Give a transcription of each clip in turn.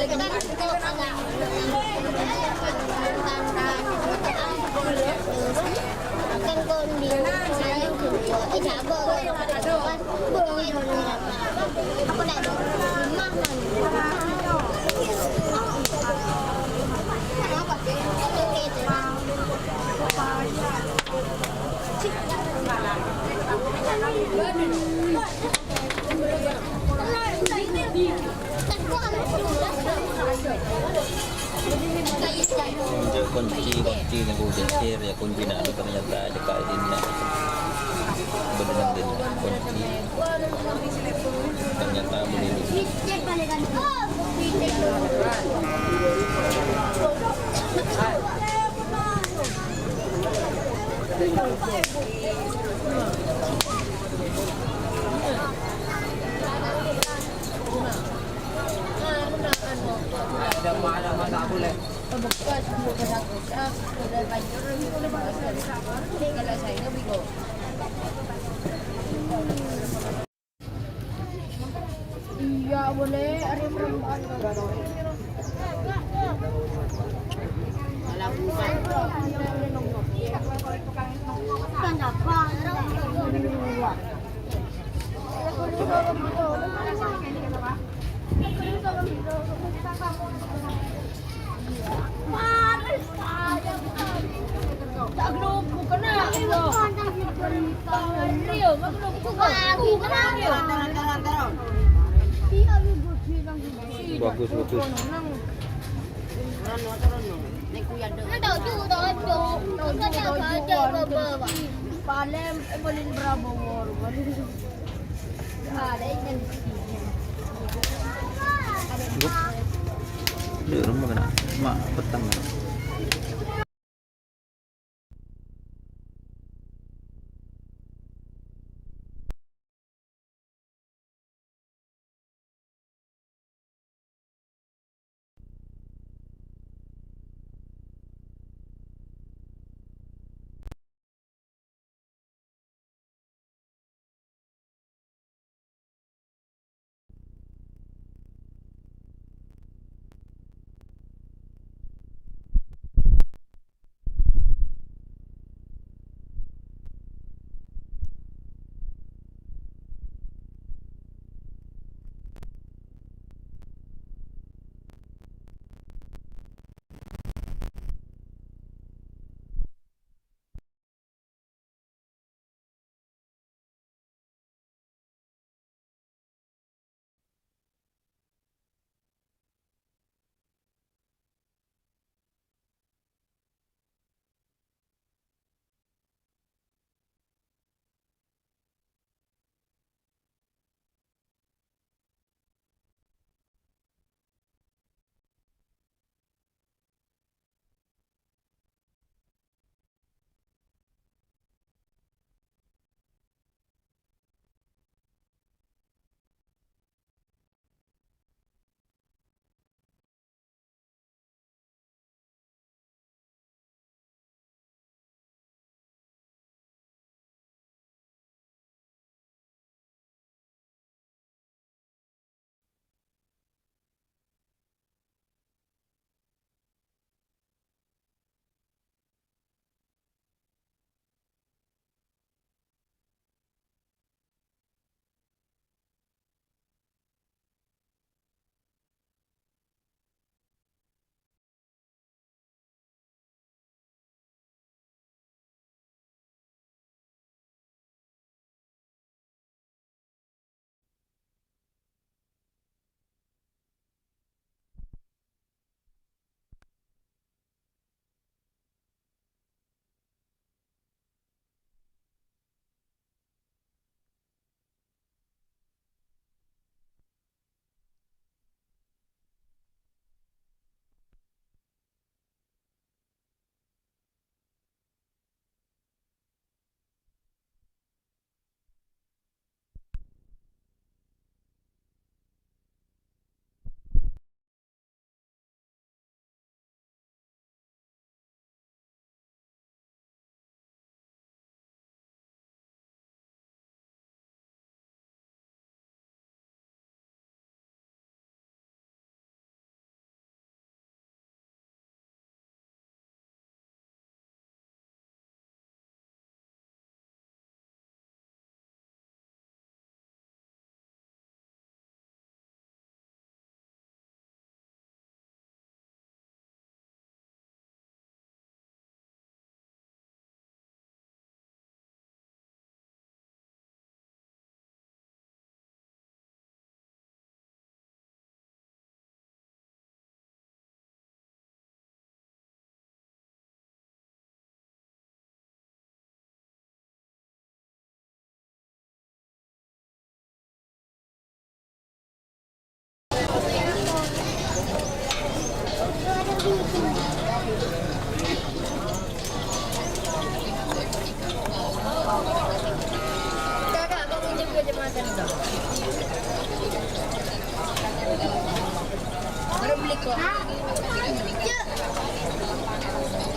Kan con điều saya juga tidak boleh kan boleh aku nak rumah kunci yang gue jekir ya kunci nak ada ternyata jeka ini benar din kunci ternyata begini bekas bukan aku udah banjir kalau saya nggak bigo iya boleh hari perempuan kenapa tak grupo ka na. Rio, mag-grupo ka. bagus bagus Palem, boleh berapa war? Ada yang di rumah kena mak petang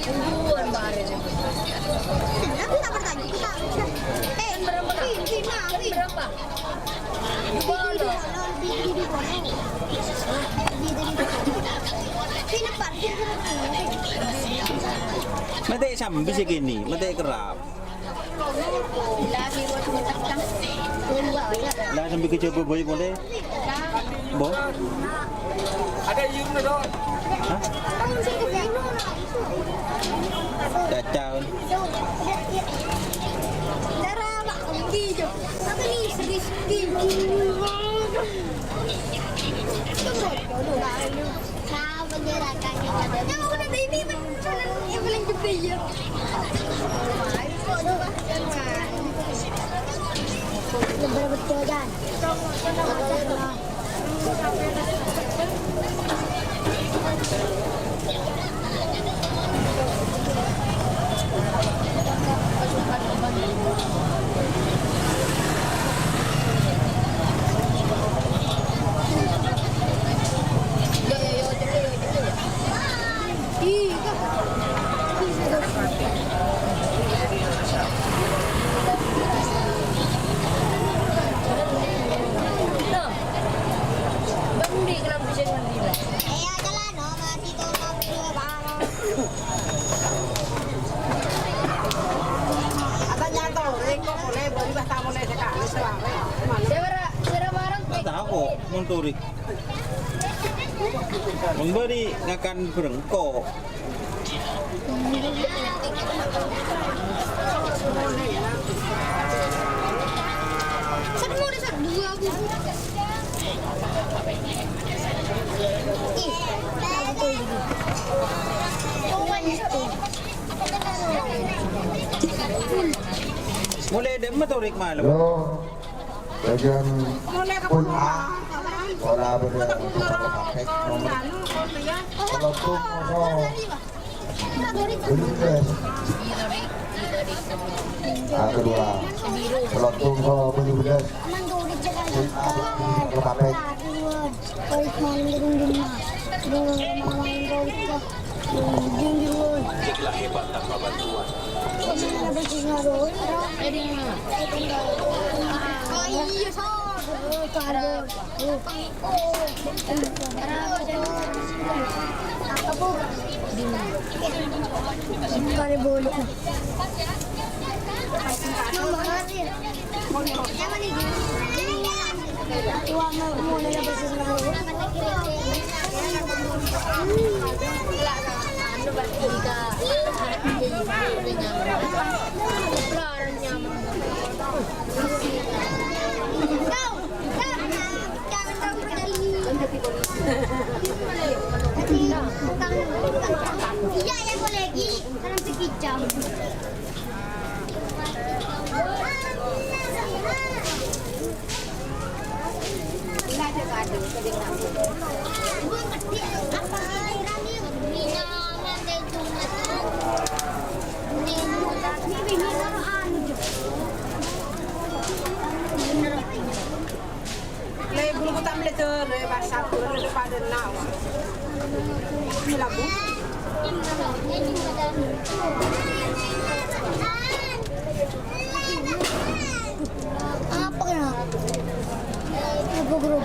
Tungguan barin. Aku tak bertanya, kita berapa? Berapa? Mati sambil sih gini, mati kerap. Lah sambil kecoba boy boleh. Bo? Ada yung doon. Hah? Cacau. Betul kan? Bandi kenapa bisa mandi lah? Sera barang Nggak tahu, montorik. Memberi ngakan berengkok. Mulai ada motorik malam. Halo, bagian pun A, pola berdua pakai nomor peletung Belindes. A kedua, peletung Belindes. Pun A pakai Hebat tanpa bantuan. Iya ya boleh lagi karena sekicam. Belum tak boleh terbahasa daripada now. Ini lagu. Apa kena? Grup-grup.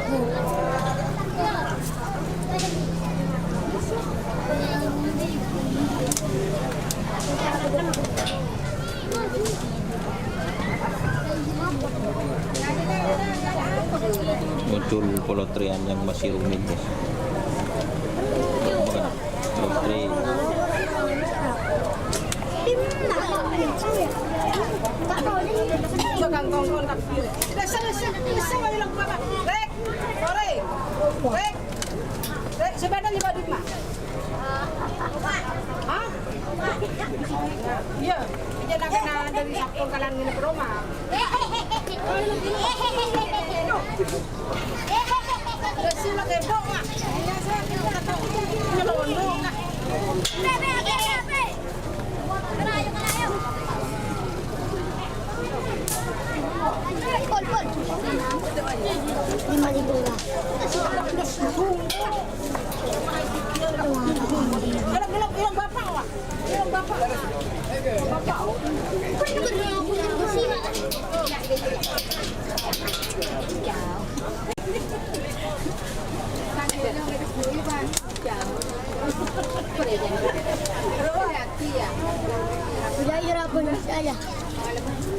Muncul polotrian yang masih rumit guys. Bukan polotri. Jangan kongkong tak pilih. Bisa lang baba. Rek, sore. Rek, sepeda 5 Hah? Iya, jangan kena dari Sabtu kalian nginep ke rumah. Sila kayak bohong. Iya, saya kata nyelondong. Pol. 5.000 lah. Udah ira pun saja.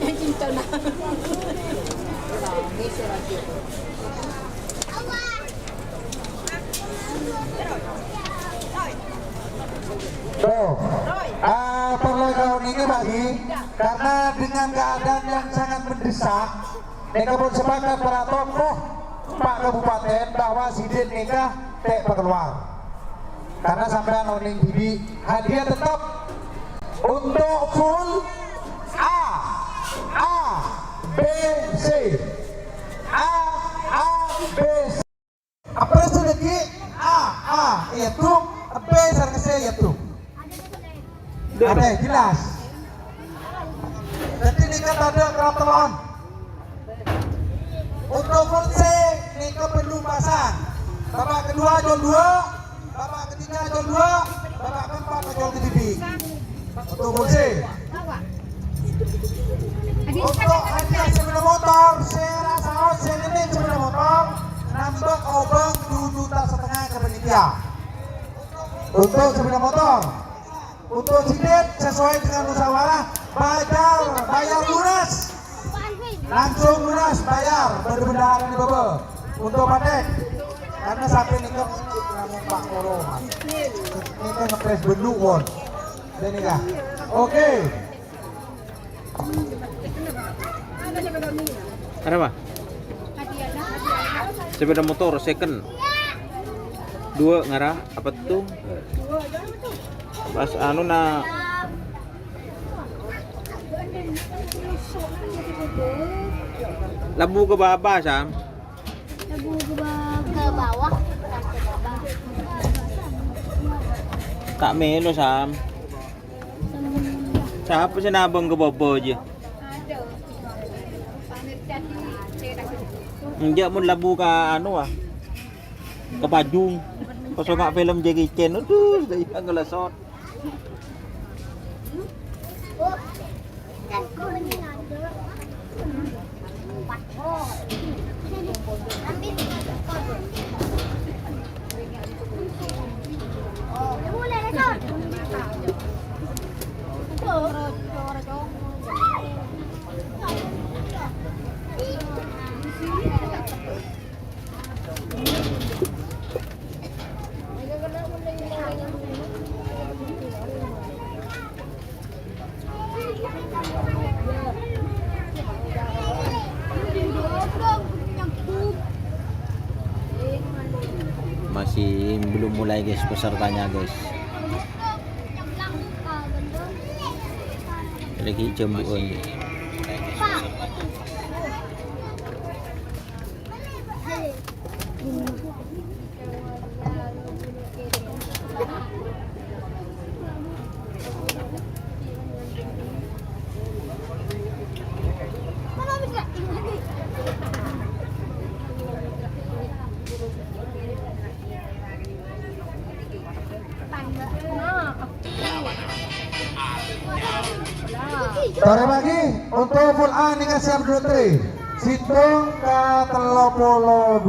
Cinta na. Tuh, perlu tahun ini bagi karena dengan keadaan yang sangat mendesak, mereka pun sepakat para tokoh Pak Kabupaten bahwa sidin nikah tak keluar. Karena sampai noning bibi hadiah tetap untuk full A, B, C, B, C. Apa itu lagi? Itu B sampai C itu. Ada jelas. Jadi nikah ada kerapelon. Untuk full C nikah perlu pasang. Bapak kedua jual 2, bapak ketiga jual 2, bapak keempat jual ke TV. Untuk full C. Untuk hadiah sepeda motor, saya saus, saya ini sepeda motor, nambah obeng 2,5 juta ke panitia. Untuk sepeda motor, untuk sidit sesuai dengan musyawarah, bayar lunas, langsung lunas bayar berbendahara di bawah. Untuk patek, karena sampai nikah Pak Koro, ini ngepres bendu won, dan nikah. Oke. Ada apa? Sepeda motor second. 2 ngarah apa tuh? Pas anu na labu ke bawah Sam. Labu ke bawah. Tak melo Sam. Siapa sih nabang ke bawah aja? Enggak mun labu ka anu ke Pajung. Pas nggak film Jackie Chan, aduh, dah yang ngelesot. Masih belum mulai guys pesertanya guys. Lagi jembuan. Sore pagi untuk full A nikah siap 23. Situng ke 32.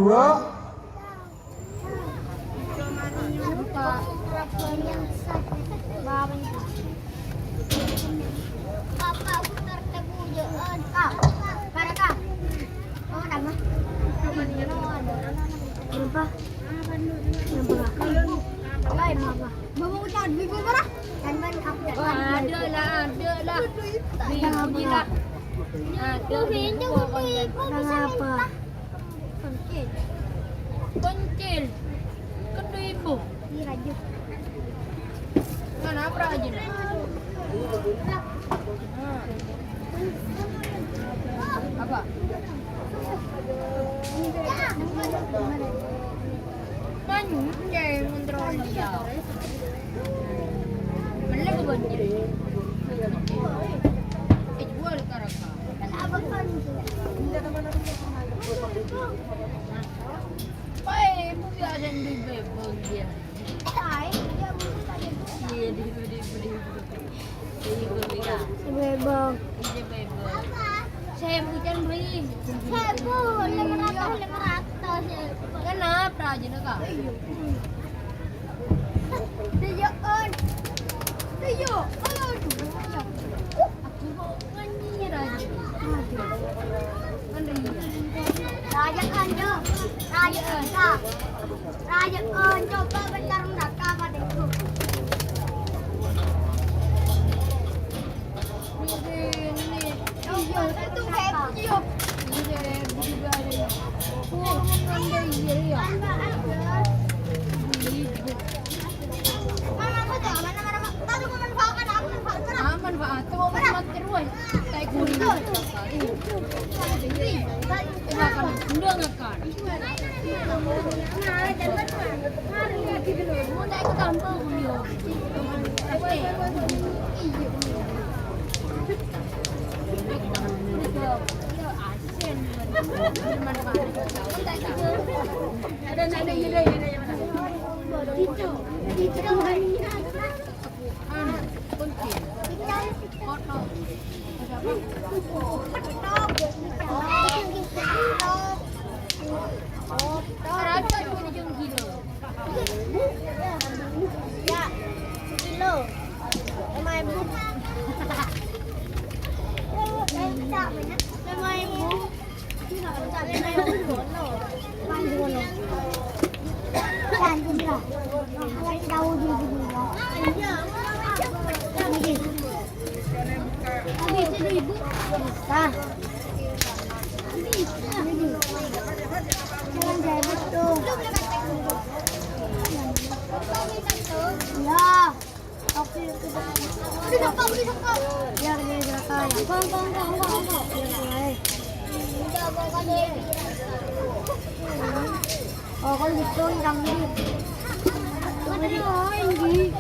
Ada lah. Bila ada Kenapa? Pencil. Kan 2,000. Diraju. Kenapa aja? Apa? Pencil kontrol dia. Mana ke banjir? Jual sekarang. Kenapa kan? Pai, biasa di bebel dia. Dia butuh tadi. Iya di bebel. Bebel. Di bebel. Saya bukan beli. Hebo, 500. Kenapa aja nak? Tujuan. Ayo coba bentar mendekat adikku. Ini. Iya, itu kecil. Ini juga ada. Ada iya. Mana aku tuh? Mana? Tadi aku manfaatkan, aku manfaatkan. Aman Pak, tuh obat terus. Kayak kuning. Makan udah makan. Mau naik ke kampung dia. Ada Ya, kilo. Emang ibu. Emang ibu. Oh, con vịt tôi đằng đi. Con đi ơi, anh gì?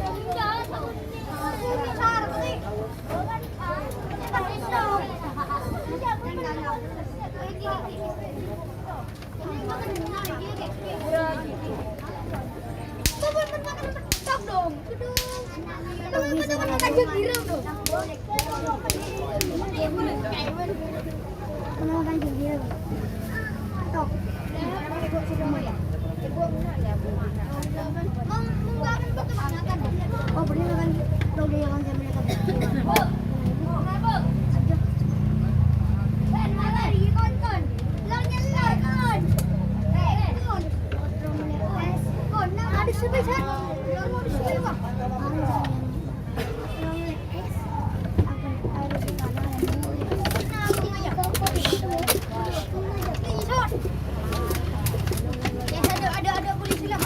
Oh, beri makan roti yang akan saya makan. Ada siapa sih? Mau disuruh apa? Ada polisi lah.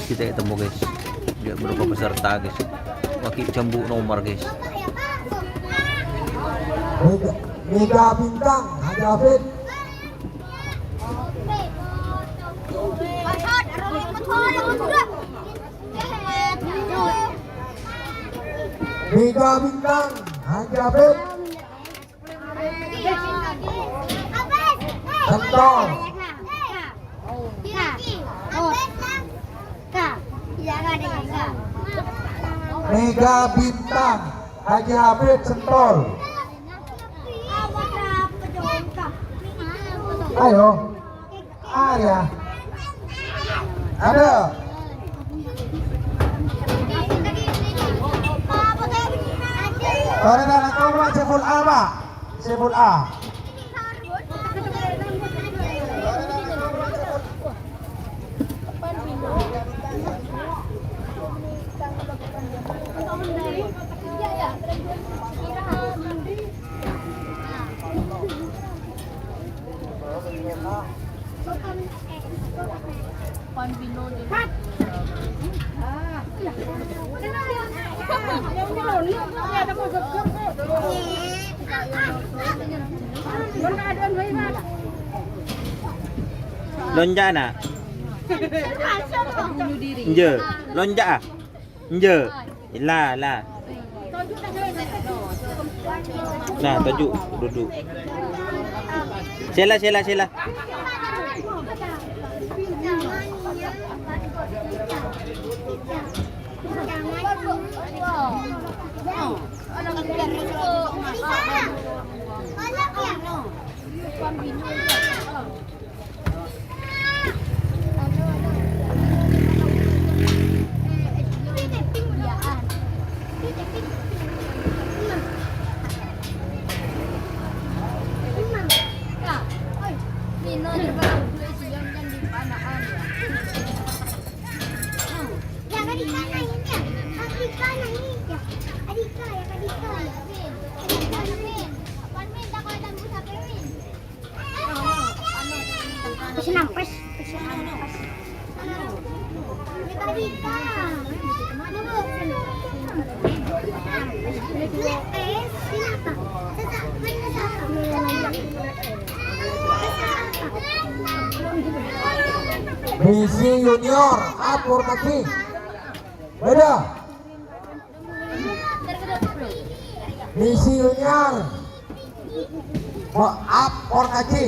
Kita ketemu guys, dia berupa peserta guys, pakai jambu nomor guys. Mega Bintang Haji Hafid. Mega Bintang Haji Hafid. Sentol. Mega Bintang Haji Hafid Sentol. Ayo. Ya. Ada. Karena nak kau buat Seful A, Pak. Seful A. Pan Vino Lonjak nak? Je, lonjak ah? Je. Lah. Nah, tajuk duduk. Sila. Senampas. Misi Junior Apur kaki. Beda. Misi Junior Apur kaki.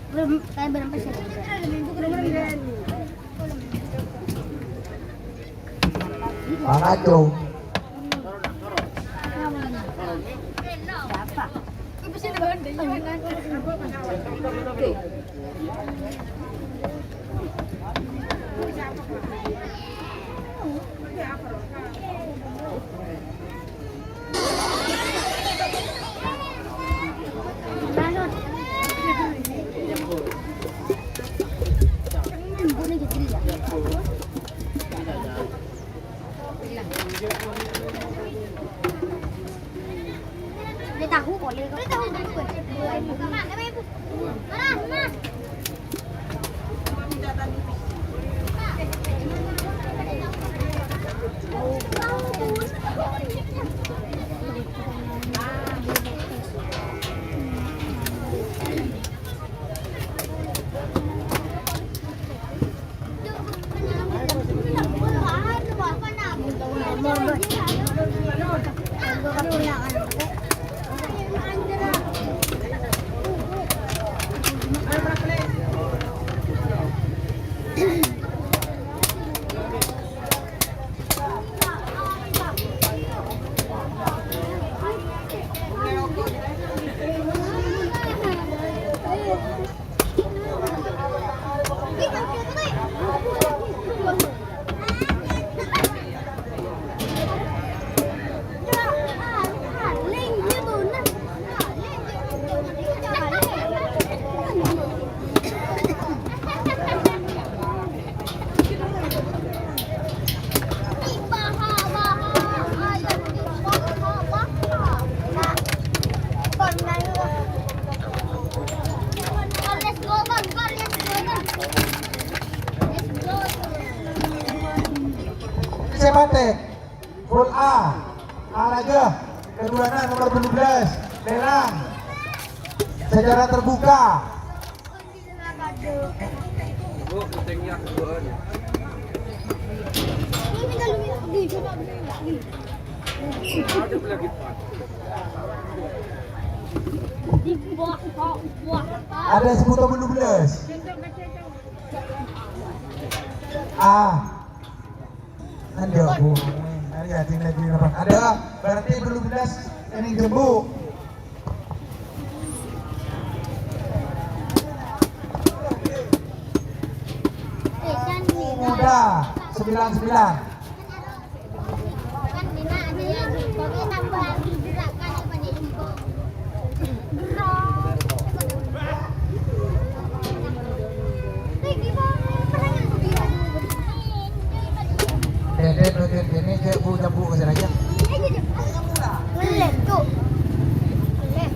Belum kayak berapa sih? Pangacung. Dia tahu boleh. Dia tahu dulu. Mana ibu? Mana? Sebatik full A Araga keduanya nomor 12 Lelang secara terbuka. Bu, pentingnya keduaan. Ada lagi Pak. Ada sebutan 12 ada bu, ada tinggal di depan. Ada berarti 12 ini jembuk. Muda 99. Kan Dina ada yang tapi tambah gerakan apa nih jemput. Dede ini ke bu jambu ke sana aja. Boleh tuh. Boleh.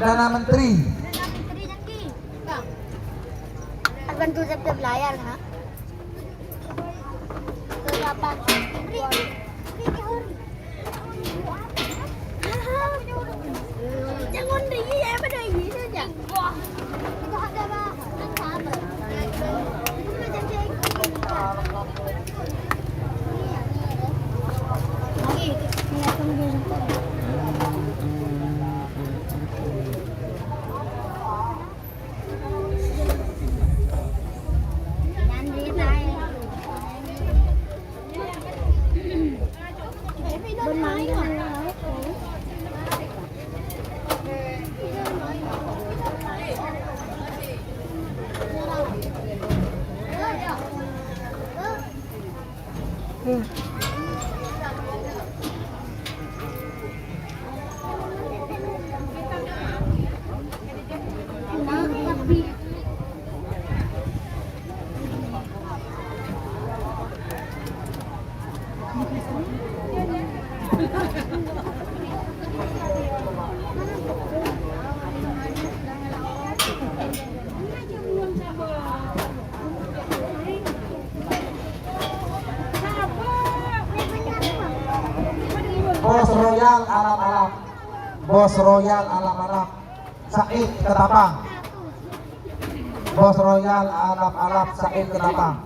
Perdana Menteri. Akan tutup layar ha. Kenapa? Jangan tinggi ya pada ini saja. Itu ada apa? Sabar. Bos Royal Alam-Alam. Bos Royal Alam-Alam. Said Ketapang. Bos Royal Alam-Alam Said Ketapang.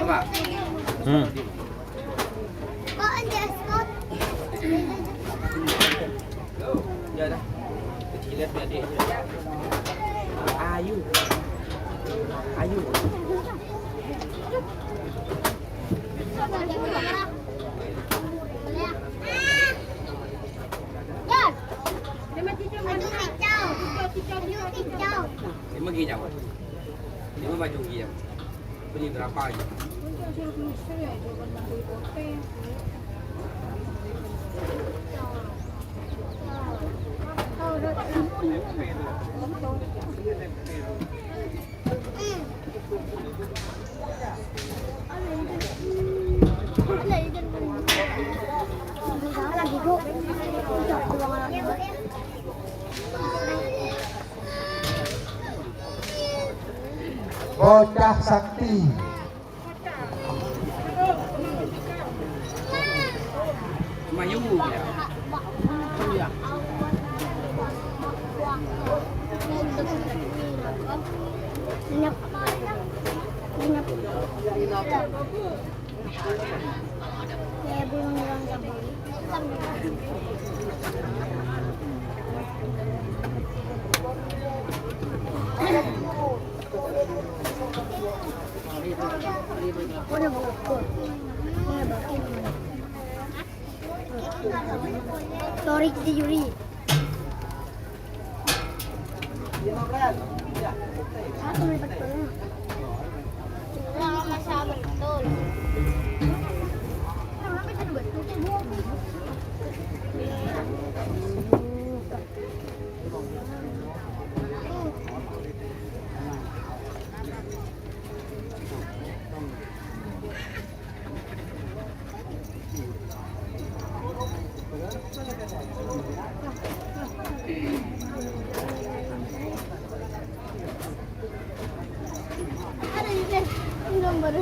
Pak. Oh, anda Scott. Ya dah. Kecil lihat adik. Ayu. Lima gigi jawab. 5 baju gigi jawab. Beli berapa aja? Bocah Sakti. Mayu ya. Sorry di juri. Aku betul. Nah, masa betul. Kenapa itu betul? Ada ini gambar.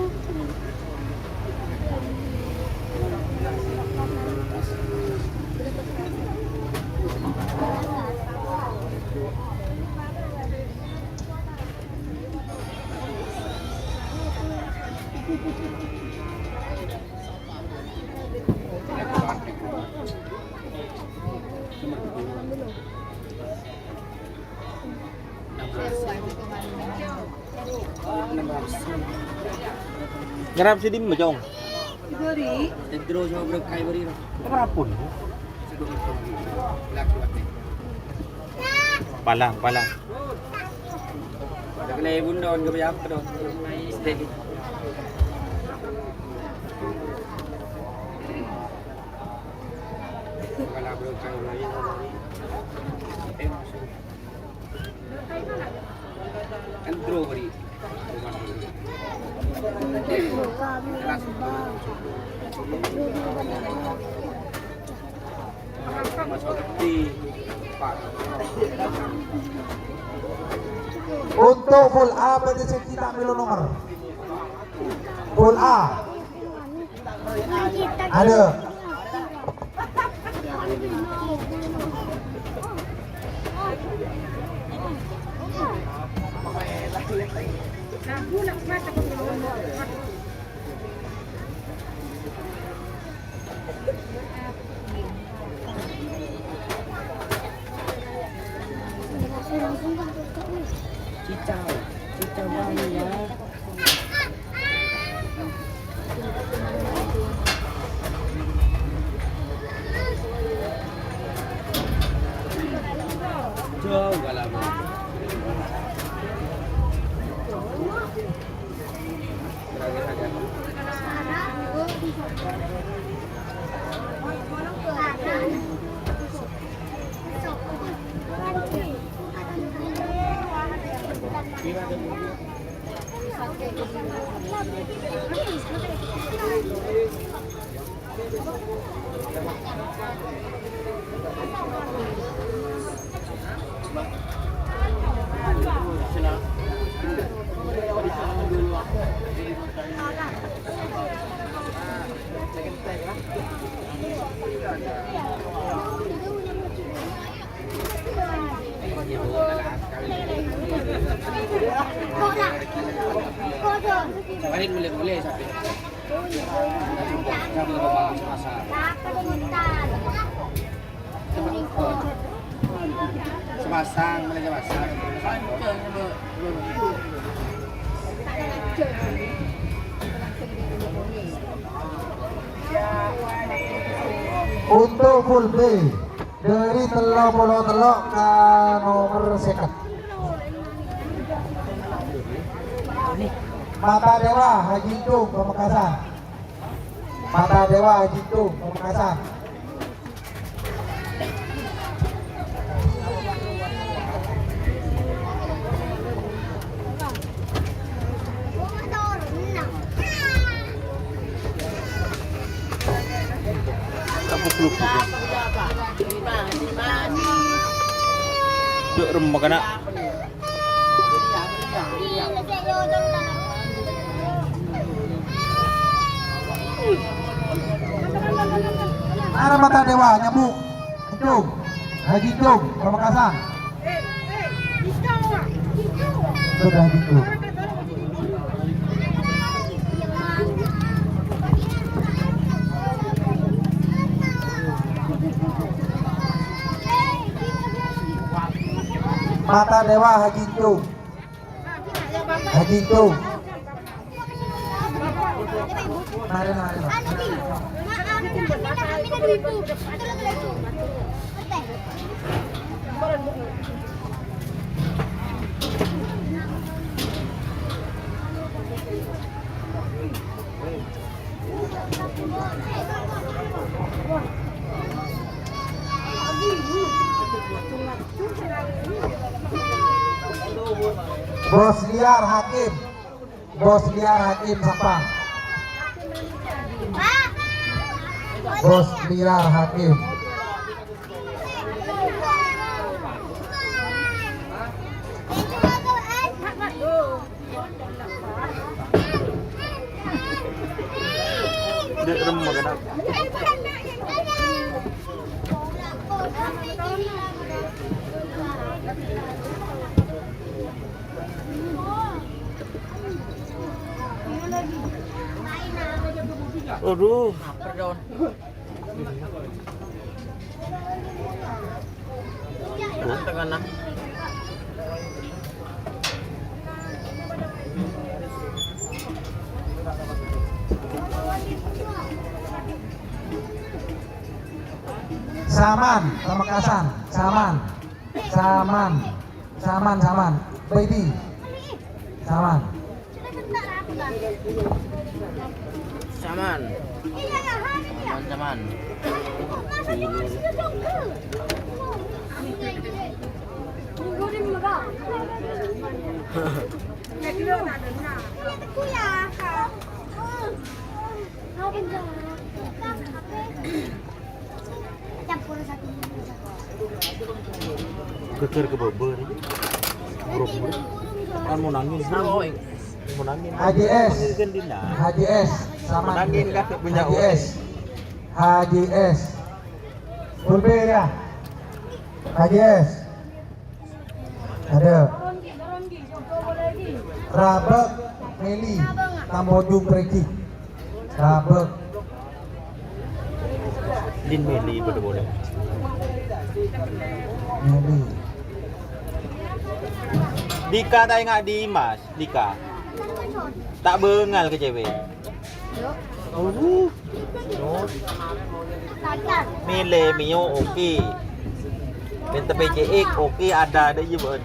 Ngarap si Dim macam. Guri. Terus sama berkai beri lah. Berapun? Laki laki. Palang. Ada kena bunda on ke apa dah? Steady. Kalau belum tahu lagi kan draw beri. Masuk di Pak. Untuk full A berarti kita ambil nomor. Full A. Ada. Cicau bani ya. Jauh galau. Balik boleh sampai. Sampai ke pasar. Sepasang, boleh pasang. Untuk full B dari telok ke nomor second. Mata Dewa Haji Tung Pamekasan. Mata Dewa Haji Tung Pamekasan. Peluk Duk remuk kana. Ada Mata Dewa nyambung. Tung Haji Tung Pamekasan. Sudah Haji Tung. Mata Dewa Haji Tung. Haji Tung. Mari. Bos liar hakim. Bos liar hakim Sampang. Bos liar hakim. Duk remuk kana. Aduh. Tengah nah. Saman Pamekasan. Saman. Baby. Saman. Saman. Nek lu tak dengar. Aku ya, Kak. Kau penjara. Campur satu. Keker ke bobor. Bro. Kan mau nangis. Mau nangis. HJS. Kan Dina. HJS sama Nangin kan punya HJS. HJS. Full B ya. HJS. Ada. Rabek Meli Tambojung Preki. Rabek Din Meli boleh. Meli. Dika tak ingat di Mas, Dika. Tak bengal ke cewek. Mile Mio okey. Minta PJX okey ada je pun.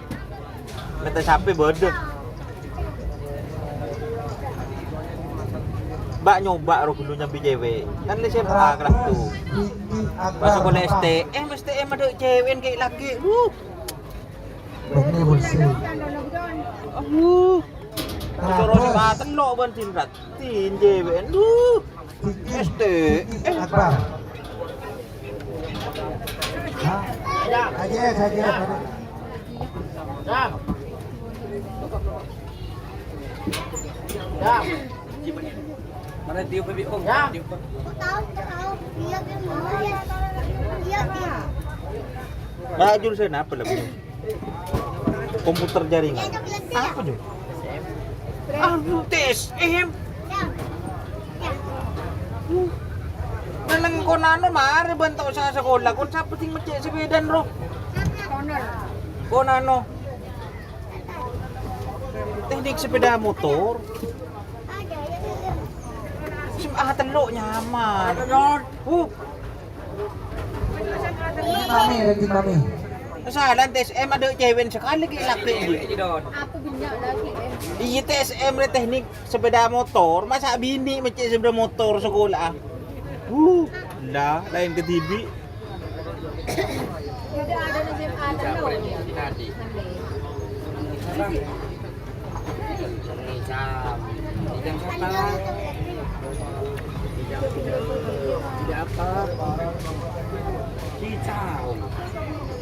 Minta siapa berdek. Bak nyoba ro dulu nyambi cewek. Kan le SMA kelas tu. Masuk sekolah STM ada cewek kayak laki. Ini bersih. Suruh si mateng lo ban tinrat. Tin cewek. STM Akbar. HJS. Mana dia pergi om? Dia Tahu. Dia dia. Nah, jurusan apa lah punya? Komputer jaringan. Apa tu? TSM. Nalang ko na ano, maaari bantaw sa sekolah. Kung sa pating macet si Bedan ro. Ko na ano? Teknik sepeda motor. Telo nyaman. Mami. Kesalahan TSM ada cewek sekali kayak laki dia. Apa binyak lagi Iya TSM le teknik sepeda motor, masa bini macam sepeda motor sekolah. Lah lain ke TV. Tidak ada SMA tahu. tadi. Jam sekarang. Tidak apa. Kicau.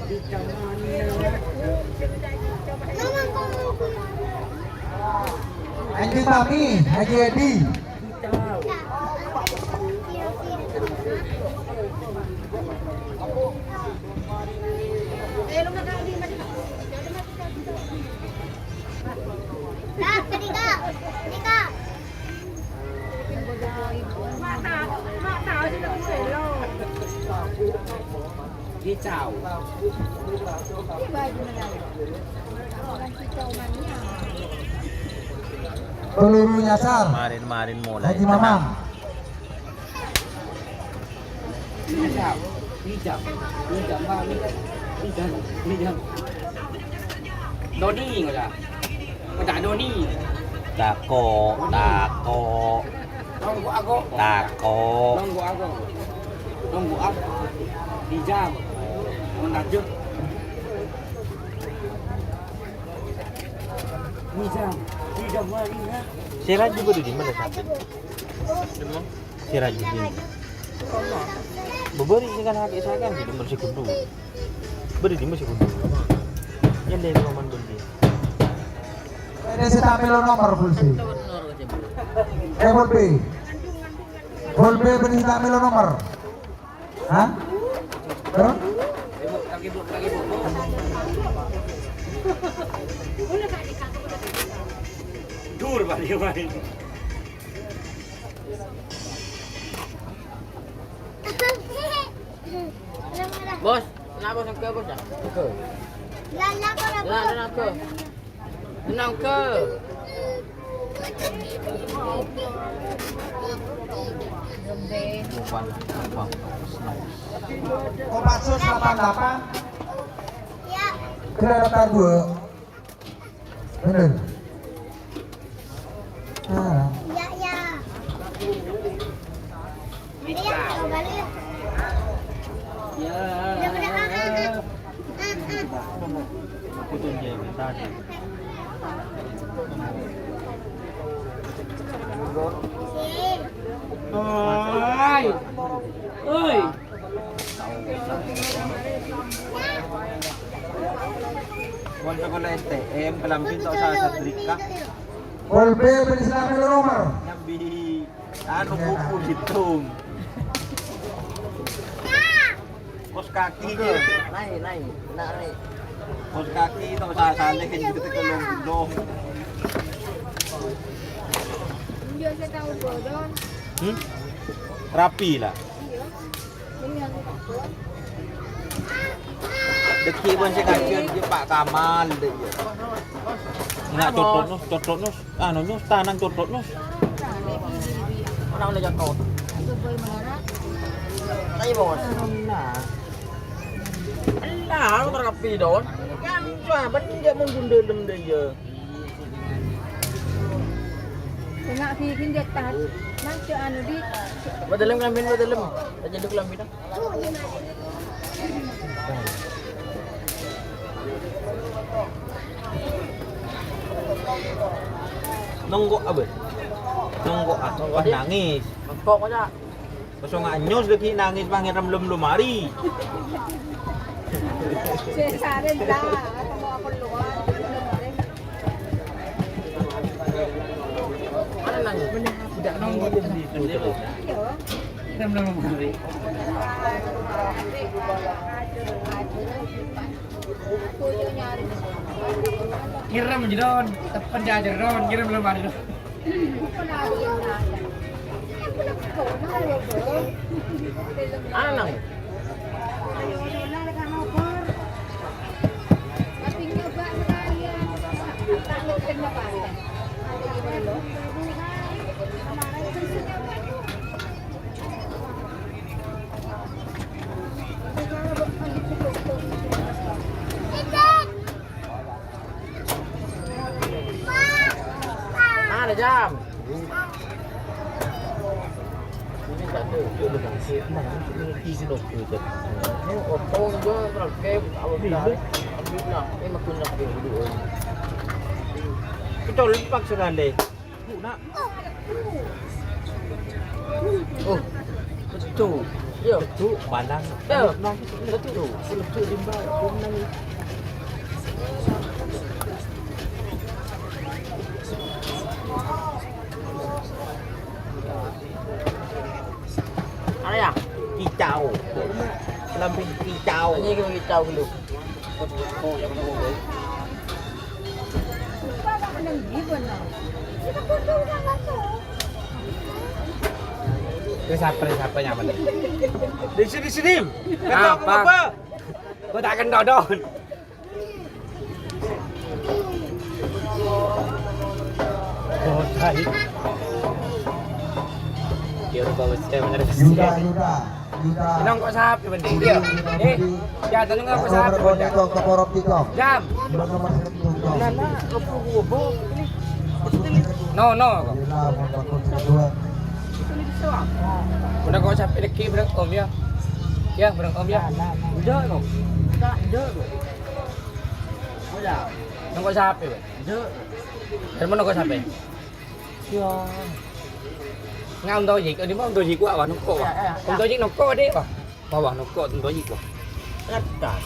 Kicau mana? Anji Mami, Haji Edi. Kicau. Peluru nyasar. Kemarin mulai. Haji Mamang. Kicau. Kicau. Kicau mana? Kicau. Doni enggak? Enggak Doni. Tako. Nunggu aku. Di jam. Menajuk. Di jam mana? Si Raju baru di mana saat ini? Si Raju di mana? Beberi dengan hakik saya kan jadi masih kudu. Beri di masih kudu. Yang dari roman bendi. Ini si tampil nomor full C. Full B. Full B beri tampil nomor. Hah? Terus? Lagi bu. Dur balik main. Bos, kenapa sangka bos dah? Tenang ke? Kopassus 88. Ya. Kira daftar 2. Bener. Nah. Ya. Dia kalau balik. Ya. Dia benar. Aku tunjuk tadi. Ôi. Ơi. Wal sekolah STM kelampin tok sa Drika. Volpe persilakan nomor. Nyambi anu buku hitung. Kos kaki ke? Naik. Kos kaki tok sa saleh kan gitu ke lom. Dia saya tahu bodon. Rapi lah. Iya. Ini yang takut. Deki pun saya kajian dia Pak Kamal deh. Nak cocok nus. Anu nus tanang cocok nus. Orang udah jatuh. Boy menara. Tanya bos. Nah. Alah, lu terapi don. Kan sahabat dia menggundelem dia. Tengah bikin dia tahan. Macam anu di. Badalam kelambin. Tak jadi kelambin dah. Nonggok apa? Nonggok ah, pas nangis. Mangkok aja. Kosong anyos lagi nangis pangeran belum lumari. Saya saran lah. Apa mau aku luar? Mana nangis? Tidak nonggok di itu. Iya. Belum lumari. Kuyo nyari. Kirim aja don. Tepen aja don. Kirim belum ada. Mana nangis? Tapi nyoba sekalian. Takut kena paten. Ada jam. Ini tak ada. Dia dah kasi. Isi doktor tu. Ni otong je terkep awak dah. Ambil nak. Ini makan nak dia dulu. Kita lepak sekali. Bu nak. Oh. Betul. Ya. Tu balang. Ya. Betul. Betul limba. Nangis. Ada ya? Kicau. Kelampin kicau. Ini kita kicau dulu. Nang given na. Siapa nyaman? Di sini. Kata Apa? apa? Kau tak akan dodon. Oh, tai. Dia bawa saya menerima. Yuda. Nong kok sapi penting dia. Ya tanya nggak kok sapi. Nomor ke Porok Tikok. Jam. Nomor 1. Nana, opo. No. Udah kok sapi deki berang om ya. Ya berang om ya. Udah kok. Udah. Nong kok sapi. Udah. Dari mana kok sapi? Ya. Nga ông tôi gì đi mà ông tôi gì quá bà nó cọ ông tôi gì nó cọ đấy bà nó cọ ông tôi gì quá Ketat.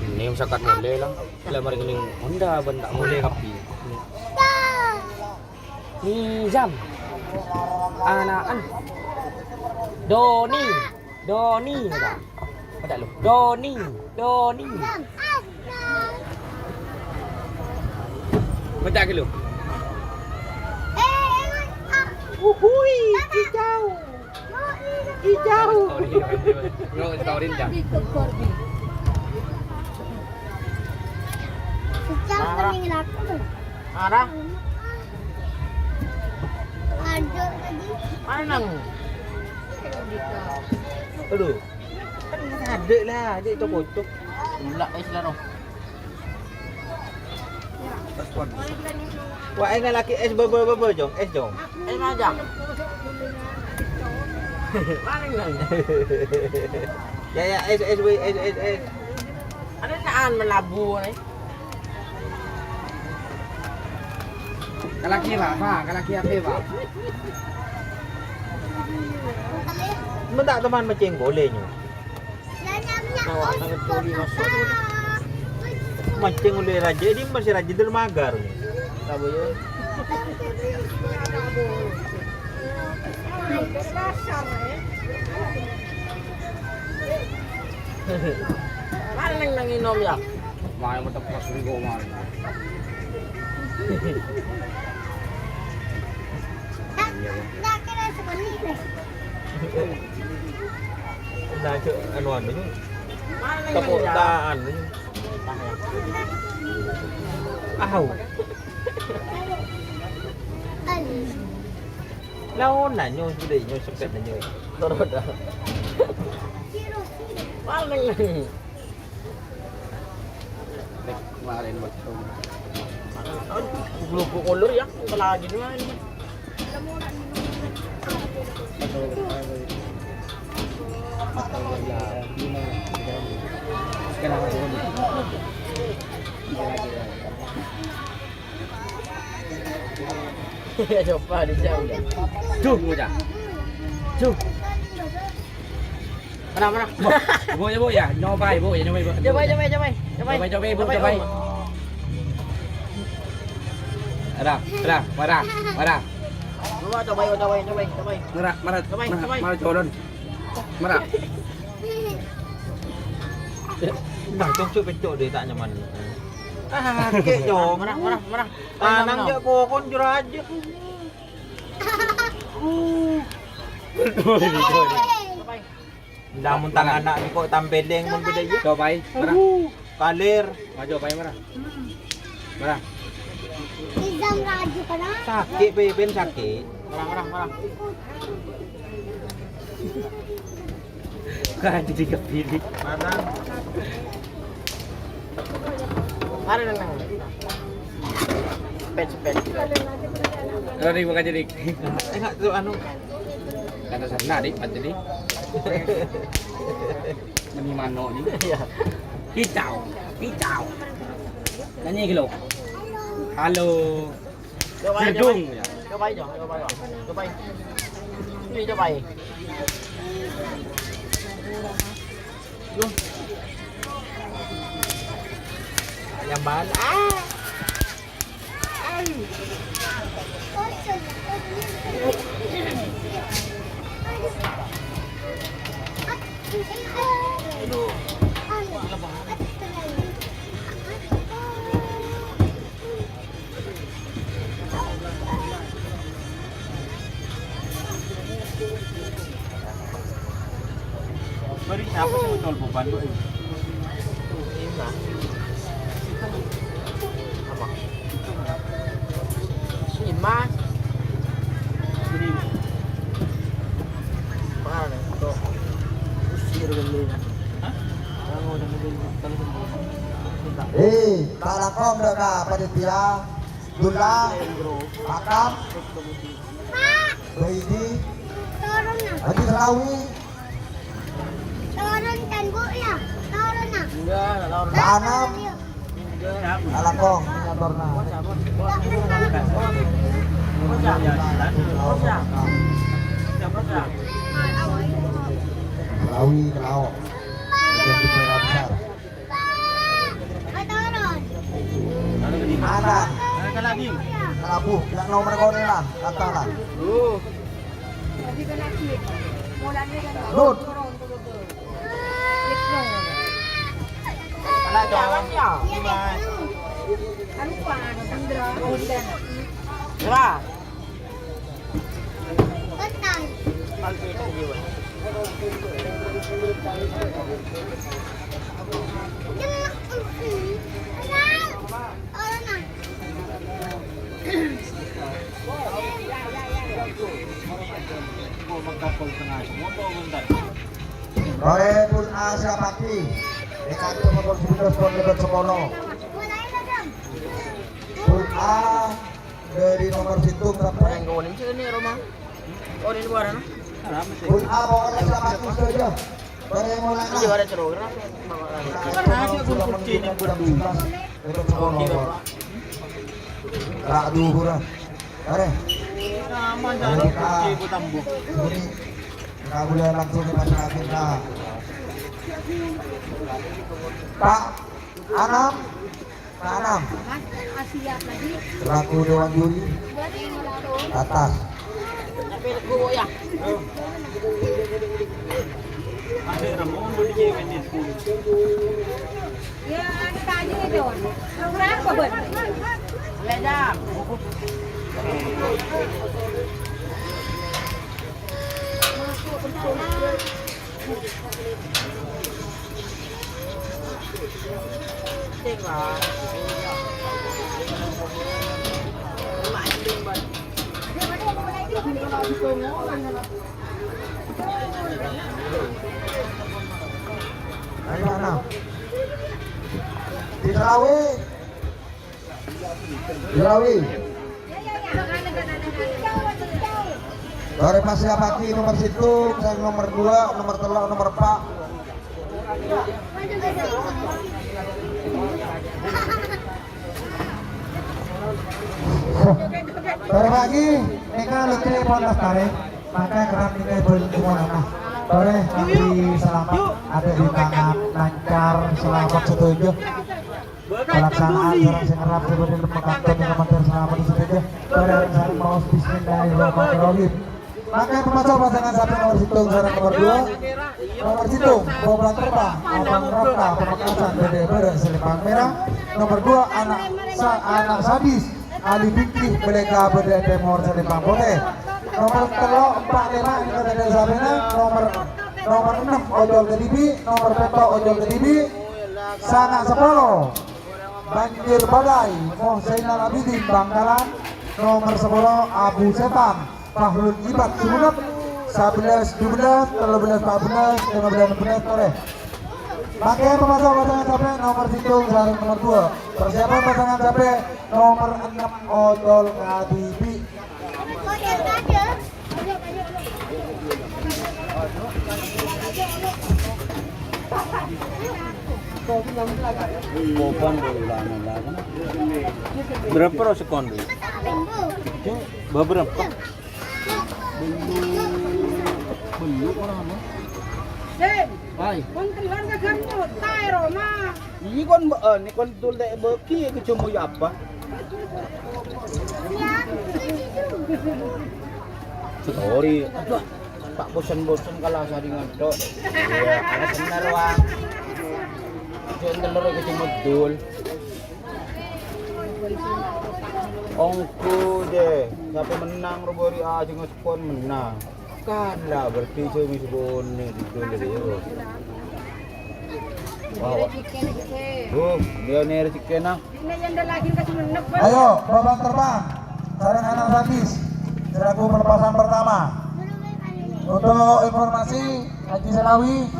ini yang sakat mulai lah lemari keling Honda benda mulai kapi Nizam Anaan Doni ada lu Doni baca ke lu Uhuy, hijau. Taurin jam Di Korbi. Sejak pening laku. Ada? Ada lagi. Mana nang? Aduh. Kan ada lah, dia itu bocok. Ulak lah noh. Wah, enggak laki es bebe jong, es jong. Aja. Mana nang? Ya, es. Ada naan melabu ni. Kalaki Pak, kalaki apa Pak? Mentak teman macam boleh nyo. Macam boleh raja ini masih raja dermagar. Tak boleh. Mana nang inom ya? Mai mo tapos rigo man. Nah, cok anu ini Mana nang kepotaan ini. Ahu. Lawan na nyo sudah nyo sepet na nyo. Roda. Mana nang Kemarin buat Lupa kolor ya, apa lagi nih man? Coba dijauh ya. Duh, bocah. Duh. Mana? Ibu ya, nyoba ibu ya, nyoba ibu. Coba. Coba ibu, coba. Marah. Coba. Marah colon. Marah. Nah, cok cok pencok deh tak nyaman. Ah, kek jong. Mana? Tanang je kokon juraja. Namun tangan anak ni kok tampeleng mun beda je. Coba marah. Kalir. Maju apa marah. Marah. Izam raju kana. Sakit ben sakit. Mana? Kan jadi kepilih. Mana? Mana nang? Sepet. Kalau dik bukan jadi. Enggak tu anu. Kata sana dik, pat jadi. Mani mano ni. Iya. Hijau. Nanya gitu. Halo. Coba. Hidung ya. Coba. Ini coba. Jamban. Beri siapa sih betul beban lu? Ini lah. Apa? Sima. Beri Mana nih? Tuh. Usir beli. Hah? Kamu udah beli kalau Kalakom daga panitia Dula Pakam Baidi Turun na. Haji Sarawi Turun kan bu ya. Turun na. Enggak, lawan. Tanam Kalakom Dorna Sarawi Kelao yang dipegang besar Anak lagi. Kalabu yang nomor konelan katalan Lut Anak jawab ya. Berapa? Betul. Pagi itu juga. Oleh Pun Asia Paki dengan nomor 19 Pondok Semono Pun A dari nomor situng sampai Yang kau ini sini rumah. Oh di luar mana? Pun A bawa Asia Paki saja dari mulai Ini juga ada ceruk. Karena dia sudah kucing yang berdua. Pondok Semono Rak duhur Oke. Aman dah Boleh kunci ku tambuh. Ini nggak boleh langsung dimasukkan nah. Pak Anam, Pak Anam, Asia lagi. selaku Dewan Juri atas. Ada ramon boleh je ini. Ya, ada tanya ni Don. Orang apa ben? Ledam. Ayo Anam. Di Selawi. Selawi. Dari Mas Yapaki nomor situ, saya nomor 2, nomor 3, nomor 4. Dari pagi, mereka lebih ponas tarik, maka kerap ini berhubungan anak. Boleh nanti selamat ada di tangan lancar, selamat setuju. Pelaksanaan orang sengerap seperti pemakaman yang kementerian selamat setuju. Pada hari mau Bismillahirrahmanirrahim. Maka pemasok pasangan sapi nomor situng sarang nomor 2, nomor situng Boblang Terbang, Abang Roka, Pemekasan BDBR Selipang Merah, nomor 2 anak sadis Ali Fikri Belega Bede Temor Selipang Putih, nomor 45 ini kata dari Sabina, nomor 6 Ojol Kedibi, nomor 7 Ojol Kedibi, Sangat Sepolo, Banjir Badai, Mohsainal Abidin Bangkalan, nomor 10 Abu Setan, Fahrul Ibad Sumunep, 11, 12, 13, 14, 15, 16, sore. Pakai pemasok pasangan capek nomor situng sarung nomor 2. Persiapan pasangan capek nomor 6 Ojol Kadibi. Boban bulan lagi. Berapa roh sekon dulu? Berapa? Belu orang mana? Sip. Hai. Kon telur ka kamu, tai Roma. Ini kon tul dek beki ke cuma apa? Sorry. Aduh. Tak bosan-bosan kalah saringan tok. Iya, kalah benar wang. Cuma telur ke cuma dul. Ongku deh, siapa menang robori aja ngespon menang. Kan lah berarti cumi sebone itu dari yo. Wow. Dia nih chicken ah. Ini yang dah lagi kasih menek. Ayo, Boblang Terbang, sarang anak sadis, selaku pelepasan pertama. Untuk informasi, Haji Selawi,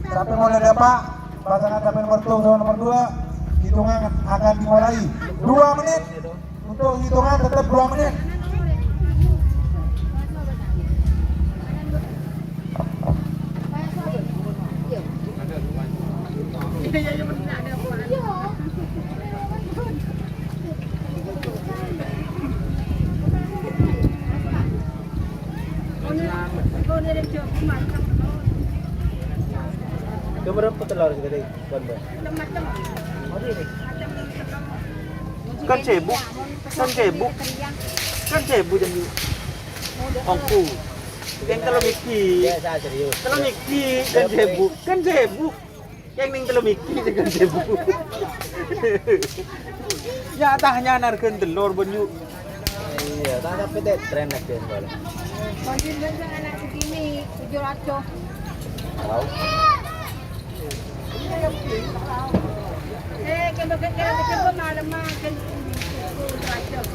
sampai mulai dapat pasangan sampai nomor 1 sama nomor 2, hitungan akan dimulai 2 menit. Untuk hitungan tetap 2 menit. Berapa telur sekali? Kan cebuk, jadi ongku. Yang telur miki, telur miki kan cebuk. Yang ning telur miki kan cebuk. Ya tahnya narkeun telur banyu. Iya, tapi deh tren aja bal. Konsin dan anak segini 700. Tahu? Kalau kita malam makan rajuk.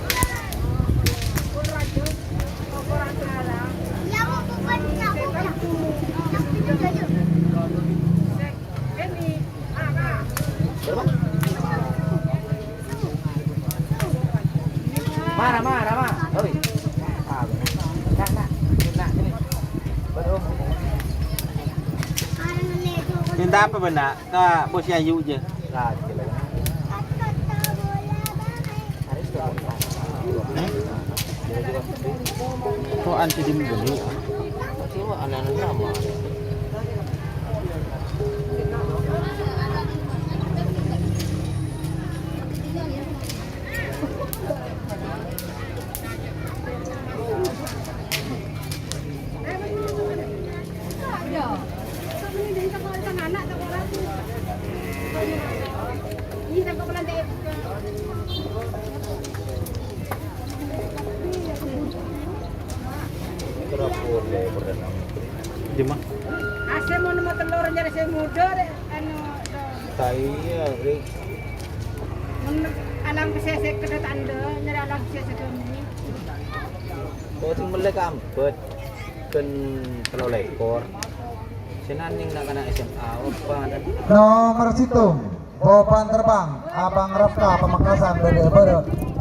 Orang salah. Ya mau bukan aku. Ini apa? Marah. Oi. Nak. Ini. Baru. Minta apa benak? Ka bos Yayu je. Lah, Kok anti dibeli? Cuma anak-anak drama. Terapur deh berenang. Di mana? Asal mau nemu telur jadi saya muda deh anu Saya, Rick. alam kesesek kedet anda nyari alam kesesek ini Kau sing melek kampet kan terlalu lekor. Senaning nak kena SMA apa ada. Nomor situng Boban terbang Abang Rafka Pamekasan BDE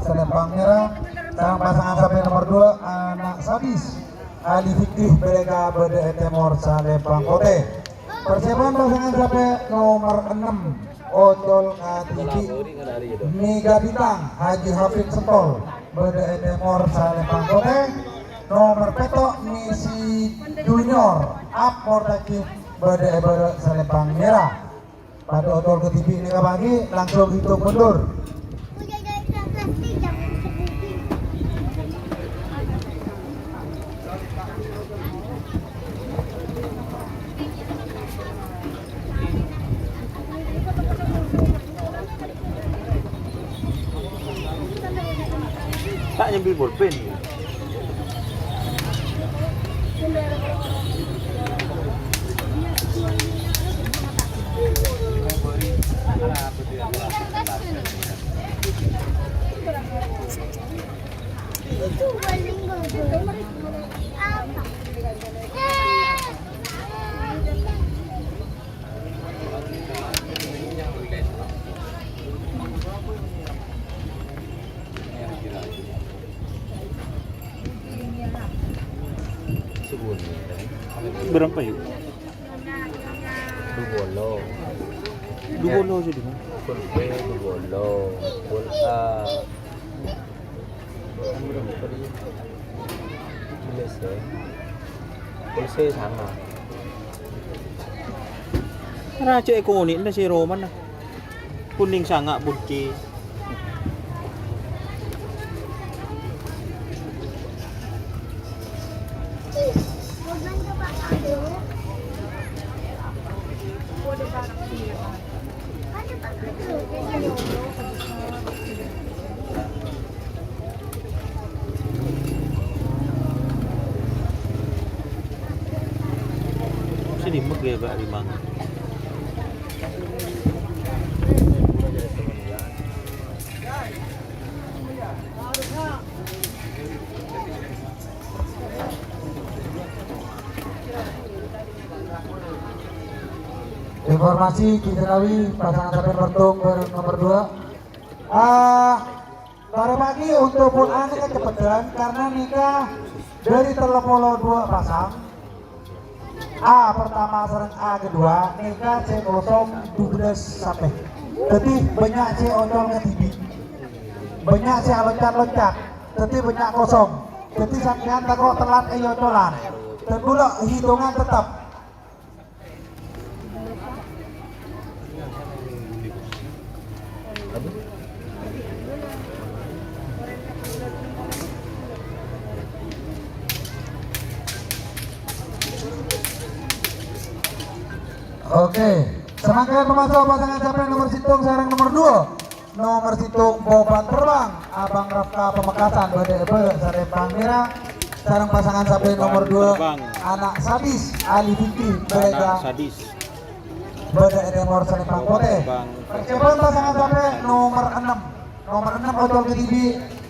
Selempang Merah. Sarang pasangan sampai nomor 2 Anak Sadis Ali Fikih Belega BDE Timur Salempang Kote. Persiapan pasangan sampai nomor 6 Ojol Ngatiki Mega Bintang Haji Hafid Sentol BDE Timur Salempang Kote. Nomor petok Misi Junior Aportakif BDE Salempang Merah. Pada otol ke TV ini pagi langsung hitung mundur. Tak nyambil bolpen. Berapa yuk? Dubolo. Dubolo jadi kan? Pulpe, dubolo. Pulpa. Kan berapa dia? Pulse sama. Raja ekonomi ini si Roman lah. Kuning sangat putih. Sini megah Pak Limang. Informasi diketahui pasangan sampai bertung nomor 2. Pada pagi untuk pun aneh kecepatan karena nikah dari telepolo 2 pasang. A pertama sareng A kedua nikah C kosong 12 sampai. Jadi banyak C ocol ke TV. Banyak C loncat-loncat. Jadi banyak kosong. Jadi sampean tak kok telat ocolan. Dan pula hitungan tetap. Oke, semangka pemasok pasangan capres nomor situng sarang nomor 2. Nomor situng Boban Terbang Abang Rafka Pamekasan BDE Salempang Merah. Sarang pasangan capres nomor 2 Anak Sadis Ali Fikri Belega BDE Timur Salempang Kote. Persiapan pasangan capres nomor 6. Nomor 6 Otol KTV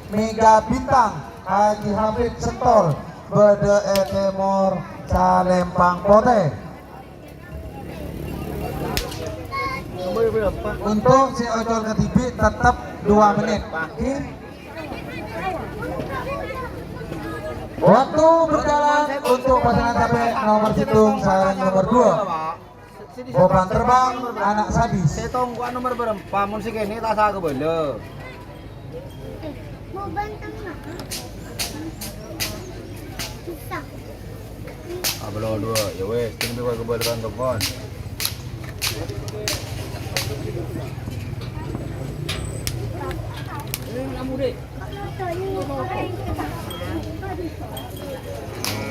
Mega Bintang Haji Hafid Sentol BDE Timur Salempang Kote. Untuk si ocol ke TV tetap 2 menit. Waktu berjalan untuk pasangan capek nomor situng sarang nomor 2. Boban Terbang Anak Sadis. Saya tahu gua nomor berapa mun si kene tak sah ke bele. Boban tengah. Susah. Belum dua. Ya wes, kini bawa kebetulan telepon.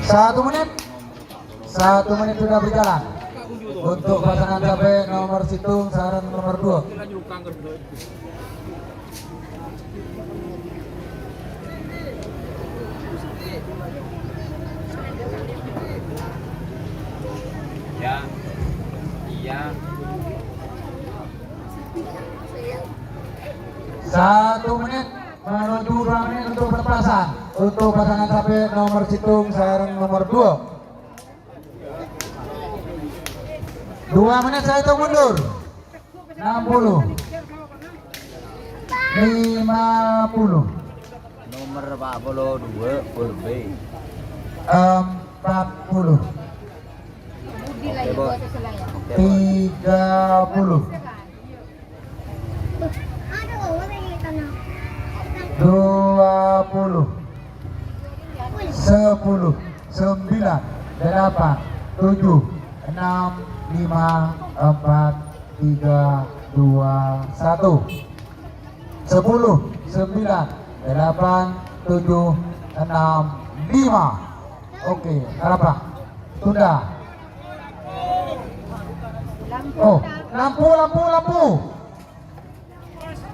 Satu menit. 1 menit sudah berjalan. Untuk pasangan cabe nomor Situng sarang nomor 2. Ya. Iya. 1 menit menuju 2 menit untuk pertasan. Untuk pasangan cabe nomor Situng sarang nomor 2. 2 menit saya hitung mundur. 60. 50. Nomor 42 full B. 40. Budi lagi Bos. buat sesuatu. 30. Aduh, lagi tanah. 20. 10. 9. 8. 7. 6. 5, 4, 3, 2, 1. 10, 9, 8, 7, 6, 5. Oke, berapa? Tunda. Oh, lampu.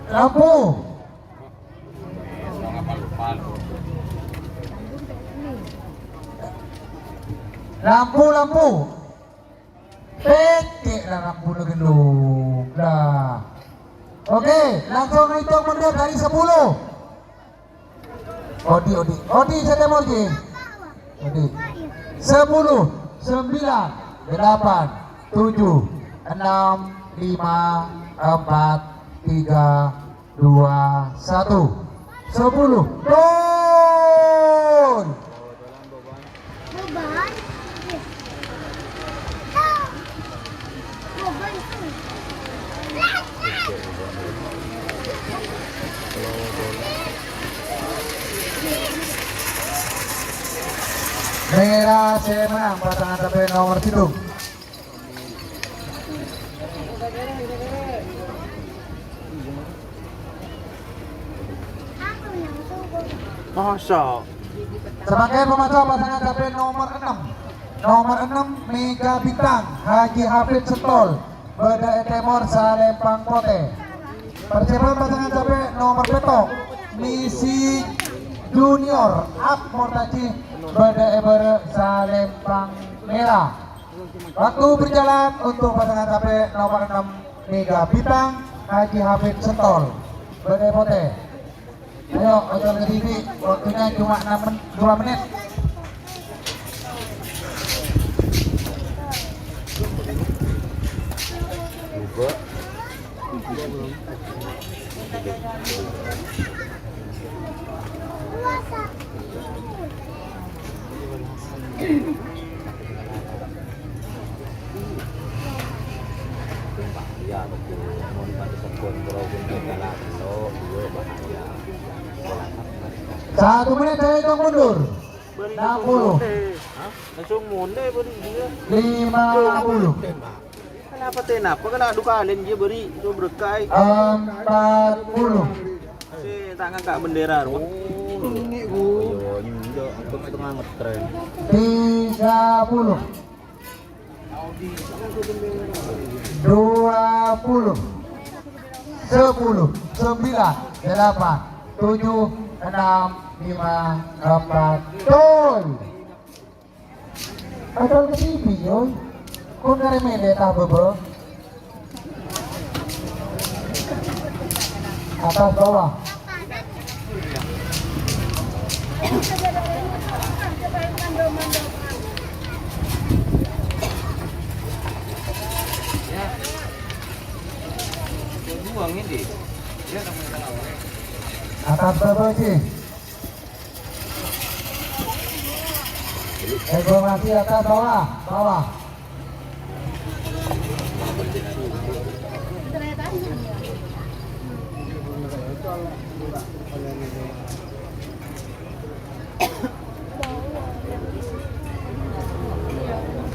Lampu. Pekek lah lampu gendung. Dah. Oke, langsung hitung mundur dari 10. Odi saya Odi. 10, 9, 8, 7, 6, 5, 4, 3, 2, 1. 10. Gol. Beban. Beban. Merah saya menang pasangan sampai nomor Situng. Masa. Sebagai pemacah pasangan sampai nomor 6. Nomor 6 Mega Bintang Haji Hafid Setol Beda Timur Salempang Pote. Persiapan pasangan sampai nomor betok Misi Junior Ab Mortaji Beda Eber Salempang Merah. Waktu berjalan untuk pasangan sampai nomor 6 Mega Bintang Haji Hafid Setol Beda Pote. Ayo, ojo ke TV, waktunya cuma 2 menit. Ya betul. Mau dibantu sekon kalau pun jalan lo dua bahaya. 1 menit saya hitung mundur. 60. Langsung mundur beri dia. 50. Kenapa kenapa kena dukalin dia beri itu berkai. 40. Si tangan kak bendera ruang. Ini gua. Yo, untuk setengah ngetren. 30. 20. 10. 9. 8. 7. 6. 5. 4. Tol. Adol ke TV yoy. Kung narimende ta bebe. Atas bawah. Buang ini. Dia namanya Atas bawah sih. Informasi atas bawah.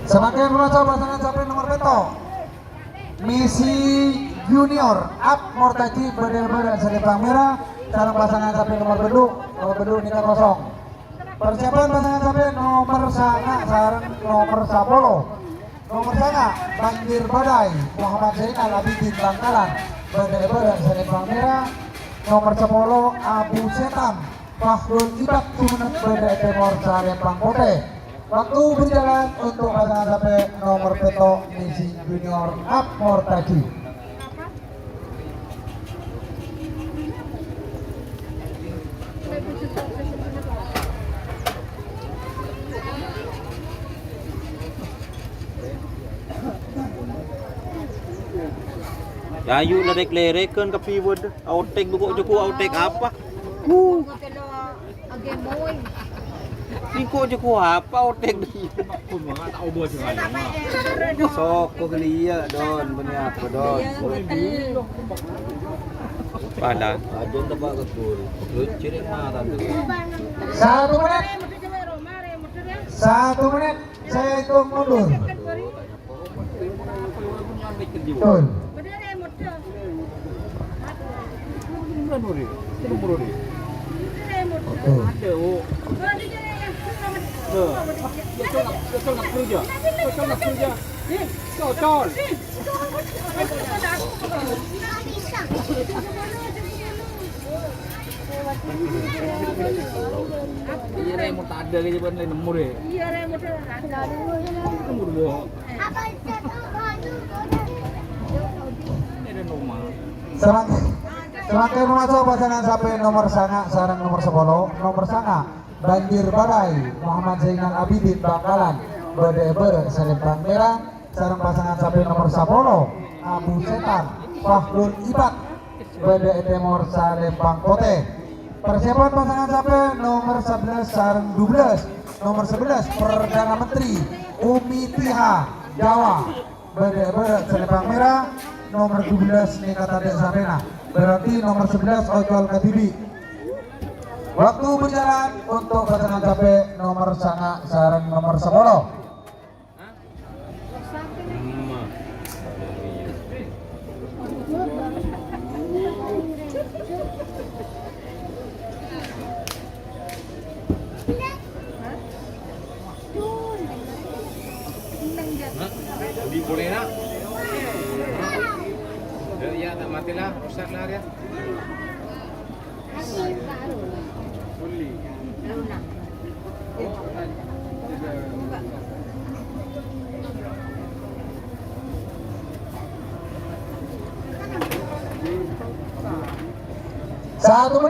Semakin merasa pasangan capek nomor peto. Misi Junior Up Mortaji berdiri selipang merah. Sarang pasangan capek nomor beduk nikah kosong. Persiapan pasangan capek nomor sanga sarang nomor 10. Nomor sanga Banjir Badai Muhammad Zainal Abidin Bangkalan berdiri selipang merah. Nomor 10 Abu Setan Fahrul Ibak Sumenep berdiri Timor Salempang Kote. Waktu berjalan untuk pasangan sampai nomor peto Misi Junior Up Mortaji. Ya yuk lerek-lerek kan ke pivot. Outtake buku cukup outtake apa? Ini kok cukup apa outtake dia? Sok kok gelia don punya apa don? Padan. Ajon tebak betul. Ciri mata tuh. 1 menit. 1 menit. Saya hitung mundur. Betul. Iya remote ada kayak ban lain nomor ya. Iya remote ada. Nomor bohong. Apa itu? Ini ada nomor. Semakin masuk pasangan sampai nomor sanga sarang nomor 10. Nomor sanga Banjir Badai Muhammad Zainal Abidin Bangkalan berdiri selempang merah. Sarang pasangan sampai nomor 10 Abu Setan Fahrul Ibak berdiri Timor Salempang Kote. Persiapan pasangan sampai nomor 11 sarang 12. Nomor 11 Perdana Menteri Umi Tiha Jawa berdiri selempang merah. Nomor 12 Nikah Tadek Sarena berarti nomor 11 Ojol Katibi. Waktu berjalan untuk pasangan capek nomor sanga sarang nomor 10. Di boleh nak? Ya tak matilah, rusak lah dia. Satu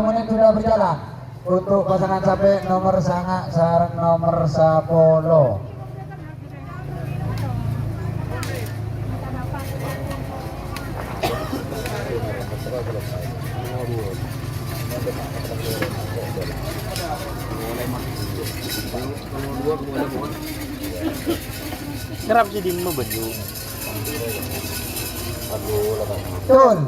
menit sudah berjalan untuk pasangan capek nomor sanga sarang nomor 10. Kerap jadi mau baju. Betul.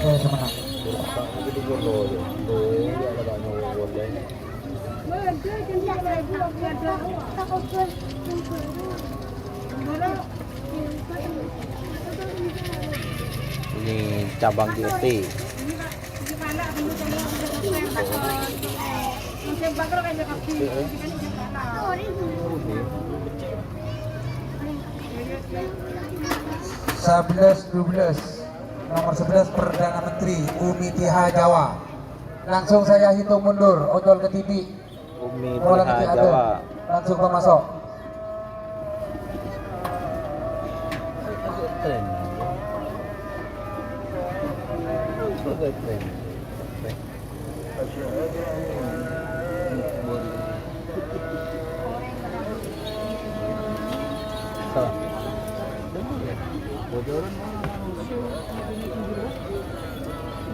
Semangat. Ini cabang GT. Nomor 11 Perdana Menteri Umi Tiha Jawa. Langsung saya hitung mundur. Ojol ke TV. Umi Bola Tiha ke Jawa. langsung ke masuk. Tren. Tren. Bocoran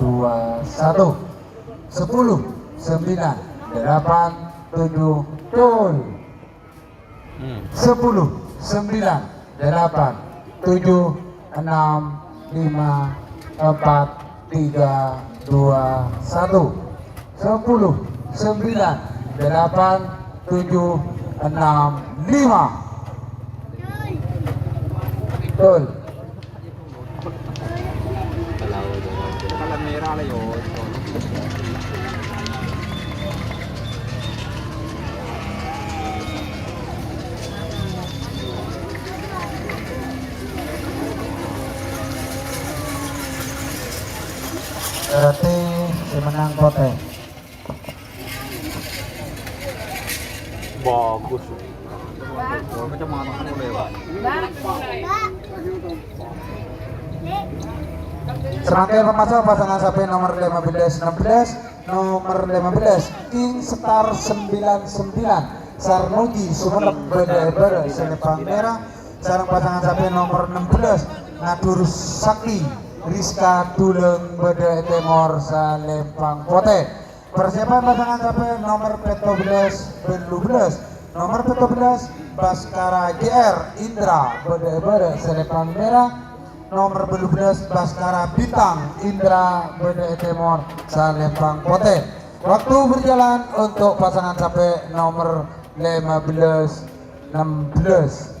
1. 10, 9, 8, 7, betul. 10, 9, 8, 7, 6, 5, 4, 3, 2, 1. 10, 9, 8, 7, 6, 5. Betul. Kalau merah lah yo. Berarti si menang pote. Bagus. Macam mana kan boleh Pak? Serangkaian remaja pasangan sapi nomor 15-16, nomor 15 King Star 99 Sarnugi Sumenep Beda Selepang Merah. Sarang pasangan sapi nomor 16 Nadur Sakti Rizka Duleng Beda Temor Salepang Pote. Persiapan pasangan sapi nomor 12 nomor 14 Baskara GR Indra Beda Selepang Merah. Nomor 12 Baskara Bintang Indra Beda Temor Salepang Pote. Waktu berjalan untuk pasangan sapi nomor 15-16.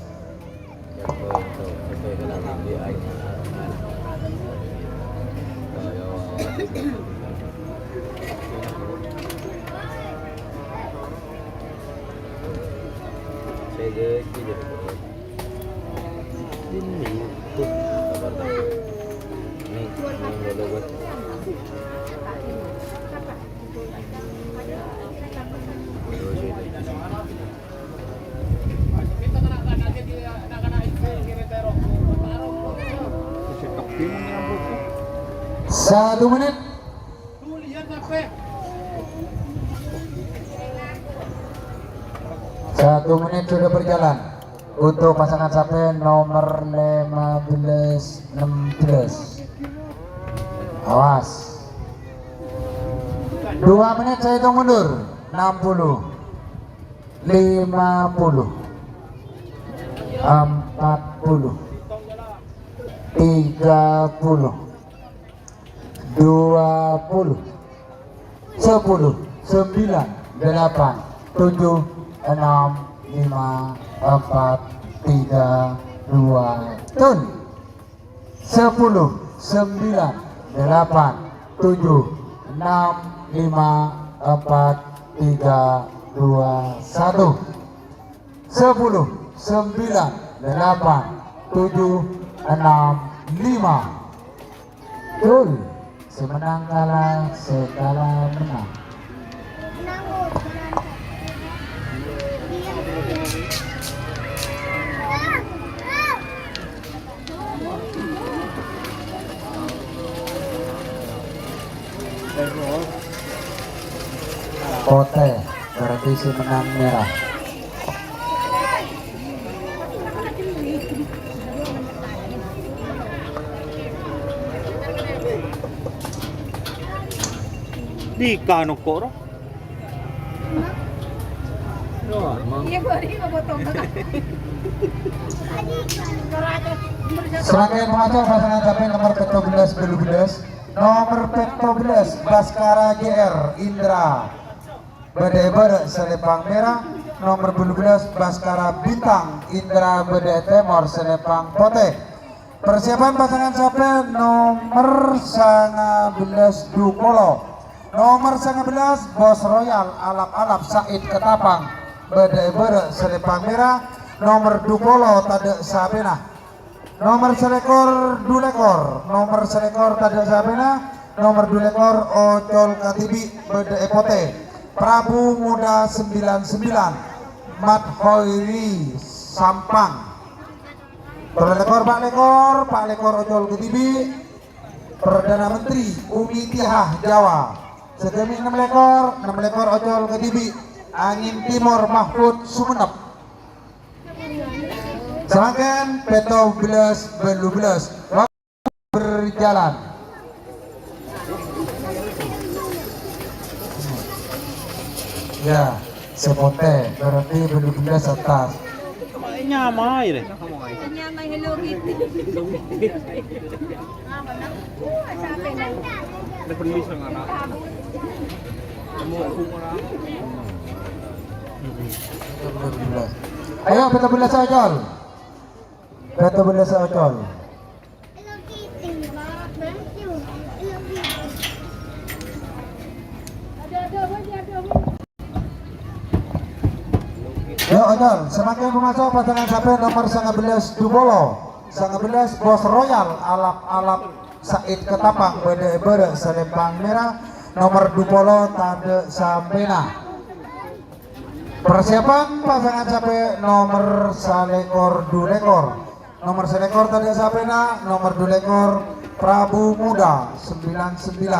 Satu menit. Satu menit sudah berjalan untuk pasangan sapi nomor 15-16. Awas. 2 menit saya hitung mundur. 60, 50, 40, 30, 20, 10, 9, 8, 7, 6, 5, 4, 3, 2, tun. 10, 9, 8, 7, 6, 5, 4, 3, 2, 1. 10, 9, 8, 7, 6, 5. Tun. Semenang kalah, sekala menang. Pote berarti Semenang merah. Di kano koro? Iya, beri potong. Serangkaian pengacara pasangan sapi nomor 14 nomor 14 Baskara GR Indra Beda Selepang Merah. Nomor 12 Baskara Bintang Indra Beda Temor Selepang Pote. Persiapan pasangan sapi nomor 19 Dukolo. Nomor 19 Bos Royal Alap-alap Said Ketapang Beda Selepang Merah. Nomor 20 Tade Sabena. Nomor selekor Dulekor. Nomor selekor Tade Sabena. Nomor Dulekor Ocol Katibi Beda Epote. Prabu Muda 99 Mat Hoiri Sampang. Perlekor Pak Lekor Ocol Katibi. Perdana Menteri Umi Tihah Jawa. Segemi 6 lekor Ocol Ketibi. Angin Timur Mahfud Sumenep. Serangkaian Peto Belas waktu berjalan. Ya, sepote berarti belas atas. Nyamai deh. Nyamai Hello Kitty. Ada penulis dengan anak. Ayo Peto Belas Ocol. Peto Belas Ocol. Yo Ocol, semakin memasuk pasangan sapi nomor 19 Dubolo. 19 Bos Royal Alap-alap Said Ketapang Beda Selepang Merah. Nomor Dubolo Tade Sabena. Persiapan pasangan sampai nomor salekor dulekor. Nomor salekor tadi sampai nomor dulekor Prabu Muda 99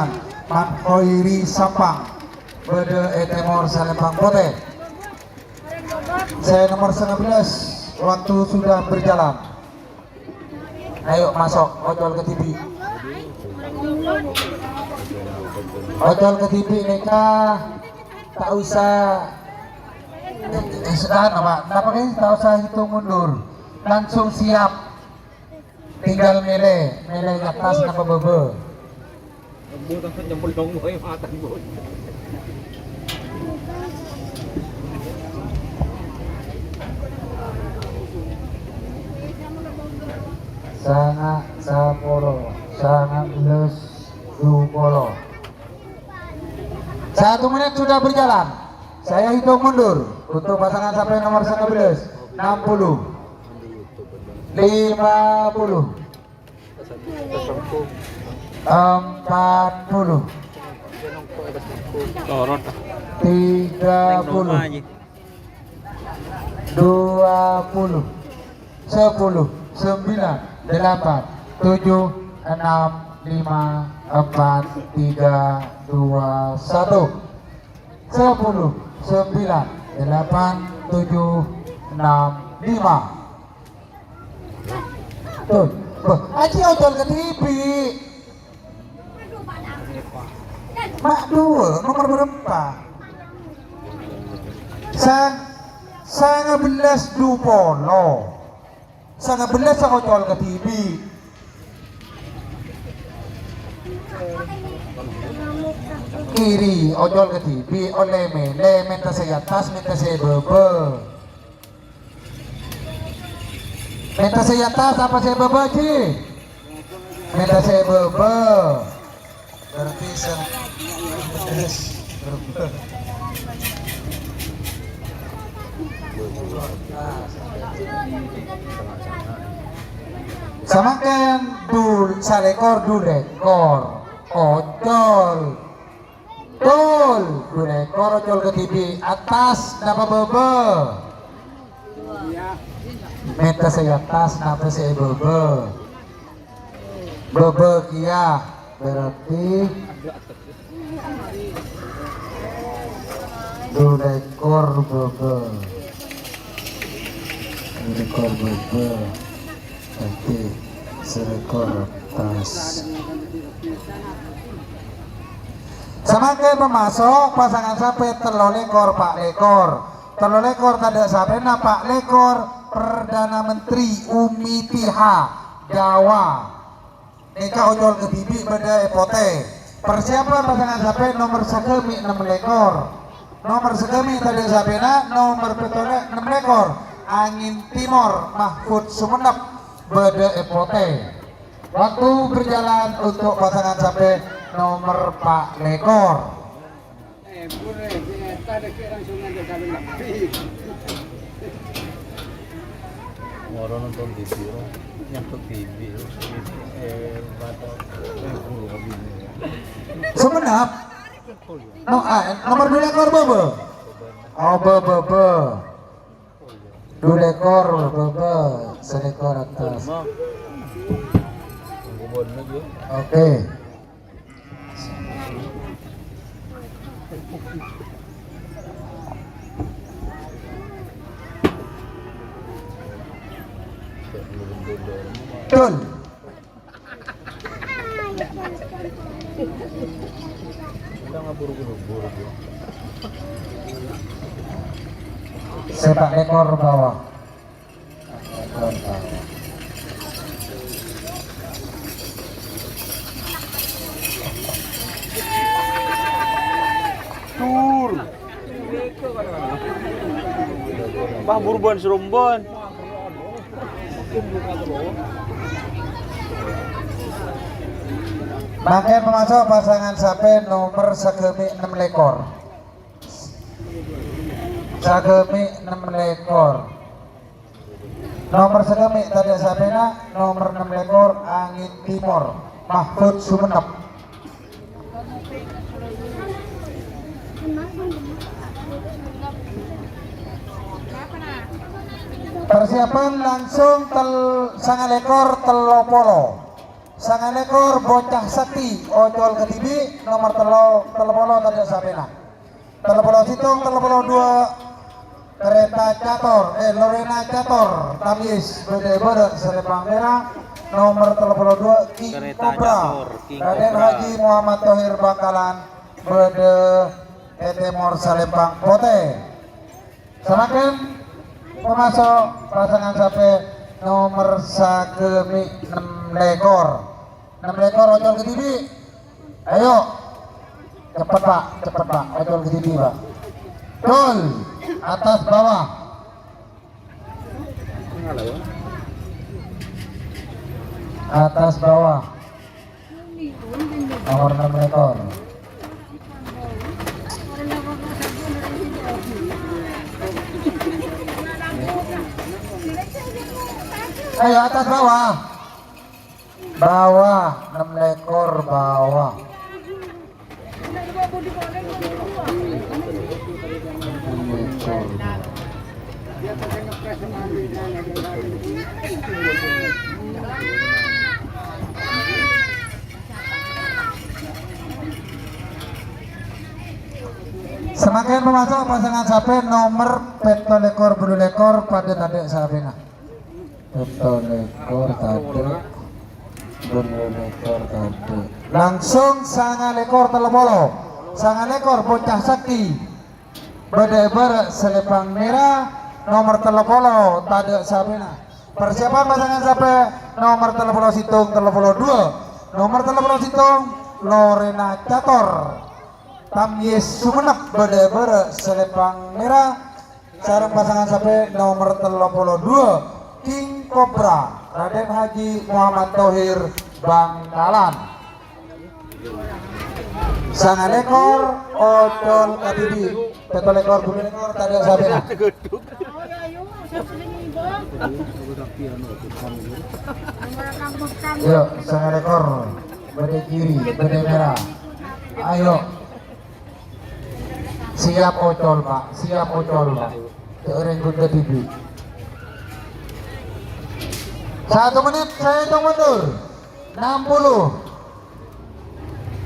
Mat Hoiri Sampang Bede Etemor Salempang Pote. Saya nomor 19. Waktu sudah berjalan. Ayo masuk ojol ke TV. Ojol ke TV neka tak usah sekarang apa? Tak usah hitung mundur. Langsung siap. Tinggal mele ke atas napa bebe. Sangat saporo, sangat les dupolo. 1 menit sudah berjalan. Saya hitung mundur untuk pasangan sampai nomor 19, 60, 50, 40, 30, 20, 10, 9, 8, 7, 6, 5, 4, 3, 2, 1. 10, 9, 8, 7, 6, 5, 4, 3, 2, 1. 'Tuh, aji ojol ke TV. Mak dua, nomor berapa? Sangat belas dupolo. Sangat belas ojol ke TV. Kiri ojol ke TV, oleh mele, minta saya atas, minta saya bebe. Minta saya atas apa saya bebe Ci? Minta saya bebe. Berarti saya bebe. Samakan salekor dulekor ojol dulekor ojol ke TV atas napa bebe. Minta saya atas napa saya bebe kia berarti dulekor bebe nanti serekor atas. Semakin memasuk pasangan sampai telolekor Pak Lekor. Telolekor tanda sampai Pak Lekor Perdana Menteri Umi Tiha Jawa. Nikah ojol ke bibi beda epote. Persiapan pasangan sampai nomor sekemi 6 lekor. Nomor sekemi tadi sampai nomor petole 6 lekor. Angin Timor Mahfud Sumenep beda epote. Waktu berjalan untuk pasangan sampai nomor Pak Lekor. Orang nonton TV, nyangkut TV, Sumenep. Nomor 2 lekor bebe. Oh bebe. 2 lekor bebe, selekor atas. Oke. Betul. Sepak lekor bawah. Tur. Bah Burban Serombon. Makin memasuk pasangan sampai nomor sekemi 6 lekor. Sekemi 6 lekor. Nomor sekemi tadi sampai nomor 6 lekor Angin Timor Mahfud Sumenep. Persiapan langsung sangat ekor telopolo. Sangat ekor bocah sakti ojol ketibi nomor telopolo tadi sabena. Telopolo situng telopolo 2 kereta cator Lorena cator Tamis bede Selempang Merah nomor telopolo 2 King Cobra Raden Haji Muhammad Thohir Bangkalan bede Etemor Selempang Pote. Semakin pemasok pasangan sampai nomor sagemi 6 lekor ojol ketibi. Ayo cepat pak ojol ketibi pak. Gol atas bawah. Atas bawah nomor 6 lekor. Ayo atas bawah 6 lekor bawah. Semakin memasuk pasangan sapi nomor peto lekor bulu lekor pada tadek sabena. Peto lekor tadek bulu lekor tadek. Langsung sangat lekor telopolo. Sangat lekor bocah sakti. Bedeber Selempang Merah nomor telopolo tadek sabena. Persiapan pasangan sapi nomor telopolo situng telopolo 2. Nomor telopolo situng Lorena Cator. Tamyes Sumenep bede Selempang Merah. Sarang pasangan sampai nomor 32 King Cobra Raden Haji Muhammad Thohir Bangkalan. Sangat lekor ojol katibi peto lekor bulu lekor tadi sabena. Yuk sangat lekor bede kiri bede merah. Ayo siap ojol pak, Keurenggun ke TV. 1 menit saya hitung mundur. 60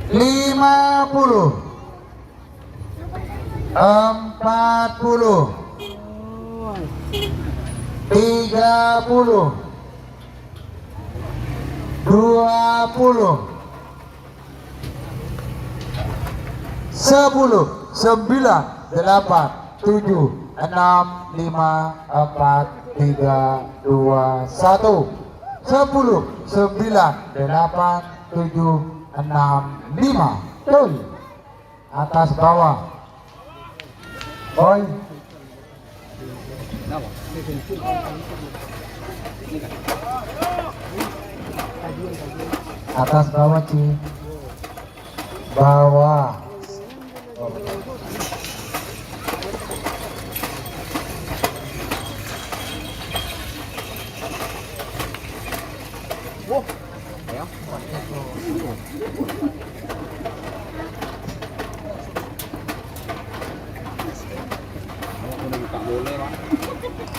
50 40 30 20 10 9 8 7 6 5 4 3 2 1 10 9 8 7 6 5 Tuh. Atas bawah boy atas bawah Ci bawah.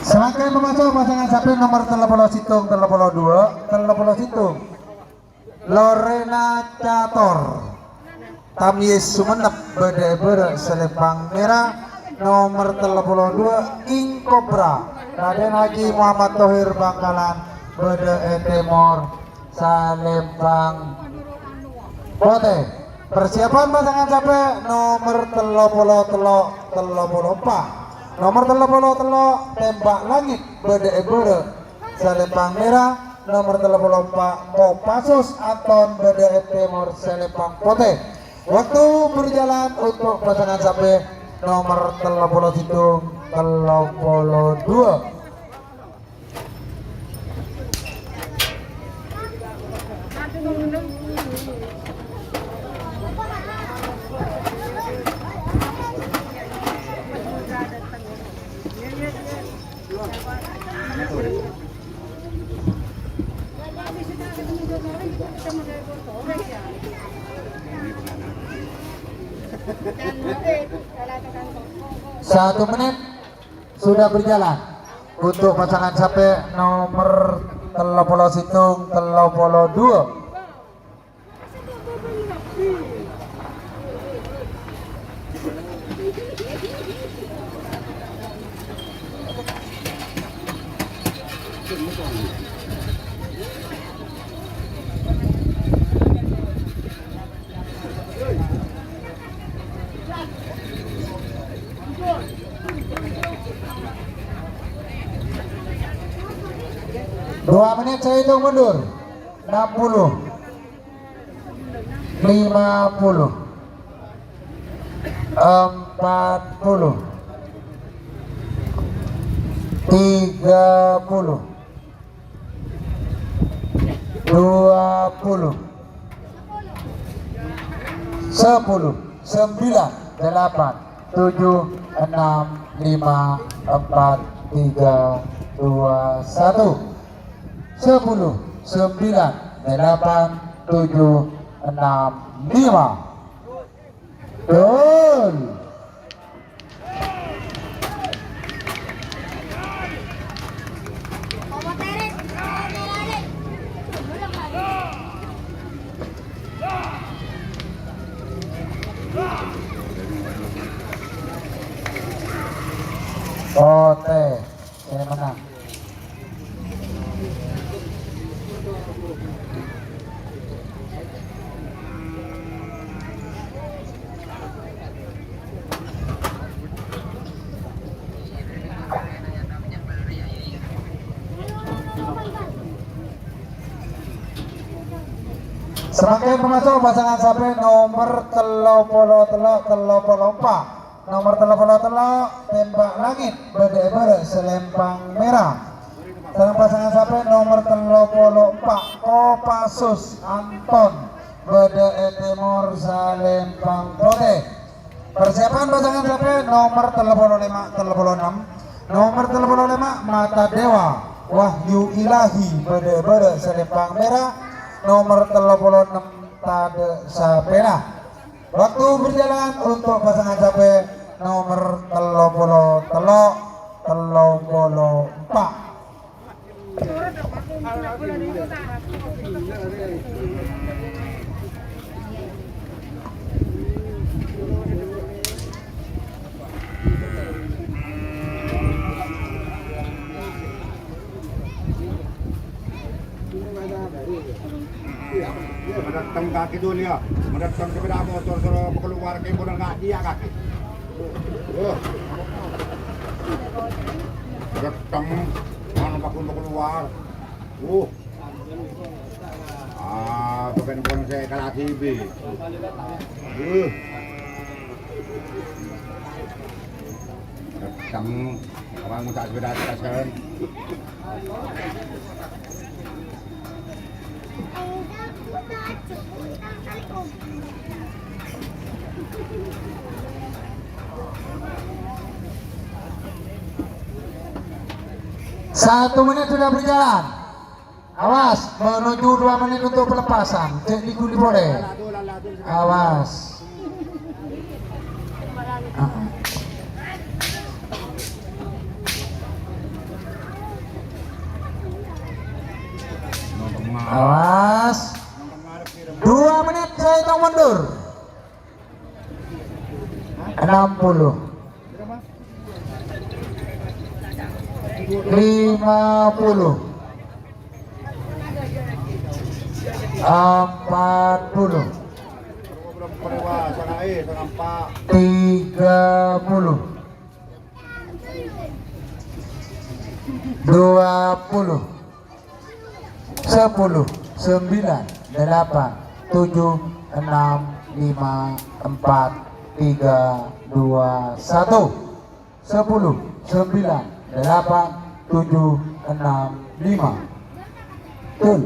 Semakin memasuk pasangan sapi nomor telepolo situng telepolo 2 telepolo situng Lorena Cator Tamyes Sumenep bede Selempang Merah nomor telepolo 2 King Cobra Raden Haji Muhammad Thohir Bangkalan bede Etemor Selempang Pote. Persiapan pasangan sapi nomor telepolo 4 nomor telepolo tembak langit bede Selempang Merah nomor telepolo 4 Kopassus Anton bede Timur Selempang Pote. Waktu berjalan untuk pasangan sampai nomor telepolo situng telepolo 2. Satu menit sudah berjalan. untuk pasangan sape nomor 31 32. Dua menit saya hitung mundur. 60 50 40 30 20 10 9 8 7 6 5 4 3 2 1 10 9 8 7 6 5. Gol. Oke, saya menang. Semakin masuk pasangan sapi nomor 34 nomor 34 tembak langit berde selempang merah. Sedang pasangan sapi nomor 34 Kopassus Anton berde timur selempang putih. Persiapan pasangan sapi nomor 36 nomor 35 Mata Dewa Wahyu Ilahi berde selempang merah. Nomor 36 Tade Sapena. Waktu berjalan untuk pasangan sapi nomor 34. Mendatang kaki dulu ya, mendatang sepeda motor suruh keluar ke ibu dan dia kaki. Mendatang mana pak untuk keluar. Bukan saya kalah TV. Mendatang orang minta sepeda sekarang. Satu menit sudah berjalan. Awas, menuju 2 menit untuk pelepasan. Cek di kulit boleh. Awas. Awas. 2 menit saya hitung mundur. 60 50 40 30 20 10 9 8 7 6 5 4 3 2 1 10 9 8 7 6 5. Betul.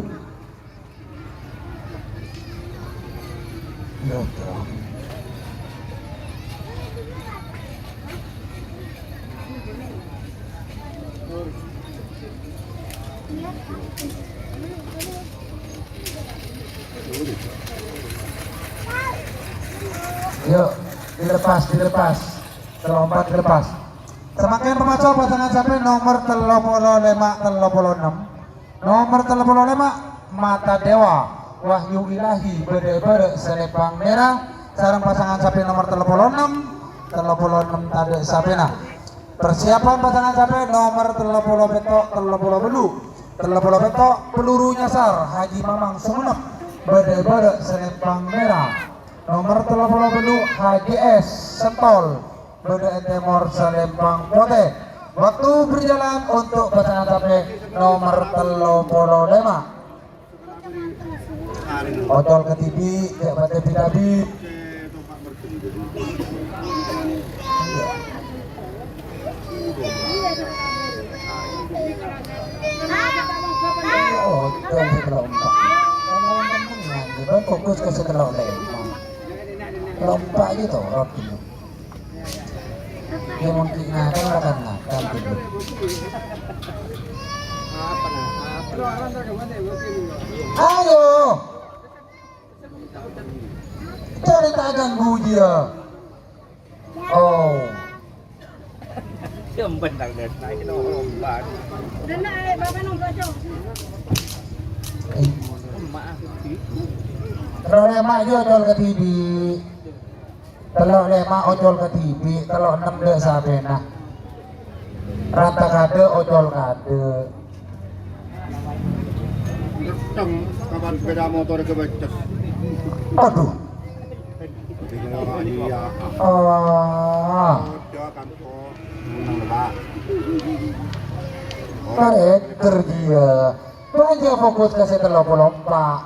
Yuk, dilepas, terlompat dilepas. Semakin pemacu pasangan sapi nomor 35-36. Nomor 35 Mata Dewa Wahyu Ilahi bede-bede Selempang Merah sareng pasangan sapi nomor 36 tade sapena. Persiapan pasangan sapi nomor 30 betok 30 belu 30 betok peluru nyasar Haji Mamang Sumenep bede-bede Selempang Merah. Nomor 30 belu HGS Sentol bede Temor Selempang Putih. Waktu berjalan untuk pasangan sapi nomor 35. Otol ke TV, Pak TV Dabi. Oh, otol sekelompak. Ngomong fokus ke sekelompak. Lompak gitu, roti. Dia mungkin ngakan kan tidur. Ayo, cari tak ganggu dia. Oh, Chứ mình đằng đợt này cái đồ bà Đến nay bà phải nông cơ chồng. mã telok lemak juga ojol ke TV. Telok lemak ojol ke TV. Telok 6 dek sabena. Rata kade ojol kade. Teng kapan sepeda motor ke becek. Aduh. Iya. Oh, Udah kan kok. Menang lebak. karakter dia. Banyak fokus ke telok lompat.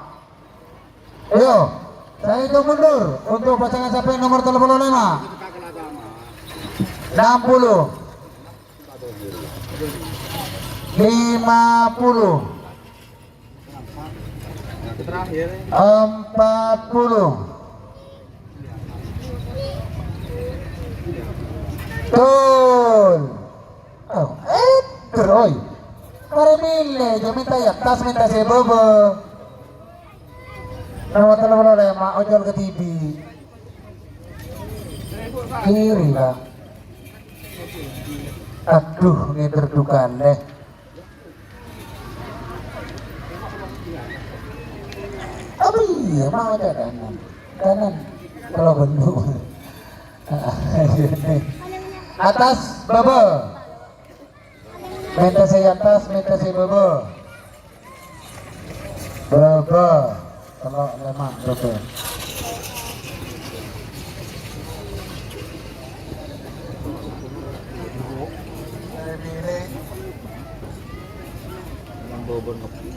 Ayo, saya itu mundur untuk pasangan sapi nomor 35. 60. 50. Terakhir 40. Betul. Oh, teroy. Mari milih, jangan minta ya tas minta saya bobo. Nomor 35 ojol ke TV. Kiri lah. Aduh, ini terdukan deh. Tapi iya, mau aja kanan kalau bentuk. Atas baba. Minta saya atas, minta saya baba. Baba. Kalau lemah baba. bobon kopi.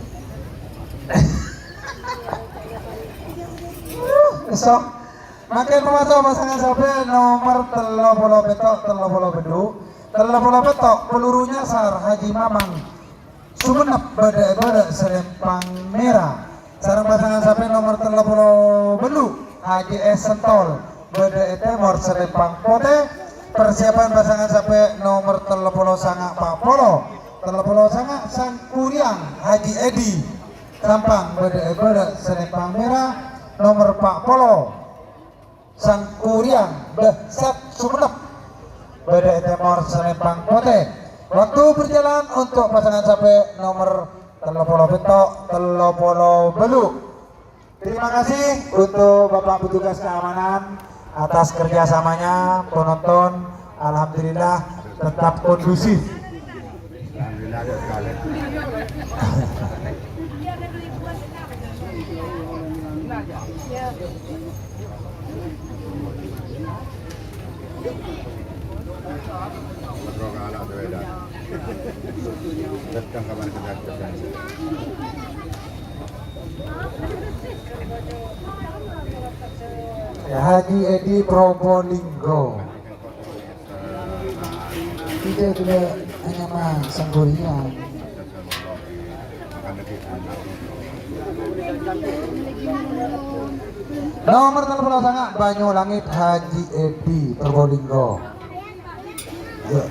Besok makin memasuk pasangan sapi nomor 30 petok 30 bedu 30 petok pelurunya sar Haji Mamang Sumenep bede-bede Selempang Merah sarang pasangan sapi nomor 30 bedu Haji S Sentol bede Temor Selempang Putih. Persiapan pasangan sapi nomor 30 Sangak Pak Polo 30 Sangak Sang Kuriang Haji Edi Sampang bede-bede Selempang Merah. Nomor Pak Polo Sang Kuriang Besat Sumenep bede Temor Selempang Putih. Waktu berjalan untuk pasangan sapi nomor 30 petok 30 belu. Terima kasih untuk Bapak petugas keamanan atas kerjasamanya. Penonton alhamdulillah tetap kondusif. Alhamdulillah ada sekali. Betul kalau ada beda. Datang kapan kita datang. Haji Edi Probolinggo. Tidak juga hanya mah Sang Kuriang. Nomor 30 Sangak Banyu Langit Haji Edi Probolinggo. 1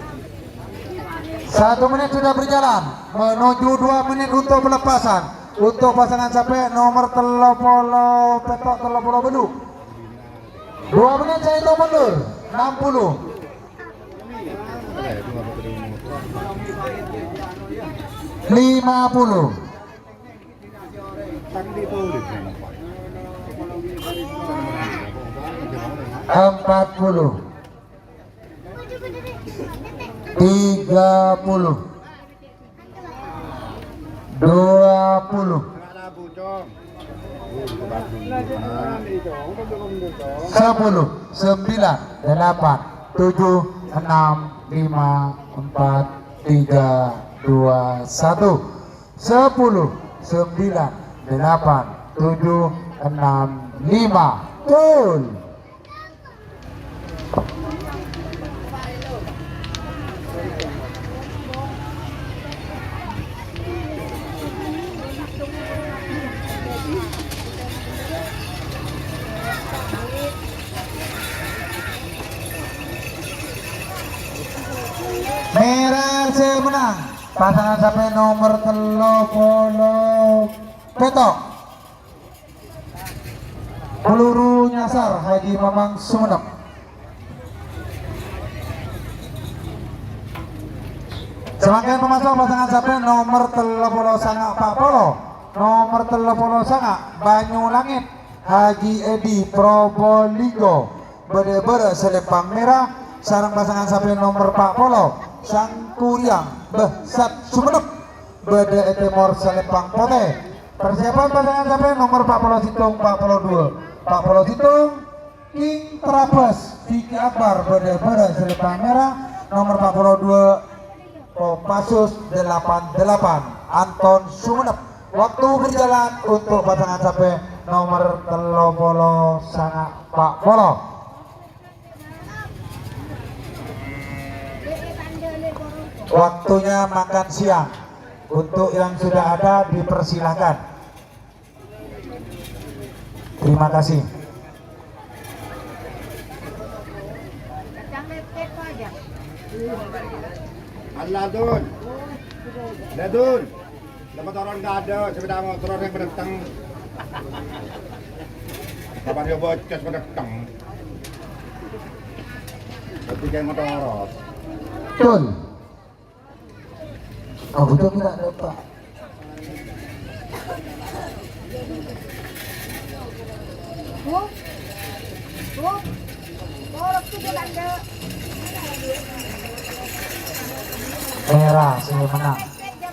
menit sudah berjalan menuju 2 menit untuk pelepasan untuk pasangan sapi nomor 30 petok 30 bedu. 2 menit saya itu mundur 60. 50. Tadi tulis. 40. 30. 20. 10. 9. 8. 7. 6. 5. 4. 3. 2. 1. 10. 9. 8. 7. 6. 5. Betul. Merah menang. Pasangan sampai nomor 30 petok. Peluru nyasar Haji Mamang Sumenep. Semakin pemasok pasangan sampai nomor 30 sangat Pak Polo. Nomor 30 sangat Banyu Langit Haji Edi Probolinggo. Bede-bede selepang merah. Sarang pasangan sampai nomor Pak Polo Sang Kuryang Besat Sumenep. Bede etemor selepang pote. Persiapan pasangan sampai nomor Pak Polo Situng, Pak Polo 2. Pak Polo Situng King Trapes Vicky Akbar bede-bede selepang merah. Nomor Pak Polo 2 Kopassus 88 Anton Sumenep. Waktu berjalan untuk pasangan sampai nomor 30 sangat Pak Polo. Waktunya makan siang. Untuk yang sudah ada dipersilahkan. Terima kasih. Aladun. Ladun. Dapat orang nggak ada, sepeda motor yang berdentang. Kapan dia bocas berdentang? Tapi kayak motor. Betul. Oh, betul tidak ada Pak. Merah saya menang.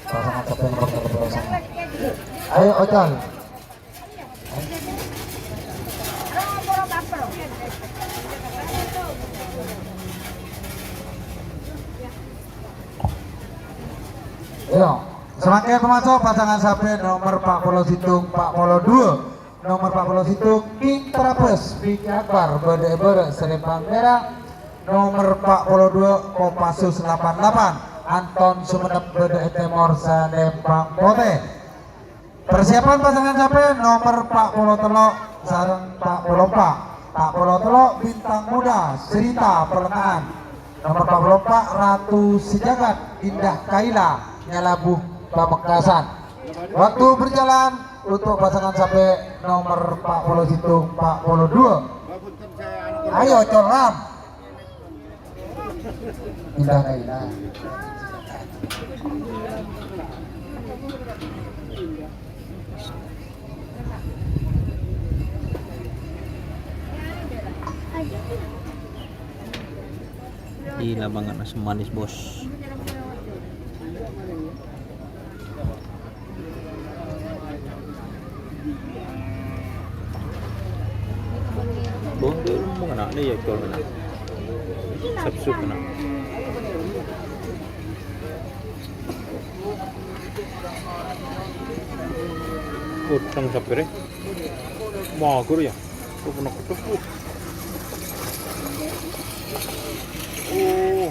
Pasangan sampai nomor 30. Ayo Ocal. Yo, semakin pemasok pasangan sampai nomor Pak Polo Situng, Pak Polo 2. Nomor Pak Polo Situng King Trapes Vicky Akbar bede-bede selepang merah. Nomor Pak Polo 2 Kopassus 88 Anton Sumenep bede etemor selepang pote. Persiapan pasangan sampai nomor Pak Polo Telok sareng Pak Polo Pak. Pak Polo Telok Bintang Muda Cerita Perlengahan. Nomor Pak Polo Pak Ratu Sejagat Indah Kaila Nyalabuh Pamekasan. Waktu berjalan untuk pasangan sampai nomor Pak Polo Situng, Pak Polo 2. Ayo colam. Indah Kaila. Gila banget asam manis bos. Bondo mo kena ni ya kau kena. Sabsu kena. Utang sapere. Magur ya. Kau pernah ketemu. Oh.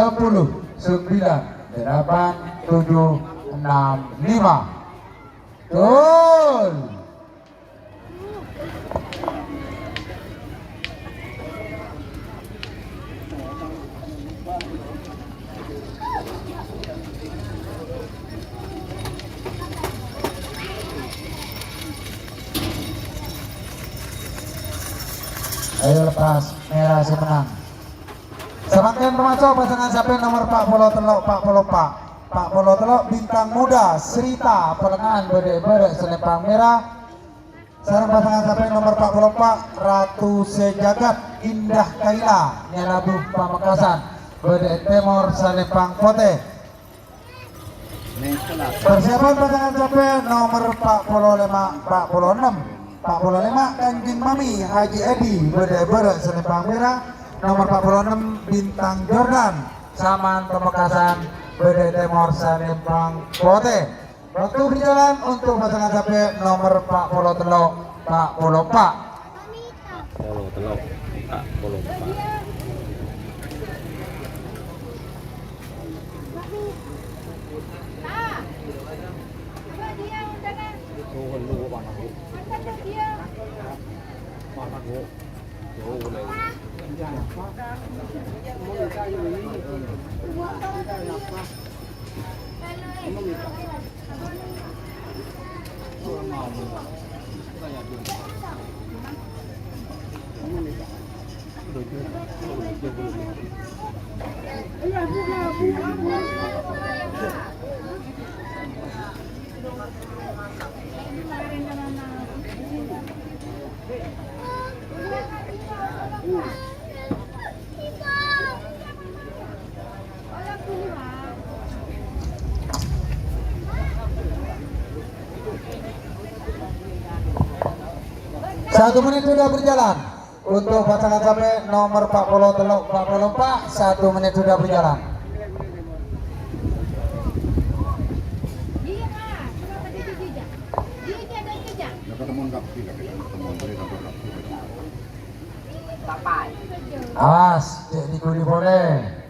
10, 9, 8, 7, 6, 5. Gol. Ayo lepas, merah si menang. Semakin pemacu pasangan sampai nomor 40 telok 40 telok bintang muda Srita Pelengan berde Senepang merah. Sarang pasangan sampai nomor 44 Ratu Sejagat Indah Kaila Nyalabu Pamekasan berde Timur Senepang Pote. Persiapan pasangan sampai nomor 45 Kanjeng Mami Haji Edi berde Senepang merah. Nomor 46 Bintang Jordan Saman Pamekasan berde Timur Senepang Pote. Waktu berjalan untuk pasangan sampai nomor 40 telok 44. Telok 44. Satu menit sudah berjalan untuk pasangan sampai nomor 40 telok 44. 1 menit sudah berjalan. Awas, cek dikuli boleh.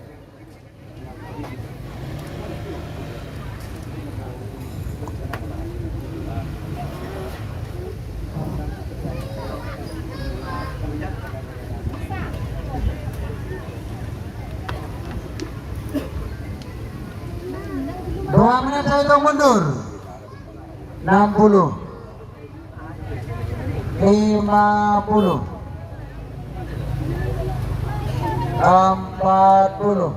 Menit saya hitung mundur. 60 50 40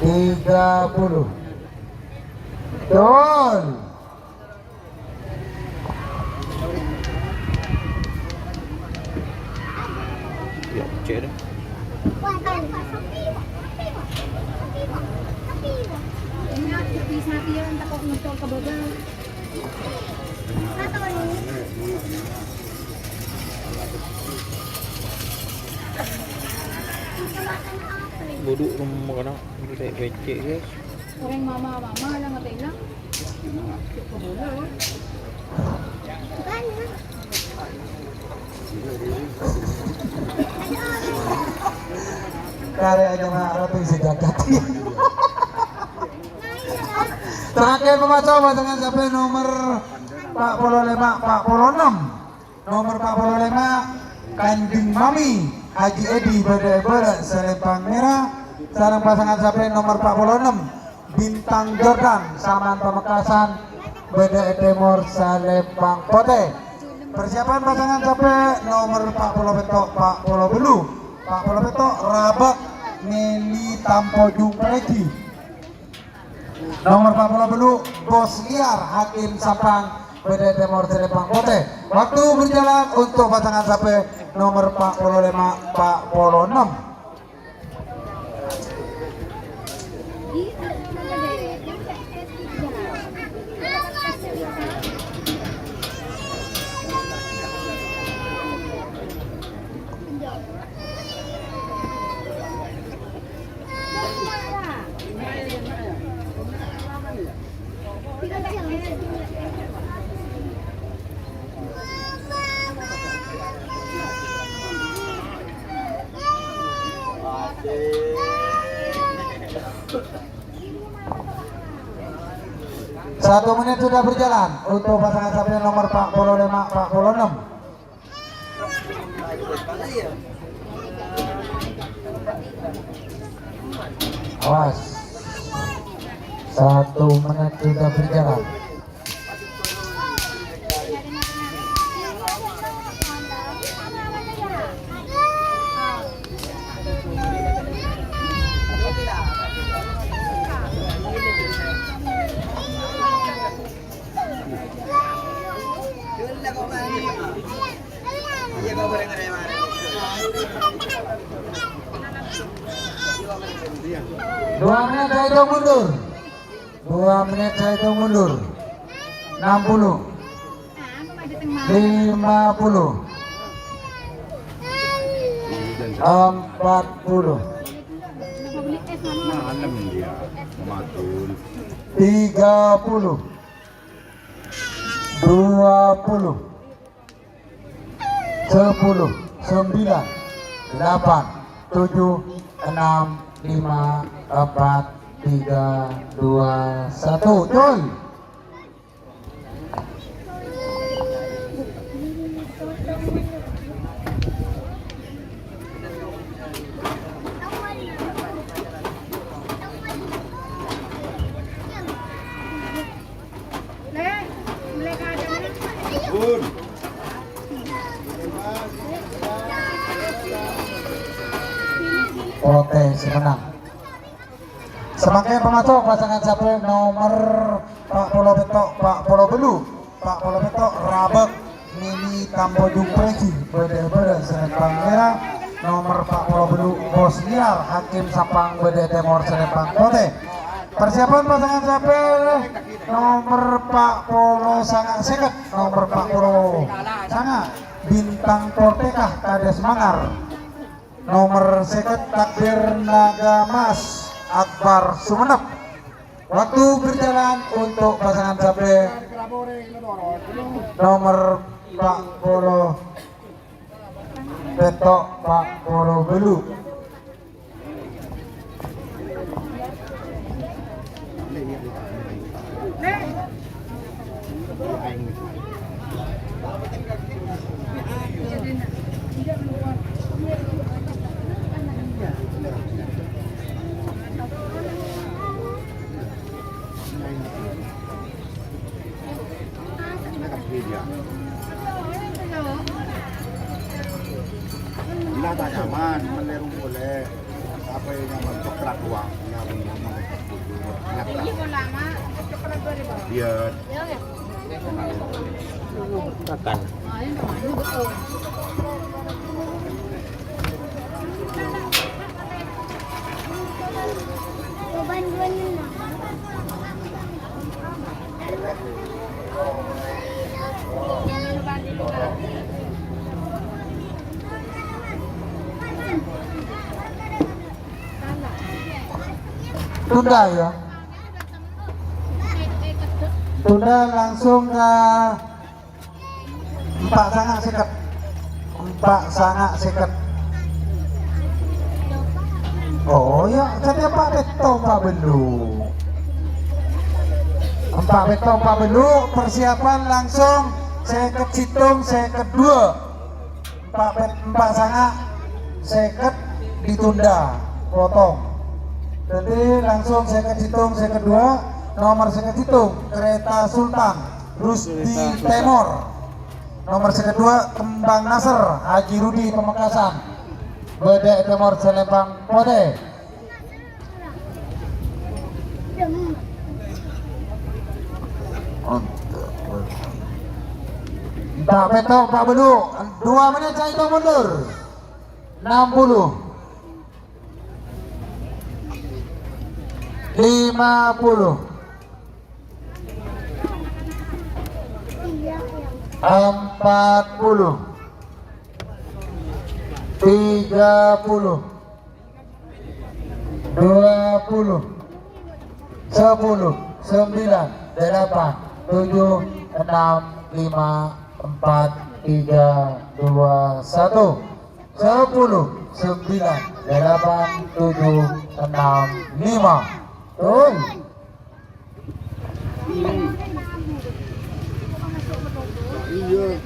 30. Gol. Ya, cek dah. Sapi yang tak kau nonton ke bawah. Duduk rumah kana kita becek guys. Orang mama lang ngatain lang. Karya aja mah ratu sejagat. Terakhir pembaca dengan sampai nomor 46. Nomor 45 Kanding Mami Haji Edi Bede Selempang Merah. Sarang pasangan sampai nomor 46 Bintang Jordan Saman Pamekasan Bede Timur Selempang Pote. Persiapan pasangan sampai nomor 40 Betok Pak Polo Belu. Pak Polo Betok Rabak Meli Tampojung Preki. Nomor 40 Belu Bos Liar Hakim Sampang Bede Timur Selempang Pote. Waktu berjalan untuk pasangan sampai nomor 45 Pak Polo 6. Satu menit sudah berjalan untuk pasangan sampai nomor 45 46. Awas. 1 menit sudah berjalan. Dua menit saya hitung mundur. 2 menit saya hitung mundur. 60 50 40 30 20 10 9 8 7 6 5 4 3 2 1 Joy. Bun. Oke, semenang. Semakin pemasok pasangan capek nomor Pak Polo Betok, Pak Polo Belu, Pak Polo Betok, Rabek, Mini Tampojung Preki, Bede Selempang Merah, nomor Pak Polo Belu, Bos Liar, Hakim Sapang Bede Timur Selempang Pote. Persiapan pasangan capek nomor Pak Polo Sangat Seket, nomor Pak Polo Sangat, Bintang Portekah Kades Mangar, nomor Seket Takbir Naga Mas Akbar Sumenep. Waktu berjalan untuk pasangan capek nomor Pak Polo Betok, Pak Polo Belu. Bila tak nyaman, melerung boleh. Apa yang nyaman untuk kerakuan? Biar Makan. Tunda ya. Tunda langsung ke empat sangat seket. Empat sangat seket. Oh ya, saya Pak Beto Pak Belu. Empat Beto Pak Belu, persiapan langsung seket situng seket dua. Empat sangat seket ditunda, potong. Jadi langsung seket situng seket dua, nomor seket situng Kereta Sultan Rusdi Temor. Nomor seket dua Kembang Nasr Haji Rudi Pamekasan. Bede Temor Selempang Pote. Pak Beto Pak Belu 2 menit saya hitung mundur 60 50 40 30 20 10 9 8 7 6 5 4 3 2 1 10 9 8 7 6 5 Betul. Iya.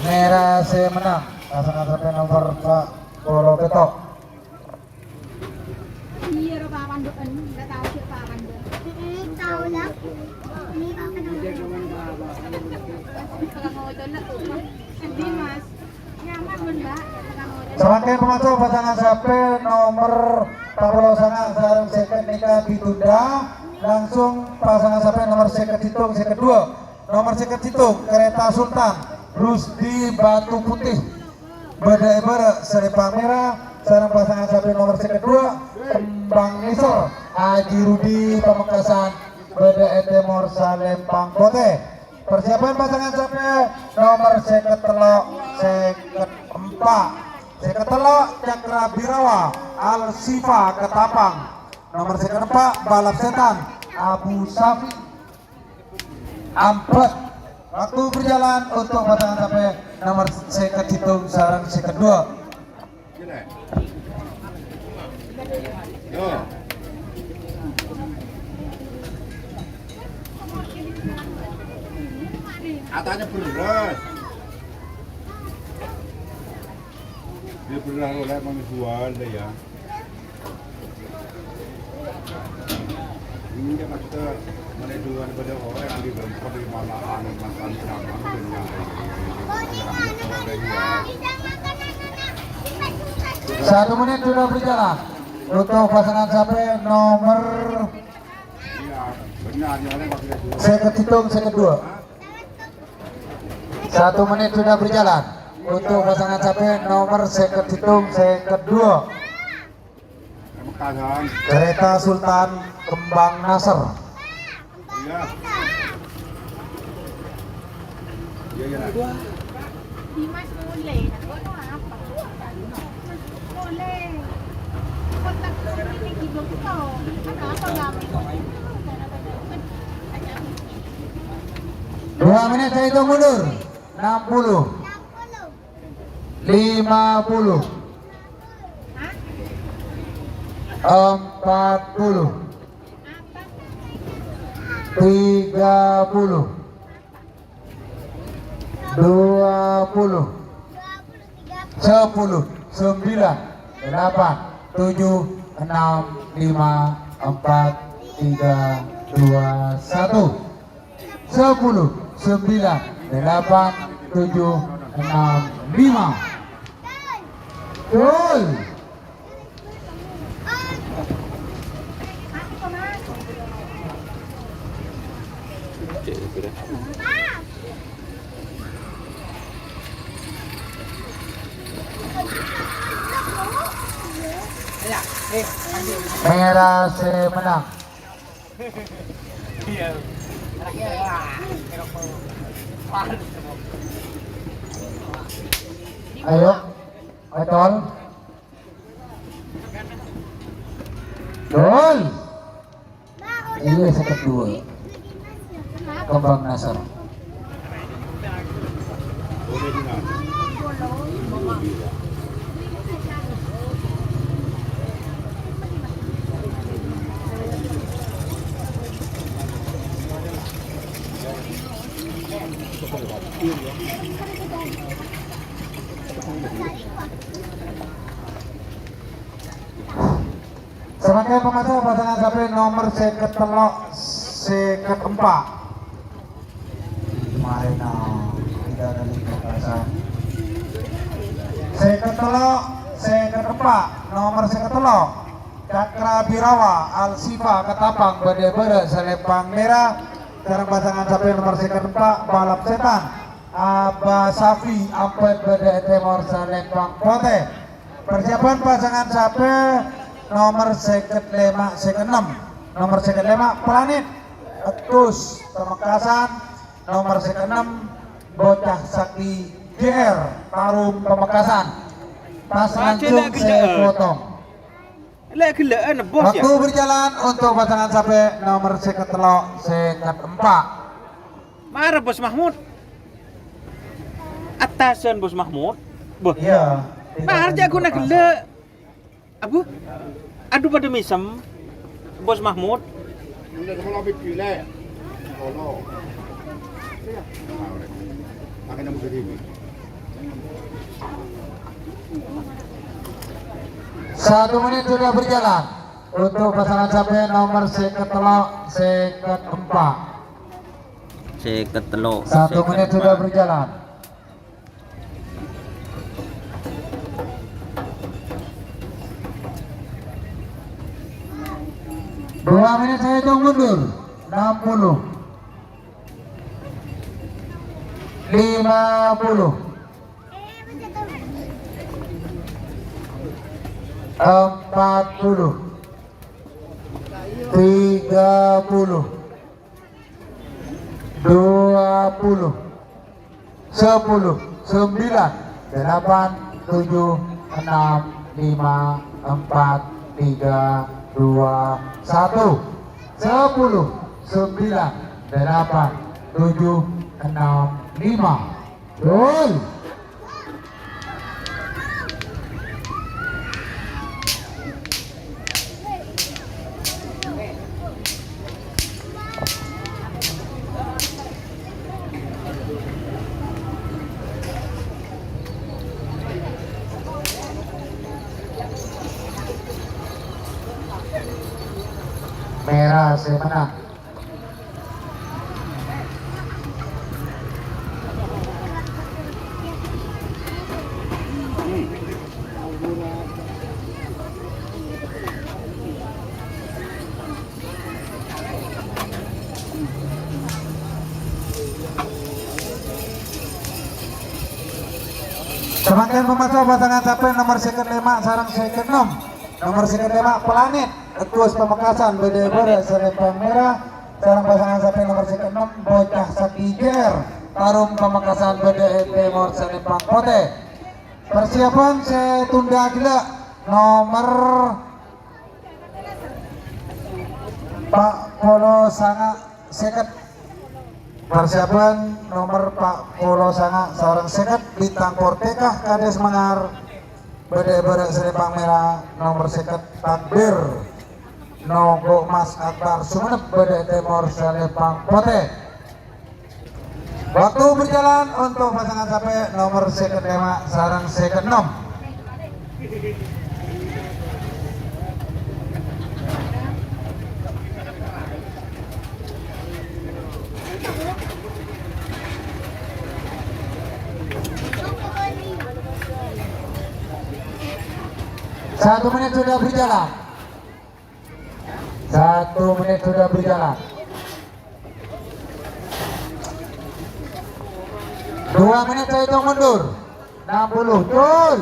Merah saya menang. Pasangan sampai nomor Pak Polo Petok. Iya, Pak Panduan, nggak tahu siapa Panduan. Tahu lah. Ini apa namanya? Kalau itu nak tuh, sedih Mas. Nyaman Mbak, kalau itu. Semakin pemaju pasangan sampai nomor Pak Polo Sangat sarang seket nikah ditunda. Langsung pasangan sampai nomor seket hitung seket dua. Nomor seket hitung Kereta Sultan Rusdi Batu Putih. Beda Ibarat Selempang Merah. Sarang pasangan sampai nomor seket dua Kembang Nisor Haji Rudi Pamekasan. Beda Temor Selempang Pote. Persiapan pasangan sampai nomor seket telok seket empat. Seket telok Cakra Birawa Al Sifa Ketapang. Nomor seket empat Balap Setan Abu Safi Ampet. Waktu berjalan untuk pasangan sampai nomor seket hitung sarang seket dua. Yo. Katanya beras. Dia beras oleh manusia deh ya. Ini dia maksudnya mana dua daripada orang yang diberempat di mana makan sama dengan Satu menit sudah berjalan untuk pasangan sampai nomor seket hitung seket dua. 1 menit sudah berjalan untuk pasangan sampai nomor seket hitung seket dua. Kereta Sultan Kembang Nasr. Iya. Iya. Dimas boleh, nak apa? Boleh. Kotak ini hidung kau. Apa lagi? 2 menit saya hitung mundur 60 50 40 30 20 10 9 8 7 6 5 4 3 2 1 10 9 8 7 6 5 Gol. Merah menang Iya. Ayo, Otol. Dol. Iya, seket dua. Kembang Nasar. Sebagai pemasok pasangan sapi nomor seket telok seket empat. Kemarin tidak ada lintasan. Seket telok seket empat nomor seket telok Cakra Birawa Al-Sifa Ketapang Bade-Bade Selempang Merah. Sekarang pasangan sapi nomor seket empat Balap Setan Abah Safi Ampet Bade Timur Selempang Pote. Persiapan pasangan sapi nomor seket lima seket enam nomor seket lima Planet Etus Pamekasan, nomor seket enam Bocah Sakti GR Tarum Pamekasan. Pas langsung saya potong. Waktu berjalan untuk pasangan sapi nomor seket telok seket empat. Marah Bos Mahmud. Atasan Bos Mahmud. Boh. Iya. Mahar jago nak gele. Abu? Aduh pada misem. Bos Mahmud. Udah kalau habis gila. Kalau. Pakai nama sendiri. 1 menit sudah berjalan untuk pasangan sapi nomor seket telok seket empat. Seket telok. 1 menit sudah berjalan. Dua menit saya hitung mundur. 60 50 40 30 20 10 9 8 7 6 5 4 3 2 1 10 9 8 7 6 5 Gol. Merah saya menang. Semakin memasuk pasangan sapi nomor seket 5 sarang seket 6 nomor seket 5 Planet Etus Pamekasan Bade-Bade Selempang Merah. Sarang pasangan sapi nomor seket 6 Bocah Sakti GR Tarum Pamekasan Bade Timur Selempang Pote. Persiapan saya tunda gila nomor Pak Polo Sanga seket. Persiapan nomor Pak Polo Sanga seorang seket bintang Portekah Kades Mengar Bade-Bade Selempang Merah nomor seket Takbir Nogo Mas Akbar Sumenep Bade Timur Selempang Pote. Waktu berjalan untuk pasangan sapi nomor seket 5 sarang seket 6. Satu menit sudah berjalan. 1 menit sudah berjalan. 2 menit saya hitung mundur. 60 Jul.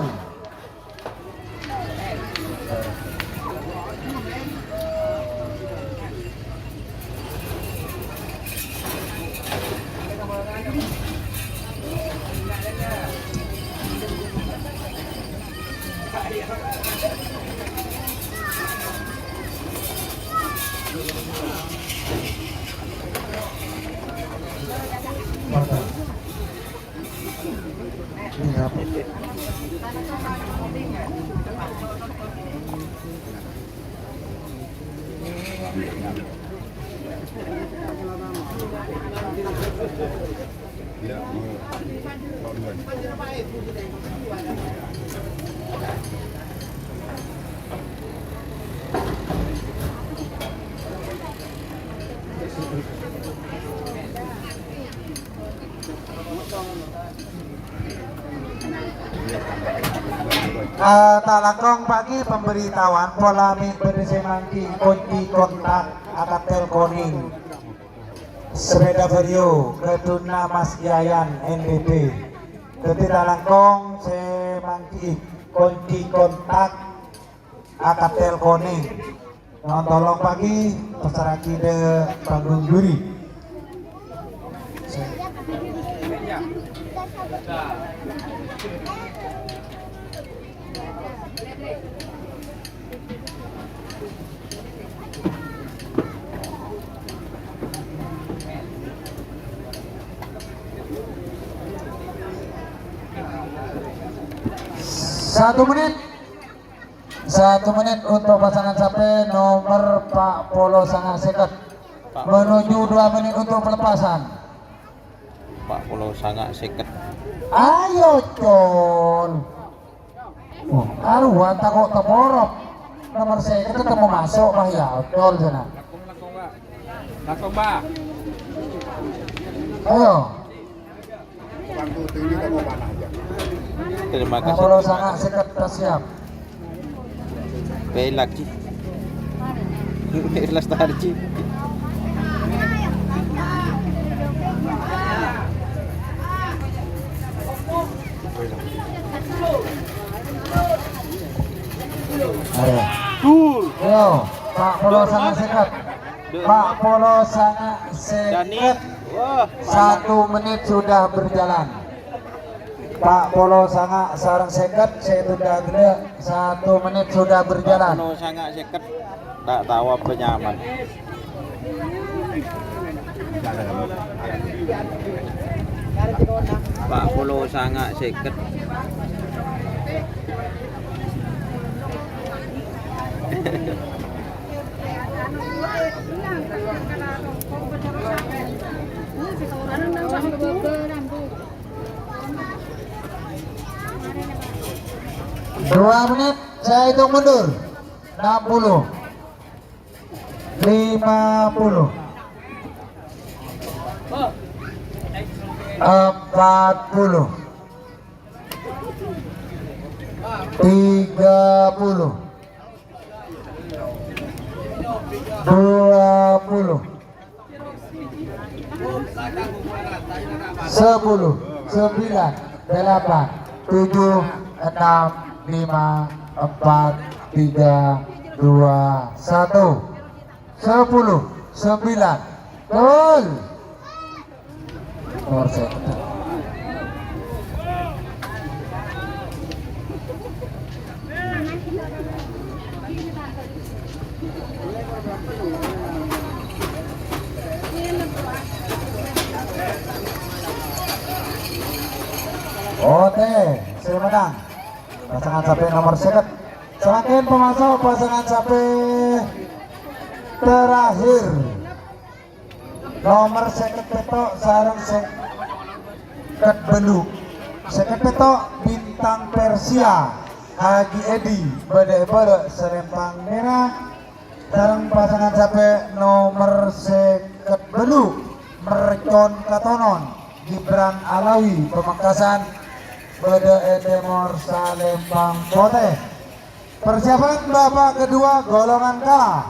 Ya, Tak langkong pagi pemberitahuan polemik bersemangki kunci kontak akan telkoning sepeda vario Keduna Mas Yayan NDP. Jadi tak langkong semangki kunci kontak akan telkoning. Tolong pagi pasaraki de panggung juri. Satu menit untuk pasangan sape nomor Pak Polo sangat sekat menuju 2 menit untuk pelepasan. Pak Polo sangat seket. Ayo con. Aruan takut teborok nomor sekat ketemu masuk bah ya col sana. Lakong ba? Ayo. Waktu tinggi kamu panah aja. Terima Pak kasih. Polo sangat sekat siap. Belak Ci. Lestari Ci. Ayo, Pak Polo sangat sekat. Pak Polo sangat sekat. Wah, 1 menit sudah berjalan. Pak Polo sangat sarang sekat. Saya sudah gede. 1 menit sudah berjalan. Polo sangat seket. Tak tahu apa nyaman. Pak Polo sangat seket. Dua menit saya hitung mundur. 60 50 40 30 20 10 9 8 7 6 5 4 3 2 1 10 9 gol. Nomor set. Oke, saya menang. Pasangan sapi nomor seket. Semakin pemasok pasangan sapi terakhir. Nomor seket petok sarang seket beluk. Seket petok bintang Persia Haji Edi bede-bede serempang merah. Sarang pasangan sapi nomor seket beluk Mercon Katonon Gibran Alawi Pemekasan Bede Edemor Salempang Pote. Persiapan babak kedua golongan kalah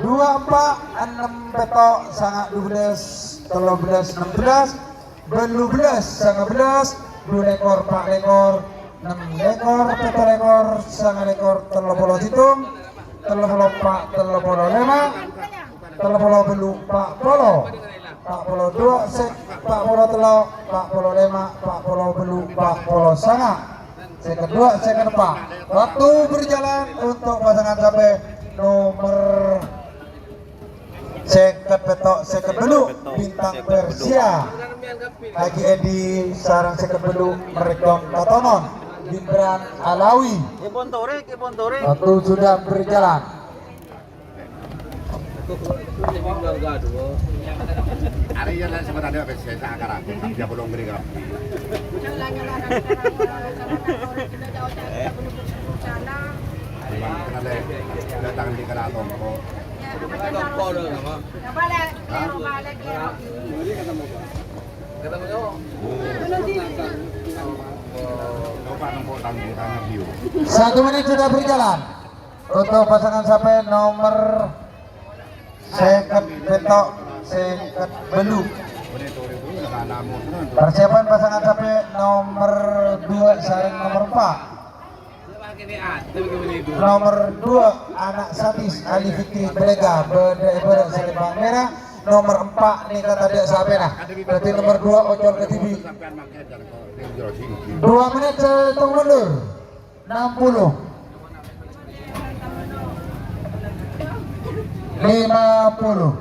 24 6 petok sangat 12 13 16 belu belas sangat belas 2 lekor 4 lekor 6 lekor 7 lekor sangat lekor 30 hitung 34 35 30 belu 4 polo 42 sek 43 45 40 49. Sek kedua, sek keempat. Waktu berjalan untuk pasangan sampai nomor seket betok seket belu Bintang Persia Haji Edi sarang seket belu Merekon Katonon Gibran Alawi. Waktu sudah berjalan. Hari yang lain sempat ada saya akar dia belum beri kau. Kenal datang di keraton kok. Satu menit sudah berjalan untuk pasangan sampai nomor seket betok seket belu. Persiapan pasangan sampai nomor 2 saring nomor 4. Nomor 2 anak Satis Ali Fikri Belega Beda Selembang Merah. Nomor 4 nih kata dia Sabena. Berarti nomor 2 Ocol ke TV. 2 menit hitung mundur. 60 50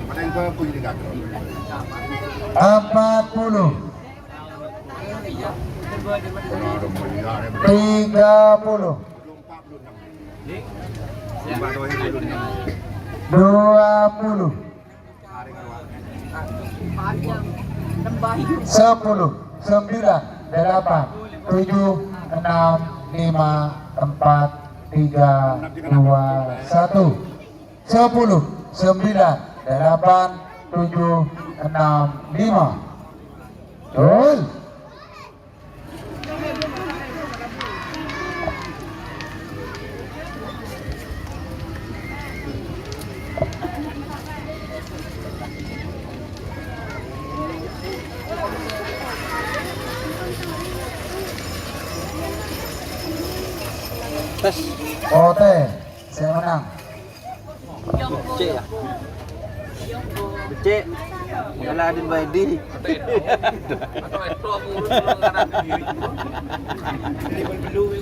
Mana yang kau punya di kantor? 40 30 20 10 9 8 7 6 5 4 3 2 1 10 9 8 7 6 5. Betul. Tes. Oke, saya menang. C ya. C. Aladin Baidi.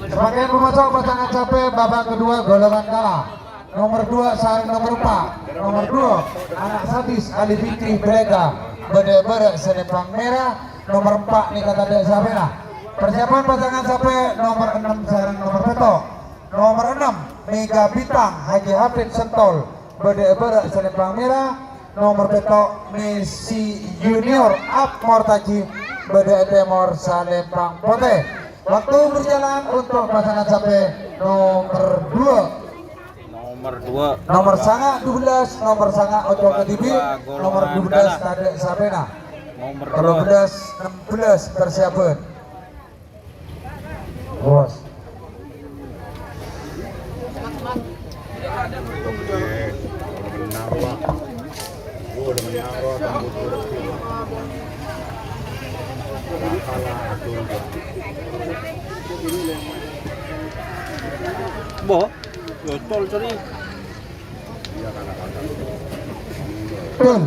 Sebagian pemasok pasangan capek babak kedua golongan kalah. Nomor 2 saring nomor 4. Nomor 2 anak Satis Ali Fikri Belega Bede Selembang Merah. Nomor 4 nih kata dia Sabena. Persiapan pasangan capek nomor 6 saring nomor petok. Nomor 6 Mega Bintang Haji Hafid Sentol Bede Selembang Merah. Nomor petok Messi Junior Ab Mortaji Bede Temor Salembang Pote. Waktu berjalan untuk pasangan sampai nomor 2. Nomor sangat 12, nomor sangat Ocol Ketibi, nomor 12 Kadek Sabena. Nomor 12 16 persiapan. Bos. Boh, tol sorry. Betul.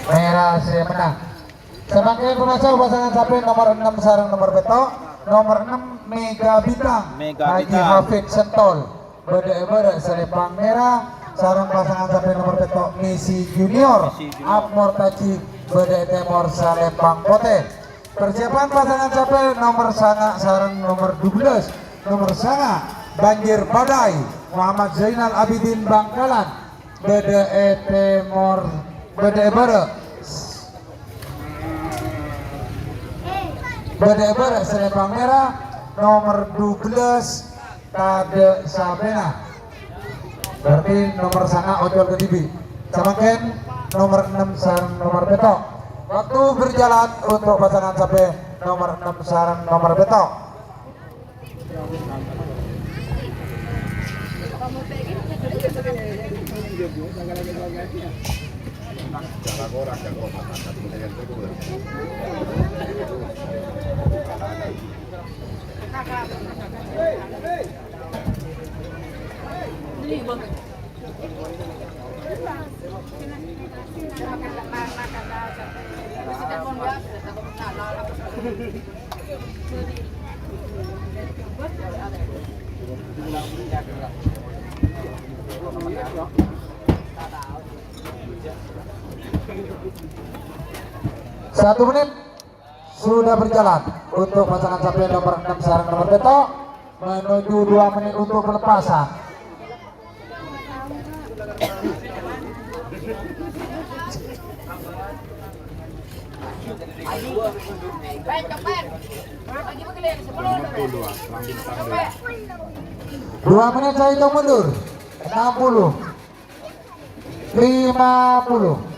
Merah saya menang. Sebagai pemasok pasangan sapi nomor 6 sarang nomor betok. Nomor 6 Mega Bintang Haji Hafid Sentol Bede Selembang Merah. Sarang pasangan sapi nomor betok Messi Junior Ab Mortaji Bede Temor Salembang Pote. Persiapan pasangan sapi nomor sangat sarang nomor 12. Nomor sangat Banjir Badai Muhammad Zainal Abidin Bangkalan Bede Temor Bede Selembang Merah. Nomor 12 Kade Sabena. Berarti nomor sana Ocol Ketibi. Samakan nomor 6 sarang nomor betok. Waktu berjalan untuk pasangan sampai nomor 6 sarang nomor betok. Cara orang yang kau makan kemudian itu Satu menit sudah berjalan untuk pasangan sapi nomor 6 sarang nomor Beto menuju 2 menit untuk pelepasan. Dua menit saya hitung mundur. 60 50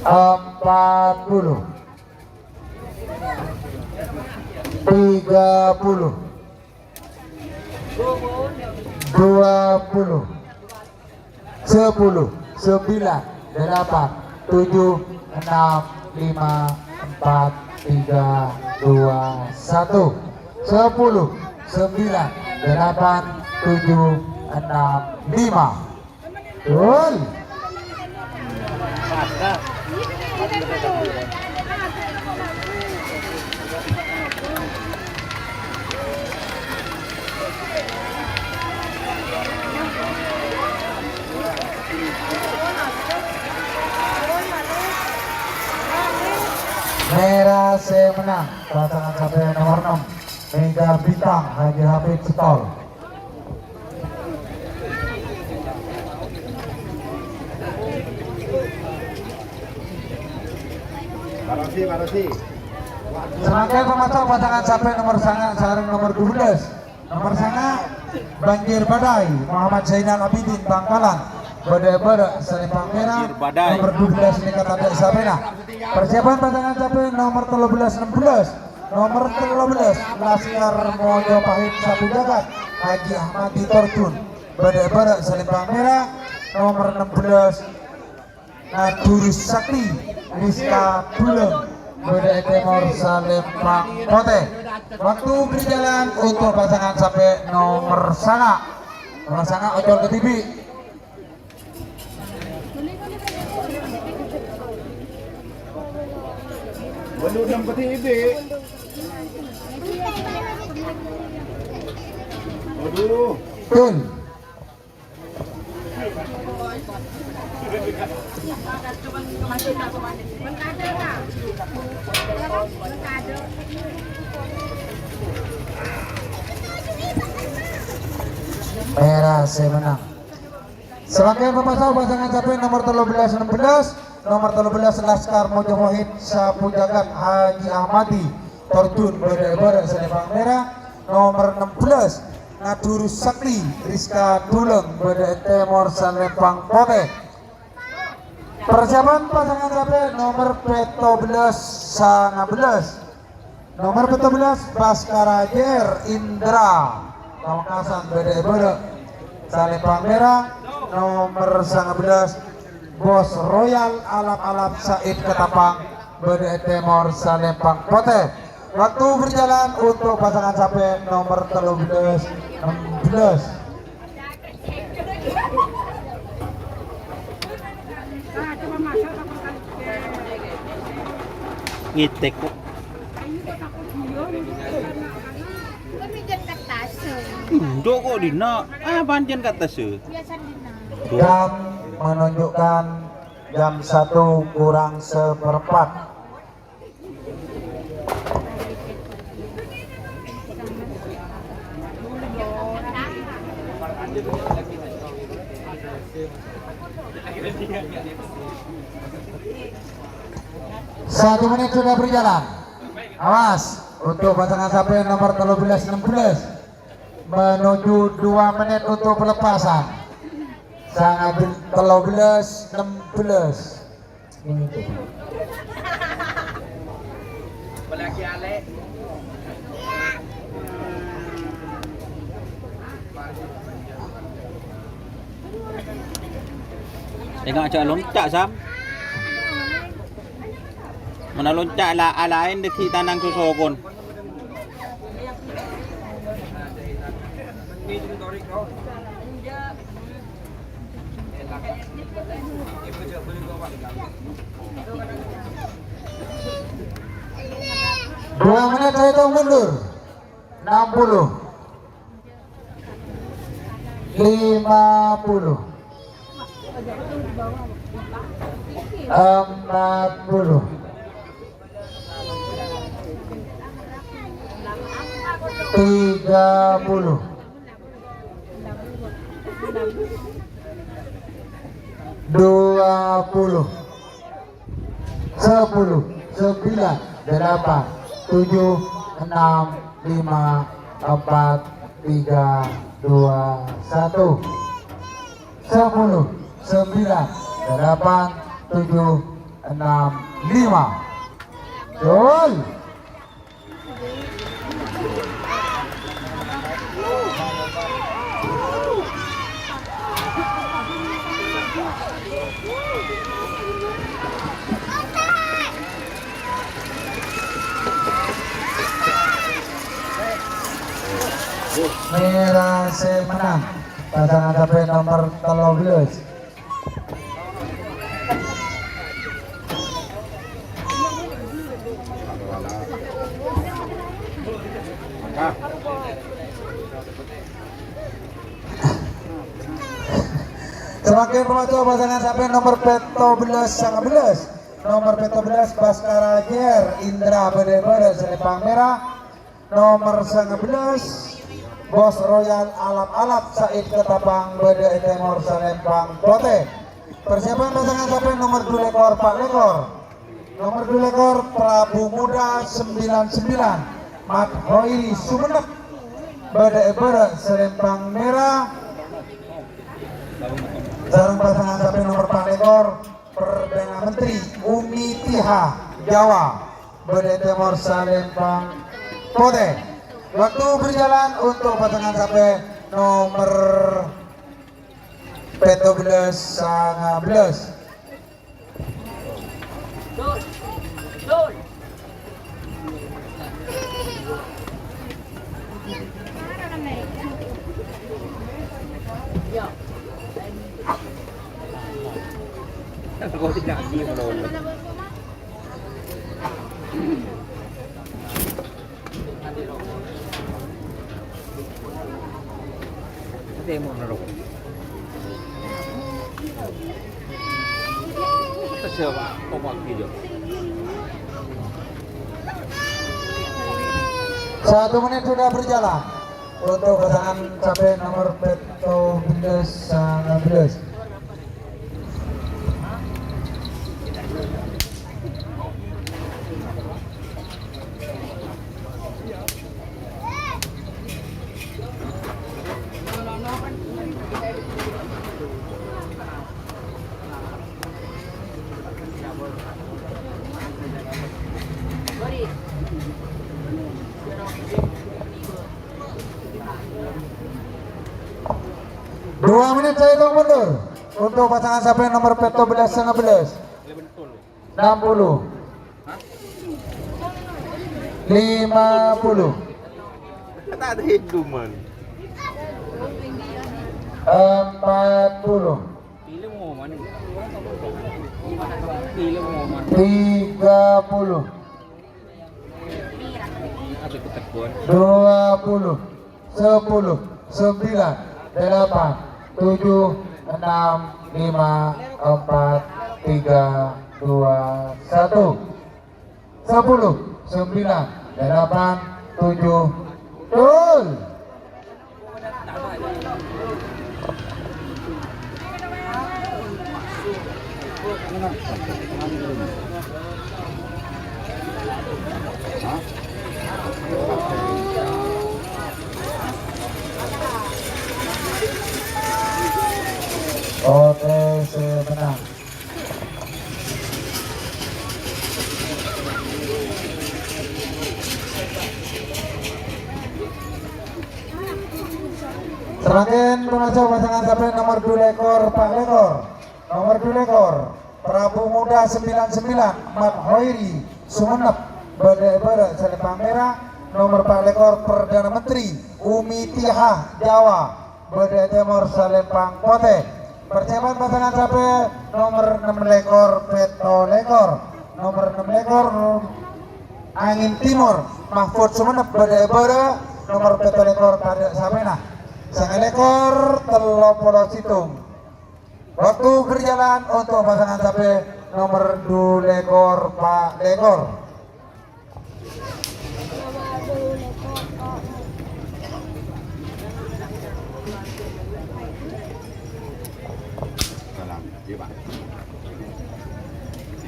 40 30 20 10 9 8 7 6 5 4 3 2 1 10 9 8 7 6 5 Gol. Merah saya menang pasangan sampai nomor 6 Mega Bintang Haji Hafid Citol. Marosi. Serangkaian pemasok pasangan sampai nomor sangat sarang nomor 12 nomor sangat Banjir Badai Muhammad Zainal Abidin Bangkalan Bada Selempang Merah nomor 12 Nikat Adik Sabena. Persiapan pasangan sampai nomor 13-16 nomor 13 Laskar Mojo Pahit Sapu Jagat Haji Ahmadi Tortun Bada Selempang Merah nomor 16 Naturus Sakti Rizka Bulung Bada Timur Salempang Kote. Waktu berjalan untuk pasangan sampai nomor sangat ojol ke TV. Belum 6 ke TV. Aduh. Tun. Merah saya menang. Serangkaian pemasok pasangan sampai nomor 13-16 nomor 13 Laskar Mojo Mohid Sapu Jagat Haji Ahmadi Tortun Bada Selempang Merah nomor 16 Naturus Sakti Rizka Duleng Bada Timur Salempang Kote. Persiapan pasangan sampai nomor 14-19 nomor 14 Baskara Jer Indra Pamekasan Bada Salempang Merah nomor 19 Bos Royal Alap Said Ketapang Bada Timur Salempang Kote. Waktu berjalan untuk pasangan sampai nomor 13-16. Ngitek kok. Ndok kok dina. Pancen kata se. Jam menunjukkan jam 1 kurang seperempat. Satu menit sudah berjalan. Awas untuk pasangan sampai nomor 13-16 menuju 2 menit untuk pelepasan. Sangat 13-16 ini. Tengok cak loncat Sam. Mana loncat lah lain dekat tanang susokon. Dua menit hitung mundur. 60 50 40 30 20 10 9 8 7 6 5 4 3 2 1 10 9 8 7 6 5 Gol. Merah menang pasangan HP nomor 13. Semakin maju pasangan sampai nomor 14 nomor 14 Baskara Ger Indra Bede Selipang Merah, nomor 19 Bos Royal Alap-Alap Said Ketapang Bede Timur Selempang Plote. Persiapan pasangan sampai nomor 2 lekor Pak Lekor, nomor 2 lekor Prabu Muda 99 Mat Hoiri Sumenep Bede Selempang Merah. Sarung pasangan sampai nomor 4 lekor Perdana Menteri Umi Tiha Jawa Bede Timur Selempang Plote. Waktu berjalan untuk pasangan sampai nomor 15 19. Kau tidak sih menolak. Dia mau nerok. Siapa? Kompak video. 1 menit sudah berjalan untuk pasangan sampai nomor 19. Dua menit saya hitung mundur untuk pasangan sampai nomor 14 19 60 50 Tak ada hiduman. 40 Pilih mau mana? Pilih mau mana? 30 Aku ketakuan. 20 10 9 8 7 6 5 4 3 2 1 10 9 8 7 gol. OTC menang. Semakin mengacu pasangan sampai nomor 2 lekor Pak Lekor, nomor 2 ekor Prabu Muda 99 Mat Hoiri Sumenep Bede Selempang Merah. Nomor 4 ekor Perdana Menteri Umi Tihah Jawa Bede Timur Selempang Pote. Persiapan pasangan sapi nomor 6 ekor Peto Lekor, nomor 6 ekor Angin Timur Mahfud Sumenep Bede nomor Peto Lekor Tadak Sapena. Sang ekor Telopolo Situng. Waktu berjalan untuk pasangan sapi nomor 2 lekor Pak Lekor. Salam, iya Pak.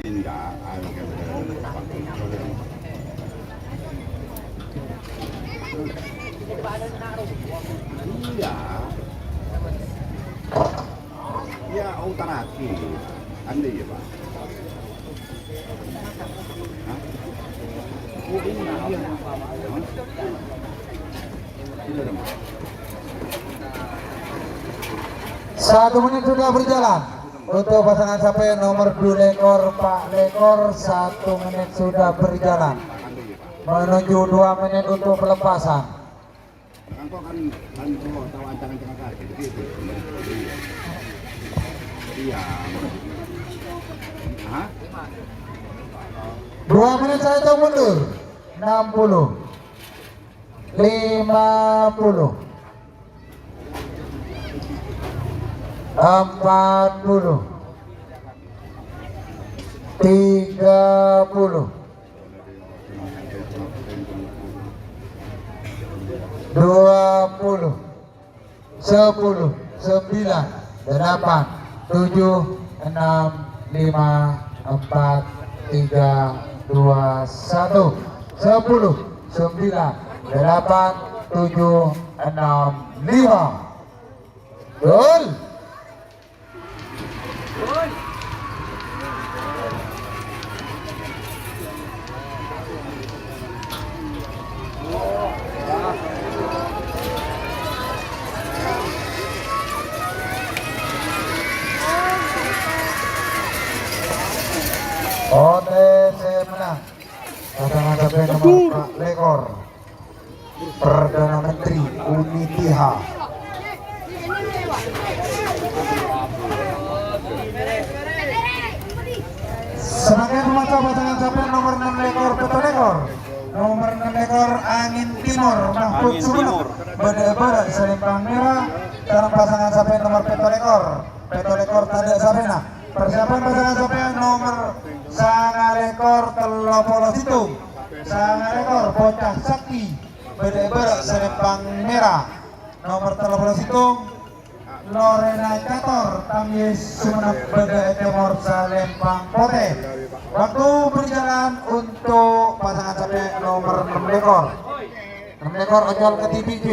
Tidak, ayo iya. Ya, utaraki. Anda ya Pak. Hah? Oh ini dia. Ini dong. 1 menit sudah berjalan untuk pasangan sapi nomor 2 lekor Pak Lekor. 1 menit sudah berjalan menuju 2 menit untuk pelepasan. Kan kok kan tahu ancang-ancang kaki gitu. Iya. Hah? 2 menit saya hitung mundur. 60 50 40 30 20 10 9 8 7 6 5 4 3 2 1 10 9 8 7 6 5. Gol. OTC menang. Pasangan sapi nomor 4 lekor Perdana Menteri Umi Tihah. Sebagai pemacau pasangan sapi nomor 6 lekor Peto Lekor, nomor 6 lekor Angin Timur Mahfud Sumenep Bede Selempang Merah. Dalam pasangan sapi nomor Peto Lekor Tadak Sapena. Persiapan pasangan sapi nomor Sanga Lekor Telopolo Situng, Sanga Lekor Bocah Sakti Bede Selempang Merah. Nomor Telopolo Situng Lorena Cator Tamis Sumenep Bede Timur Selempang Pote. Waktu berjalan untuk pasangan sapi nomor 6 lekor. 6 lekor ojol ke TPJ.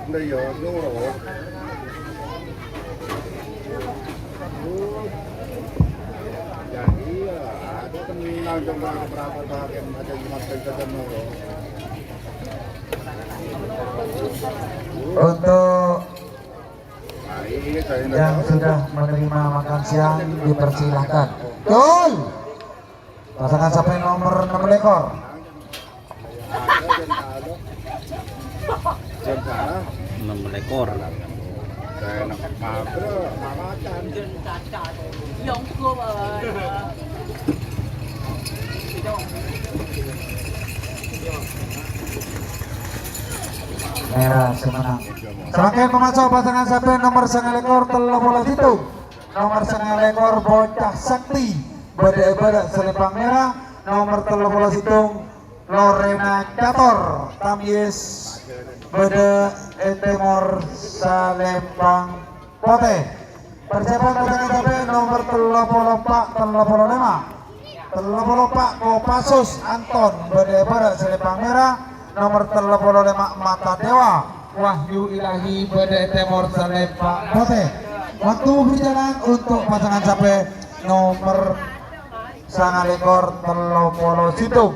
Udah ya, nurut. Jadi ya, ada kenal coba berapa bagian ada jumat dan nurut. Untuk yang sudah menerima makan siang dipersilahkan. Gol. Pasangan sapi nomor 6 lekor. Jam sana 6 lekor. saya nak makan makan. Merah semenang. Sebagai pemacau pasangan sapi nomor 9 lekor Telopolo Situng, nomor 9 lekor Bocah Sakti Bede Selempang Merah. Nomor Telopolo Situng Lorena Cator Tamis Bede Timur Selempang Pote. Persiapan pasangan sapi nomor Telopolo Pak Telopolo Kopassus Anton Bede Selempang Merah. Nomor 35 Mata Dewa Wahyu Ilahi Bede Timur Selempang Pote. Waktu berjalan untuk pasangan sapi nomor 9 lekor Telopolo Situng.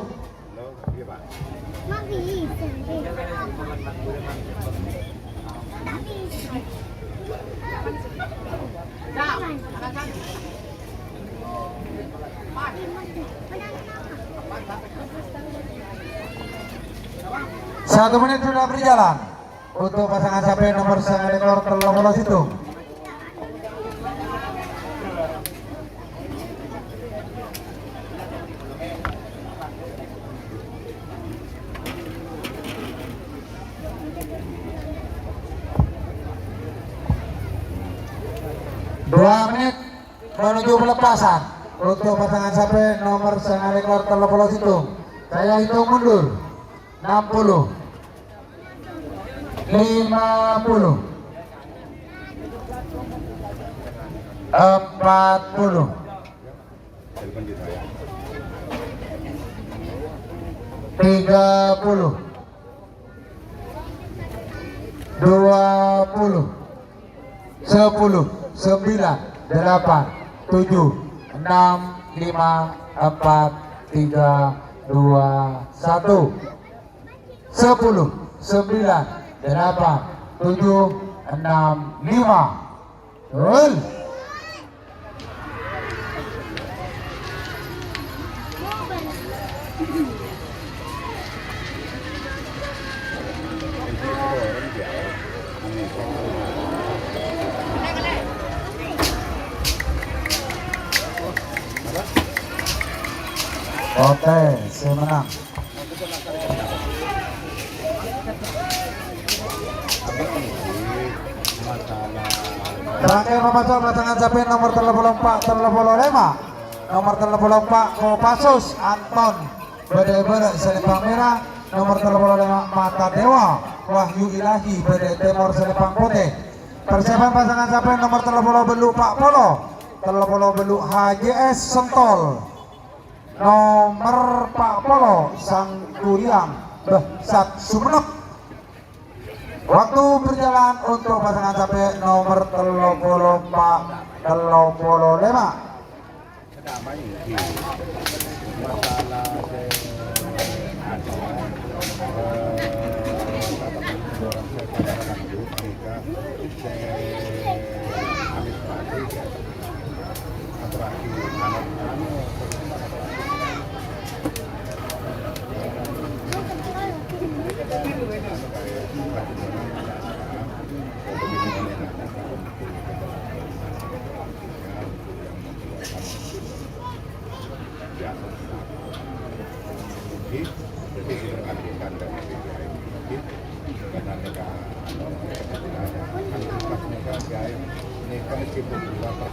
Satu menit sudah berjalan untuk pasangan sapi nomor ekor terlalu situ. Dua menit menuju pelepasan untuk pasangan sapi nomor ekor terlalu situ. Saya hitung mundur. 60 50 40 30 20 10 9 8 7 6 5 4 3 2 1 10 9 8 7 6 5 Gol. Oke, saya menang. Terakhir memasuk pasangan sapi nomor 34 nomor 34 Kopassus Anton Bede Selipang Merah, nomor 35 Mata Dewa Wahyu Ilahi Bede Timur Selipang Putih. Persiapan pasangan sapi nomor 30 Belu Pak Polo, 30 Belu HJS Sentol, nomor Pak Polo Sang Kuriang Besat Sumenep. Waktu berjalan untuk pasangan sapi nomor 35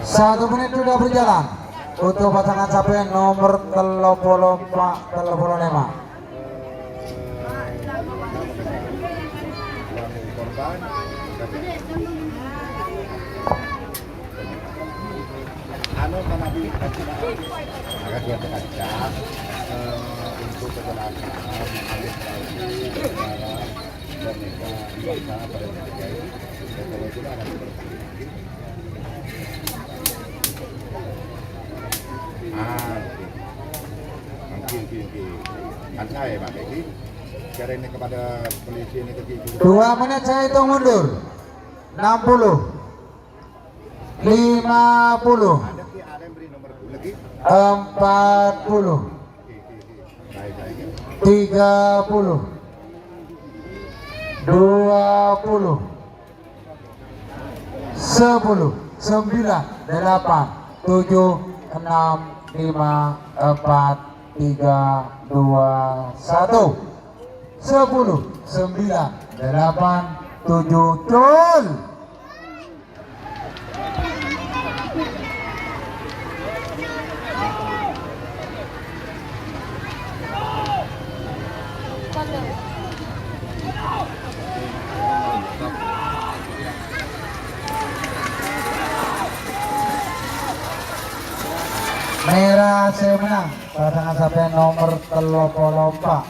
1 menit sudah berjalan untuk pasangan sapi nomor 35. Anu karena maka dia terkacau untuk kecelakaan alis lagi dan mereka dibaksa pada ketika itu dan kalau itu akan seperti kan saya Pak Eki cara ini kepada polisi ini ketika 2 menit saya hitung mundur. 60 50 40 30 20 10 9 8 7 6 5 4 3 2 1 10 9 8 7 Cul. Merah saya menang pasangan sapi nomor 34.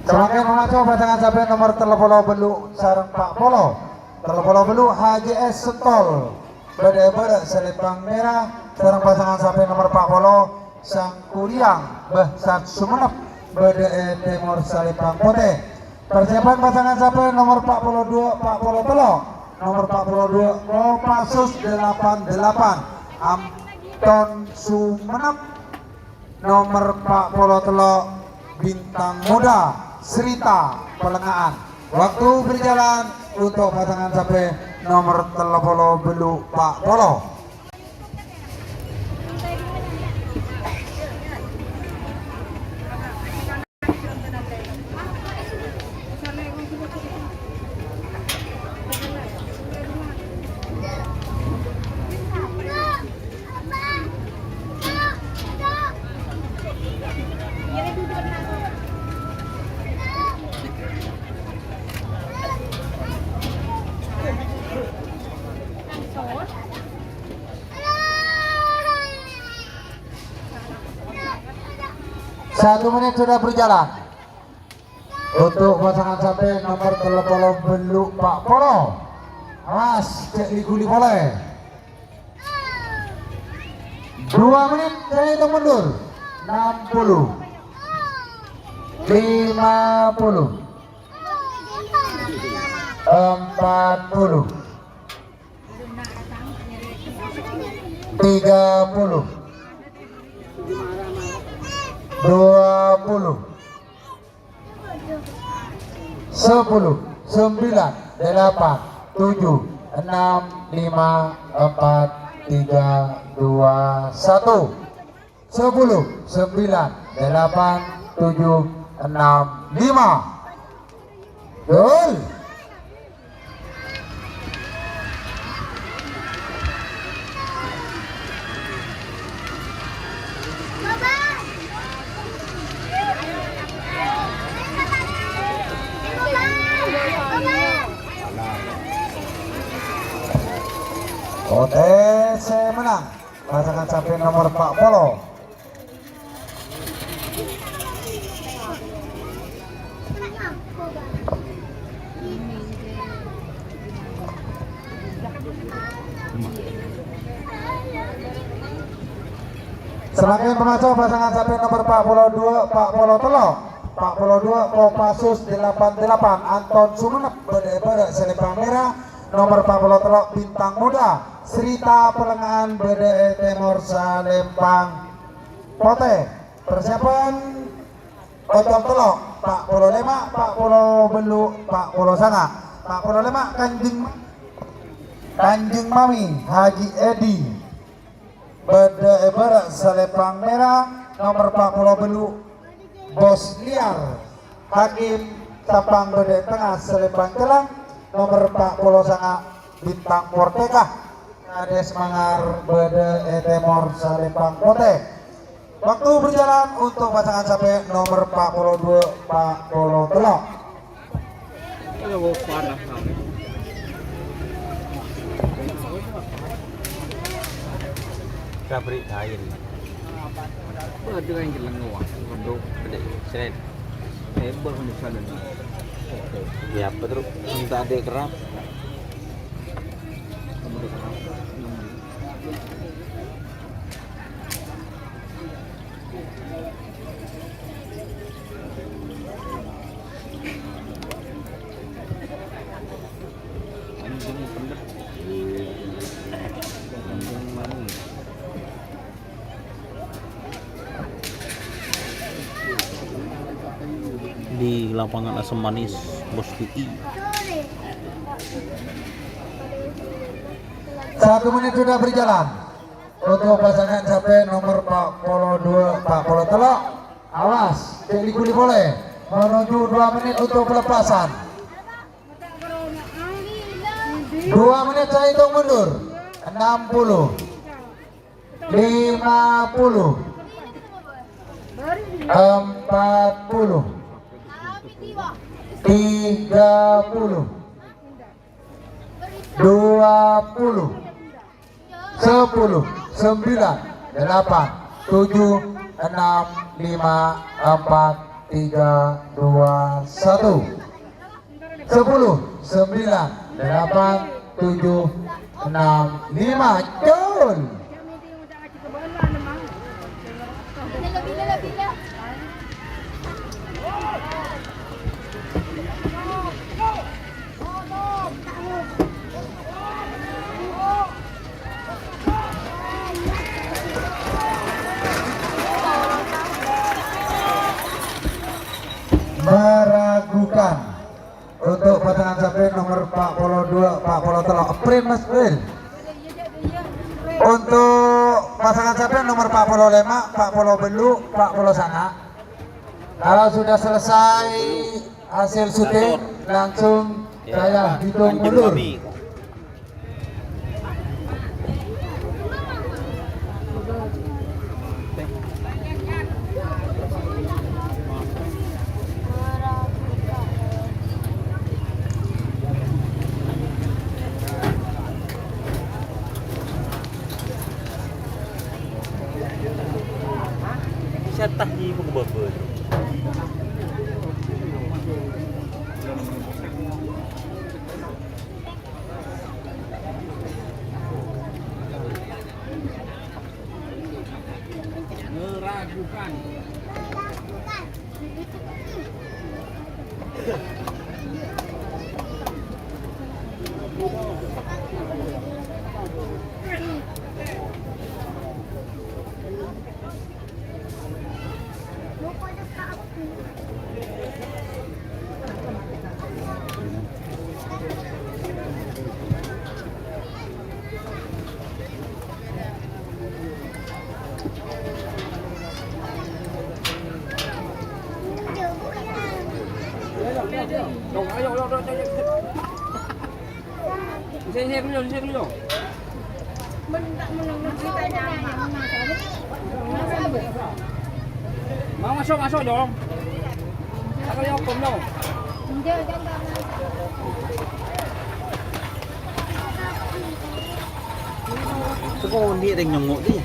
Semakin memasuk pasangan sapi nomor 30 Belu Sarang Pak Polo, 30 Belu HJS Sentol Bede Selipang Merah, sarang pasangan sapi nomor Pak Polo Sang Kuriang Besat Sumenep Bede Timur Selipang Putih. Persiapan pasangan sapi nomor 42 Pak Polo Telok, nomor 42 Kopassus 88 Anton Sumenep, nomor Pak Polo Telok Bintang Muda Serita Pelengahan. Waktu berjalan untuk pasangan sapi nomor 30 Belu Pak Polo. Satu menit sudah berjalan untuk pasangan sapi nomor 30 Belu Pak Polo. Awas, cek diguli boleh. 2 menit saya hitung mundur. 60, 50, 40, 30, 20, 10, 9, 8, 7, 6, 5, 4, 3, 2, 1. 10, 9, 8, 7, 6, 5. Gol. OTC menang pasangan sapi nomor Pak Polo. Selain pemacau pasangan sapi nomor Pak Polo 2 Pak Polo Telok, Pak Polo 2 Kopassus 88 Anton Sumenep Bede Selempang Merah, nomor Pak Polo Telok Bintang Muda Serita Pelengahan BDE Timur Salempang Pote. Persiapan Otong Telok Pak Polo Lemak, Pak Polo Belu, Pak Polo Sanga. Pak Polo Lemak Kanjeng Mami Haji Edi BDE Barat Salempang Merah, nomor Pak Polo Belu Bos Liar Hakim Sapang BDE Tengah Salempang Kelang, nomor Pak Polo Sanga Bintang Porteka Kades Mangar BDE Timur Salempang Pote. Waktu berjalan untuk pasangan sapi nomor Pak Polo 2 Pak Polo Telok. Kabri kain. Dengan jelang uang untuk gede seret. Hebat untuk sana. Ya betul. Minta adik kerap. Di lapangan Asam Manis Bos Titi. 1 menit sudah berjalan untuk pasangan sapi nomor Pak Polo 2 Pak Polo Telok. Awas, dikuli boleh menuju 2 menit untuk pelepasan. 2 menit saya hitung mundur. 60, 50, 40, 30, 20, 10, 9, 8, 7, 6, 5, 4, 3, 2, 1. 10, 9, 8, 7, 6, 5. Gol. pasangan capres nomor 45, 40 Belu, 40 Sana. Kalau sudah selesai hasil syuting, langsung saya hitung mundur. Saya tahi pun berbel. Meragukan. Saya dulu. Mau masuk dong. Tak boleh hukum dong. Itu kok dia yang nyongok dia.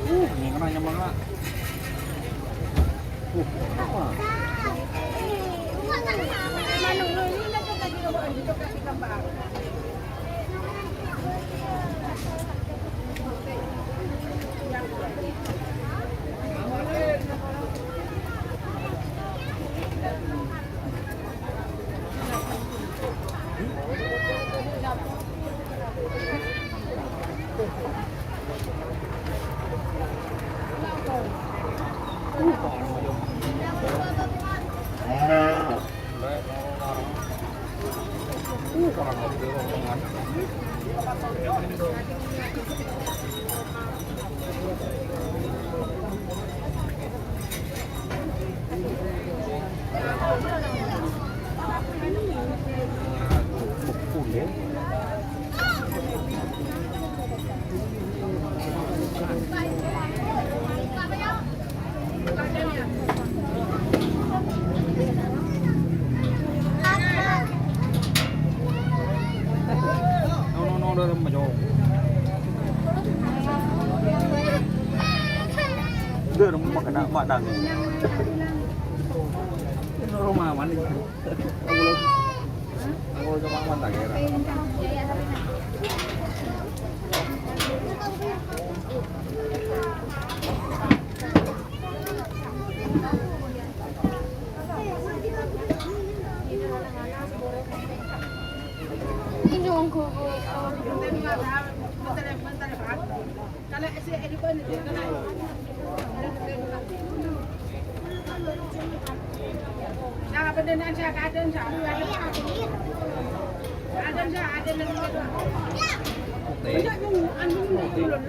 Ini kena nyambang lah. Apa? Dia rumah kena mak nangis. Rumah mana? Aku cuma mana kira.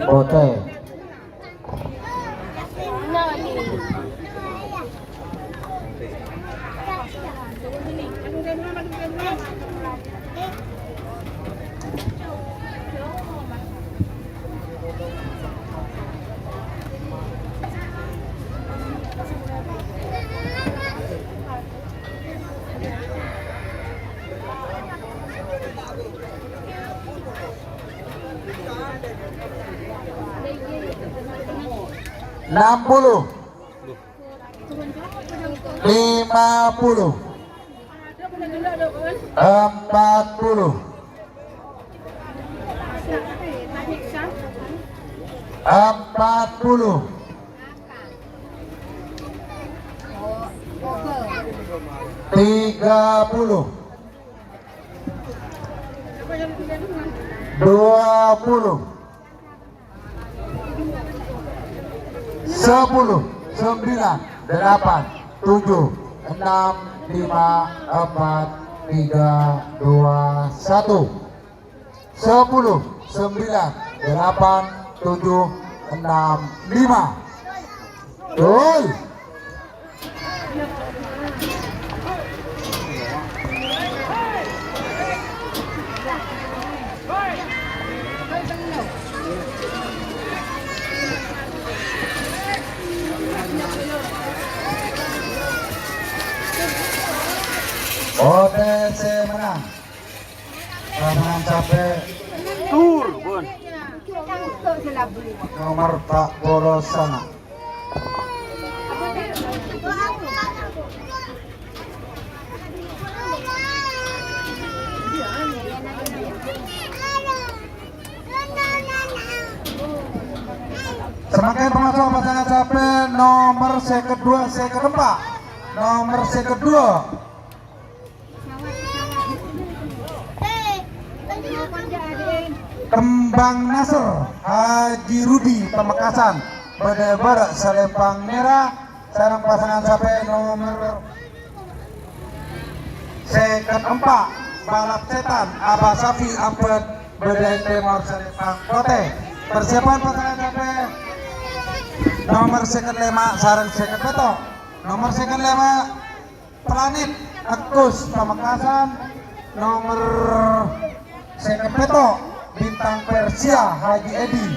Oke. Enam puluh, 50, 40, 40, 30, 20, 10, 9, 8, 7, 6, 5, 4, 3, 2, 1. 10, 9, 8, 7, 6, 5. Gol. OTC menang. Pasangan capek Tur, Bun. nomor 40 sana. Semakin pemasok pasangan capek nomor kedua, kedua. Nomor kedua. Kembang Nasr Haji Rudi Pamekasan Bedeber Selempang Merah. Sarang pasangan sampai nomor keempat Balap Setan Abah Safi Ampet Bedai Timur Selempang Kote. Persiapan pasangan sampai nomor kelima Sarang Beto. Nomor kelima Planet Agus Pamekasan. Nomor Beto Bintang Persia Haji Edi.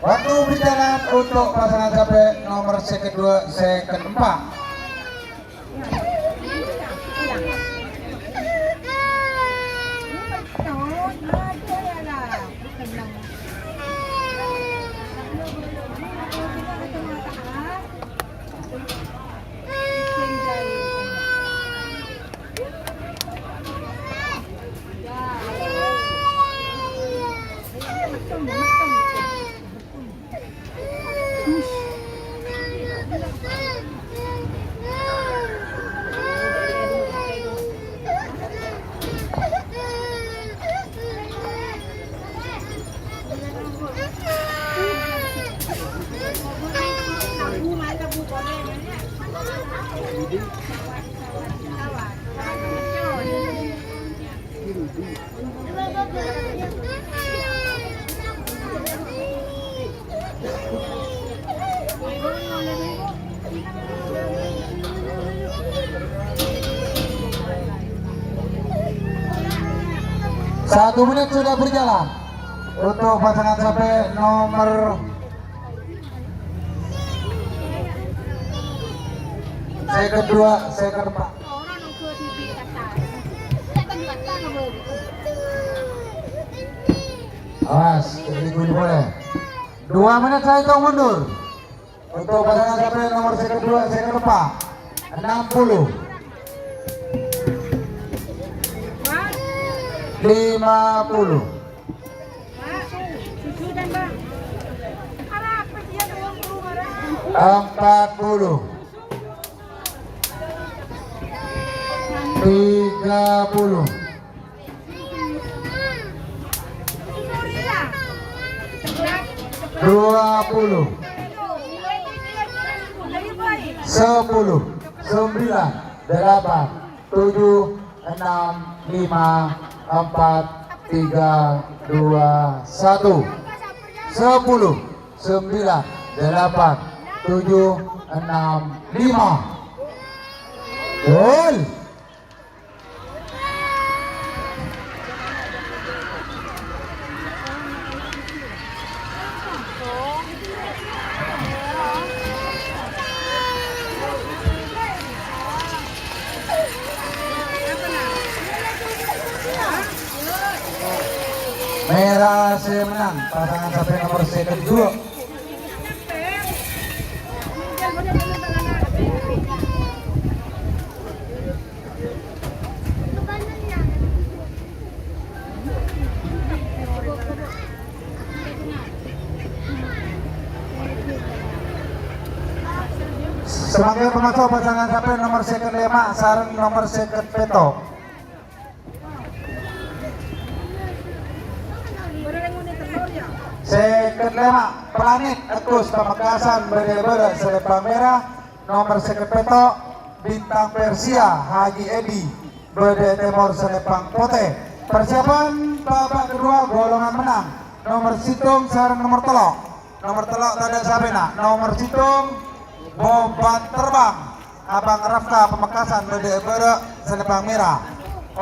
Waktu berjalan untuk pasangan sampai nomor kedua, keempat. Satu menit sudah berjalan untuk pasangan sampai nomor kedua, keempat. Awas, ini boleh. 2 menit saya hitung mundur untuk pasangan sampai nomor kedua, keempat. 60. 50. 40. 30. 20. 10. 9. 8. 7. 6. 5. 4, 3, 2, 1. 10, 9, 8, 7, 6, 5. Gol. Merah menang pasangan sampai nomor kedua. Sebagai pemasok pasangan sampai nomor kelima sarang nomor Beto. Kelima Planet Agus Pamekasan Berbeda Selempang Merah. Nomor Beto Bintang Persia Haji Edi. Bede Timur Selepang Pote. Persiapan babak kedua golongan menang. Nomor situng sareng nomor telok. Nomor telok tanda sabena. Nomor situng beban terbang. Abang Rafka Pemekasan Bede Bede Selepang Merah.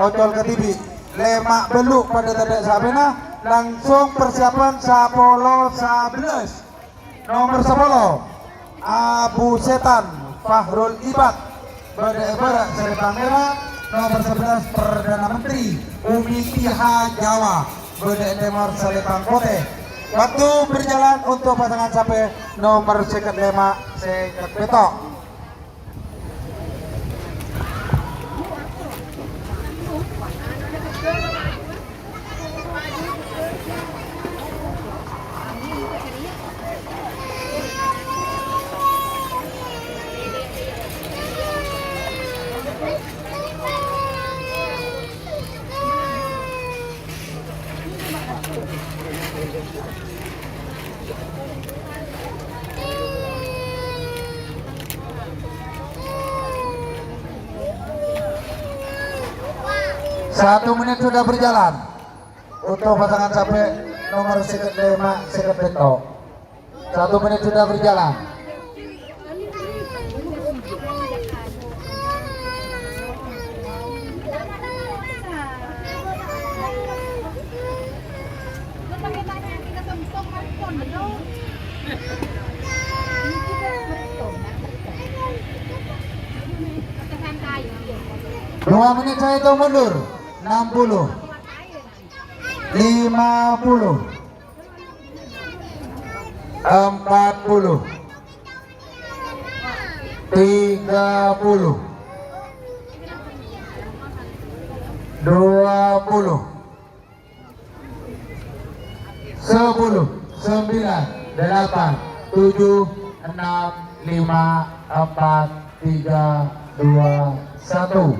Ojol Ketibi. Lemak Beluk pada tanda sabena. Langsung persiapan 10-11. Nomor 10 Abu Setan Fahrul Ibad Bede Bede Selepang Merah. Nomor 11 Perdana Menteri Umi Tiha Jawa Bede Timur Selepang Pote. Waktu berjalan untuk pasangan sape nomor seket 5 seket petok. Satu menit sudah berjalan untuk pasangan sape nomor seket 5 seket petok. 1 menit sudah berjalan. Dua menit saya hitung mundur. 60 50 40 30 20 10 9 8 7 6 5 4 3 2 1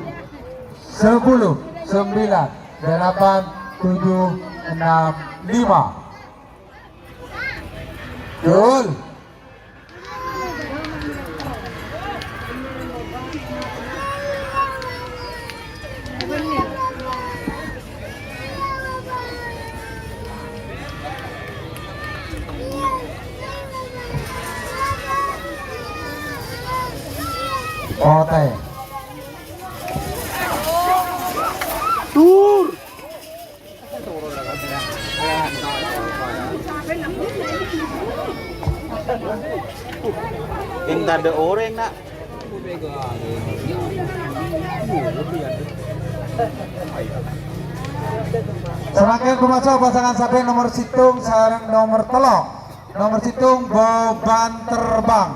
10 9 8 7 6 5. Jul. Pote. Yang tak ada orang nak. Semakin kumasuk pasangan sapi nomor situng sareng nomor telok. Nomor situng beban terbang.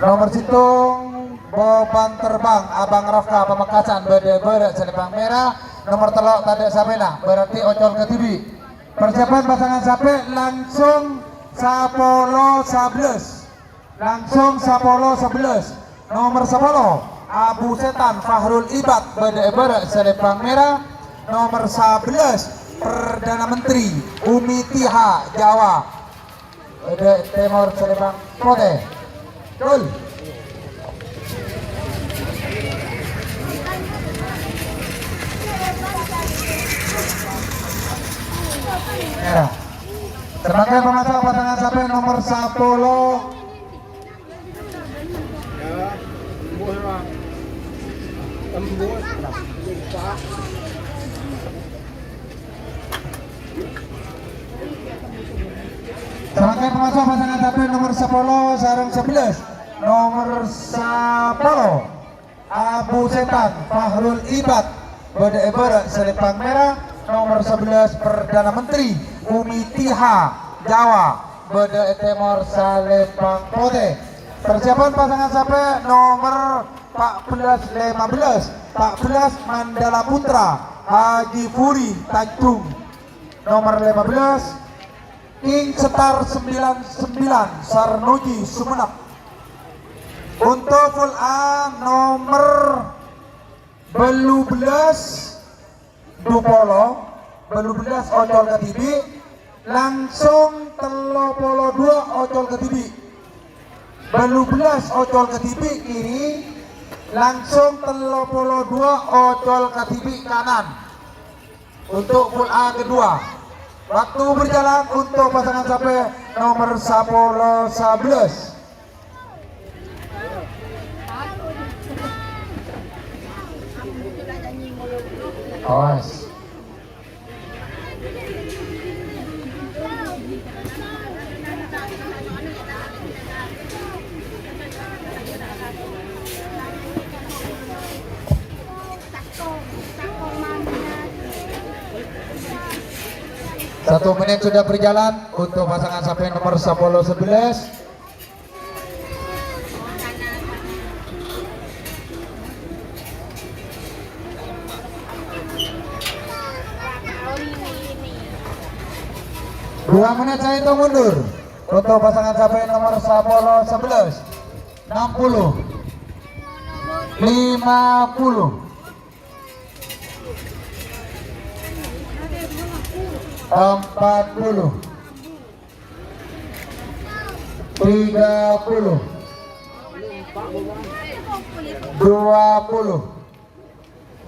Nomor situng beban terbang Abang Rafka Pemekasan Bede Bede Selepang Merah. Nomor telok tadi sapena berarti Ojol Ketibi. Persiapan pasangan sapi langsung 10-11. Langsung 10-11. Nomor 10 Abu Setan Fahrul Ibad Bede Bede Selepang Merah. Nomor 11 Perdana Menteri Umi Tiha Jawa Bede Timur Selepang Pote. Betul. Ya. Sebagai pemasok pasangan sapi nomor 10 sebagai pemasok pasangan sapi nomor 10 sareng 11 nomor 10 Abu Setan Fahrul Ibad Bede Bede Selepang Merah. Nomor 11 Perdana Menteri Umi Tiha Jawa Bede Timur Selepang Pote. Persiapan pasangan sapi nomor 14-15 14 Mandala Putra Haji Furi Tanjung. Nomor 15 King Setar 99 Sarnoji Sumenep. Untuk full A nomor 12 Dupolo 12 Ojol Ketibi. langsung 32 ocol ke tibi. Belu belas ocol ke tibi kiri, langsung 32 ocol ke tibi kanan. Untuk full A kedua. Waktu berjalan untuk pasangan sampai nomor 11. Awas. Satu menit sudah berjalan untuk pasangan sampai nomor 11. Dua menit saya hitung mundur untuk pasangan sampai nomor 11. 60, 50, 40, 30, 20,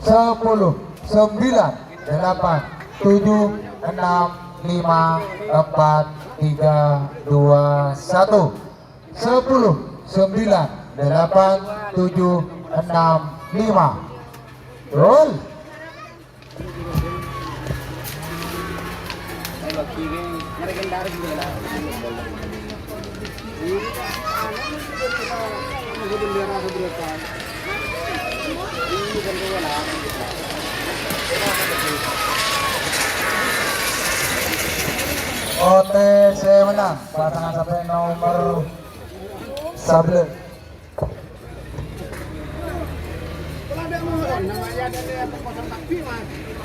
10, 9, 8, 7, 6, 5, 4, 3, 2, 1, 10, 9, 8, 7, 6, 5. Roll. OTC menang pasangan sampai nomor 11.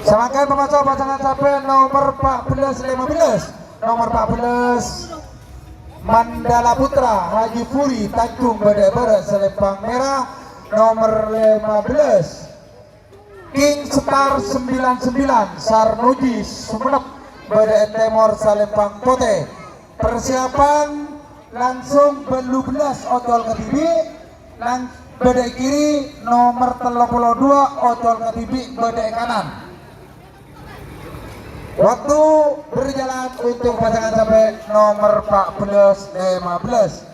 Semakin pemasok pasangan sampai nomor 14-15. Nomor 14 Mandala Putra Haji Furi Tanjung Badai Barat Selempang Merah. Nomor 15 King Star 99 Sarnuji Sumenep Badai Timur Selempang Pote. Persiapan langsung belu belas ocol ke tibi. Badai kiri nomor 32 ocol ke tibi badai kanan. Waktu berjalan untuk pasangan sampai nomor 14-15.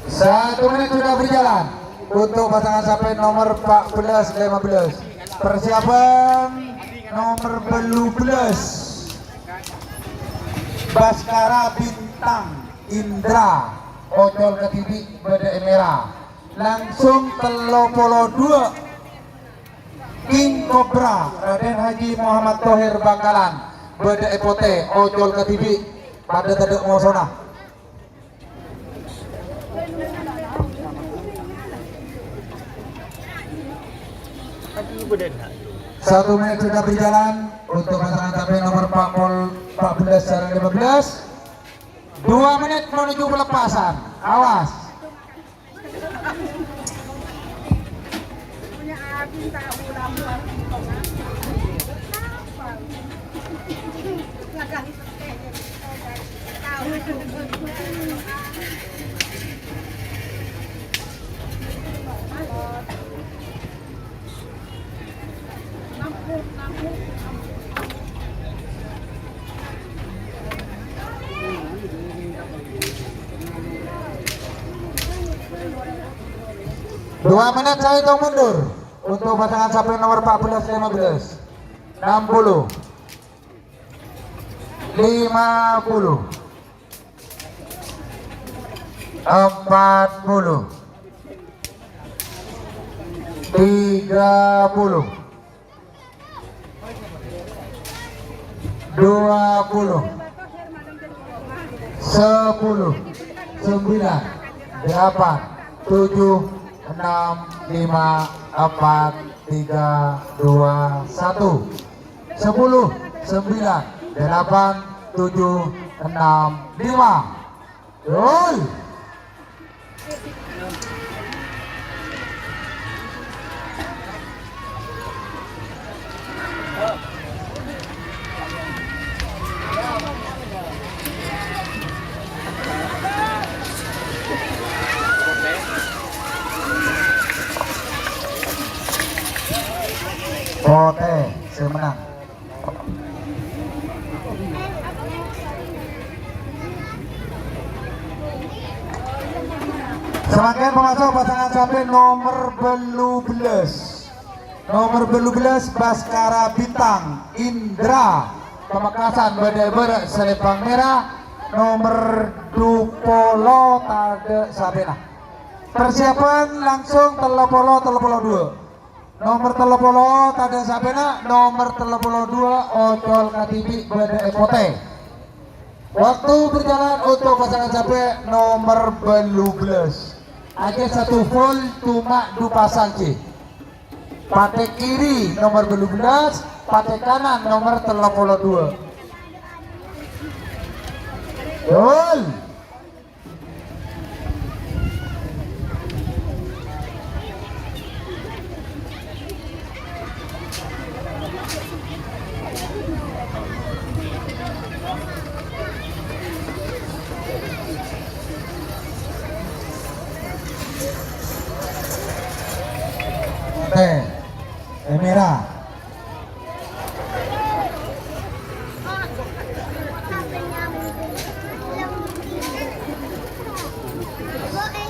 Satu menit sudah berjalan untuk pasangan sampai nomor 14-15. Persiapan nomor 12 Baskara Bintang Indra ocol ke tibi badai merah. Langsung 32 King Cobra Raden Haji Muhammad Thohir Bangkalan badai pote ocol ke tibi pada tadek mosona. Satu menit sudah berjalan untuk pasangan sampai nomor 14-15. 2 menit menuju pelepasan. Awas. Dua menit saya hitung mundur untuk pasangan sampai nomor 14-15. 60, 50, 40, 30, 20, 10, 9, 8, 7, 6, 5, 4, 3, 2, 1. 10, 9, 8, 7, 6, 5. Gol. Pote semenang. Semakin memasuk pasangan sapi nomor 12. Nomor 12 Baskara Bintang Indra Pamekasan Badai Berak Selipang Merah. Nomor 20 Tade Sabena. Persiapan langsung 32. Nomor 30 Tade Sabena, nomor 32 Ocol Katibi Badai Pote. Waktu berjalan untuk pasangan sapi nomor 12. Ada satu full cuma dupasang C. Pate kiri nomor 12, pate kanan nomor 32. Gol. Merah.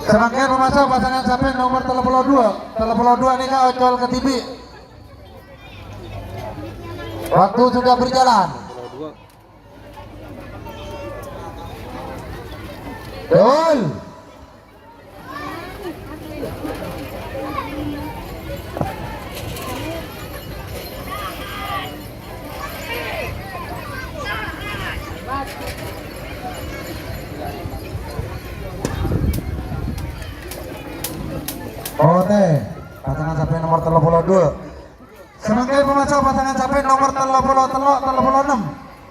Semakin memasuk pasangan sapi nomor 32. 32 nih Kak Ocol Ketibi. Waktu sudah berjalan. Gol. Oke, pasangan sapi nomor 32. Semakin memasuk pasangan sapi nomor 36.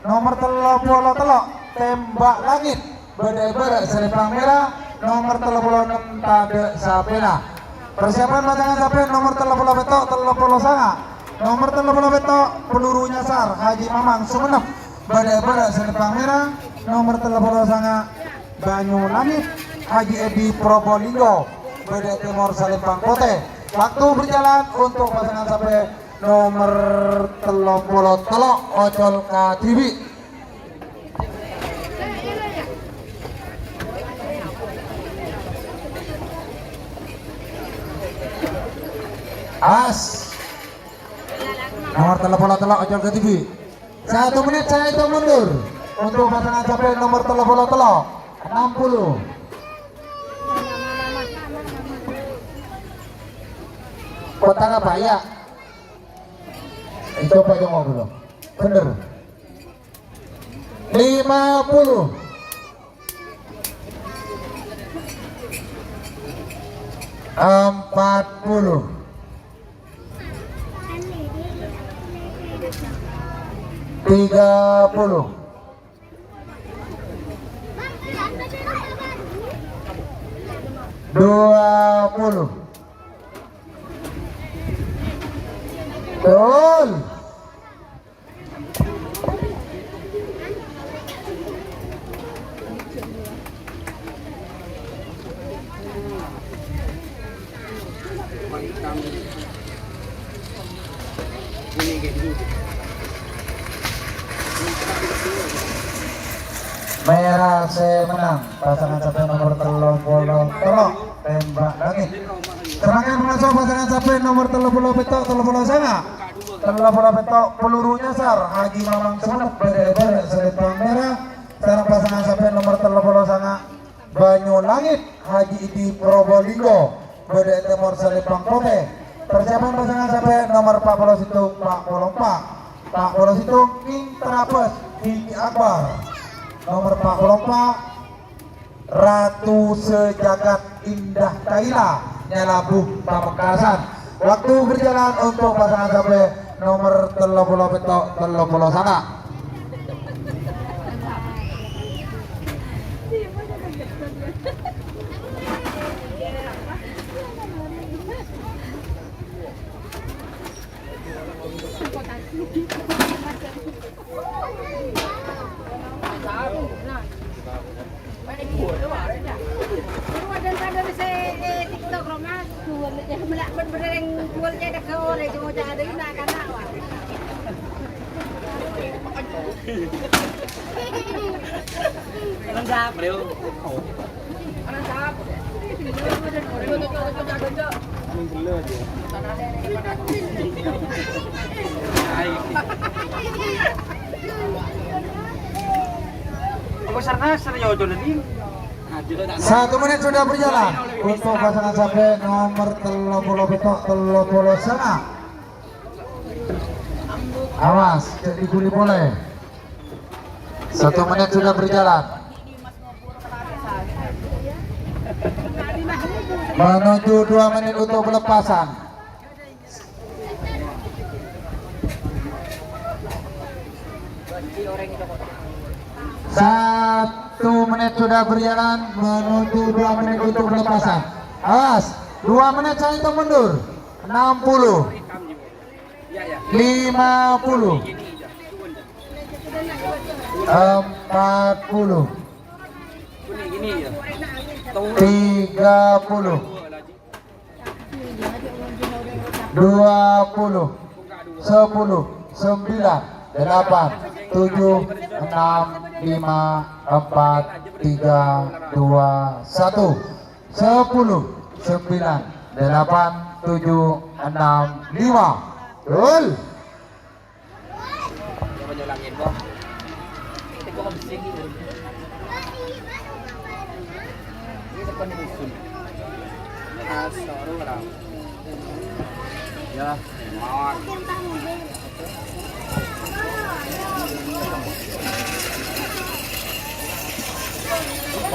Nomor 30 telok tembak langit Badai Berak Selipang Merah. Nomor 36 Tade Sabena. Persiapan pasangan sapi nomor 30 betok 30 sanga. Nomor 30 betok peluru nyasar Haji Mamang Sumenep Badai Berak Selipang Merah. Nomor 30 sanga Banyu Langit Haji Edi Probolinggo Badai Timur Selipang Pote. Waktu berjalan untuk pasangan sapi nomor 30 telok Ocol Katibi. As nomor 30 telok Ocol Katibi. 1 menit saya itu mundur untuk pasangan sapi nomor 30 telok 60. Kota Ngabaya itu Pak Jongo belum bener 50 40 30 20. Gol. Merah semenang pasangan sapi nomor 30 telok tembak langit. Serangan masuk pasangan sapi nomor 30 betok 30 sanga. 30 betok peluru nyasar Haji Mamang Sumenep Badai Berak Selipang Merah. Serang pasangan sapi nomor 30 sanga Banyu Langit Haji Edi Probolinggo Badai Timur Selipang Pote. Persiapan pasangan sapi nomor 40 Situng Pak Polompak. Pak Polo Situng King Trapes Diki Akbar. Nomor 44 Ratu Sejagat Indah Kaila Nyalabuh Pamekasan. Waktu berjalan untuk pasangan sampai nomor 30 petok 30 sana. Satu menit sudah berjalan untuk pasangan sampai nomor 30 petok 30 sana. Awas, jadi guli boleh. 1 menit sudah berjalan. Menuju 2 menit untuk pelepasan. Satu menit sudah berjalan menuju 2 menit untuk pelepasan. Awas, 2 menit saya hitung mundur. 60, 50, 40, 30, 20, 10, 9, 8, 7, 6, 5, 4, 3, 2, 1, 10, 9, 8, 7, 6, 5. Betul. Ya, mawar.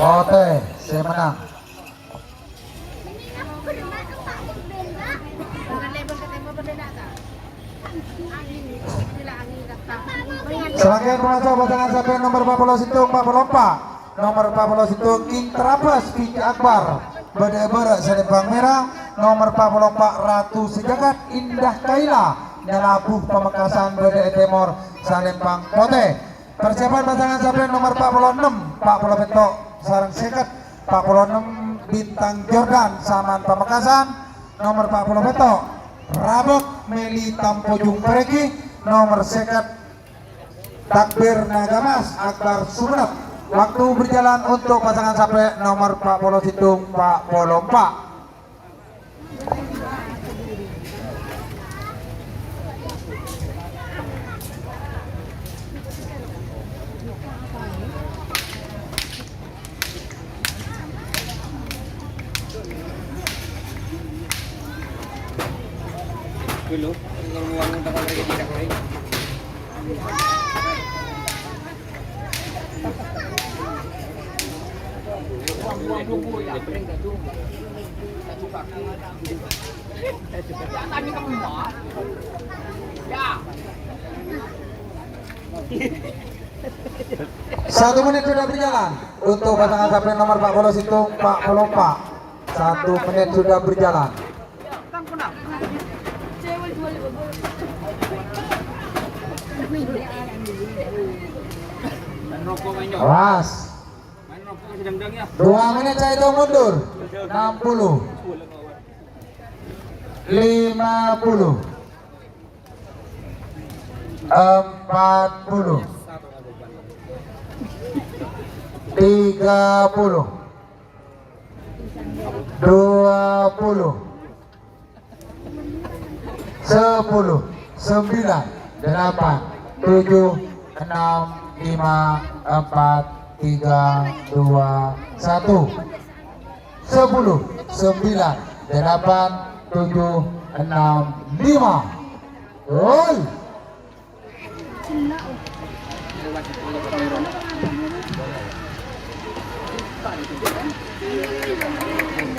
Oke, saya menang. Sebagai penguasa pasangan sampai nomor 40 situ 44, nomor 40 situ King Terabas Vicky Akbar Bede-bede Selebang Merah, nomor 44 Ratu Sejagat Indah Kaila Nyalabuh Pamekasan Bede Timur Salembang Pote. Persiapan pasangan sampai nomor 46 40 petok Sarang Sekat, 46 Bintang Jordan Saman Pamekasan, nomor 40 petok Rabok Meli Tampojung Pereki, nomor Sekat Takbir Nagamas Akbar Sumenep. Waktu berjalan untuk pasangan sampai nomor 40 Situng 44. Dulu, ngomong tentang lagi tidak baik. Satu menit sudah berjalan untuk pasangan sampai nomor 40 Situng 44. 1 menit sudah berjalan. Awas. 2 menit saya hitung mundur. 60, 50, 40, 30, 20, 10, 9, 8, 7, 6, 5, 4, 3, 2, 1, 10, 9, 8, 7, 6, 5. Gol.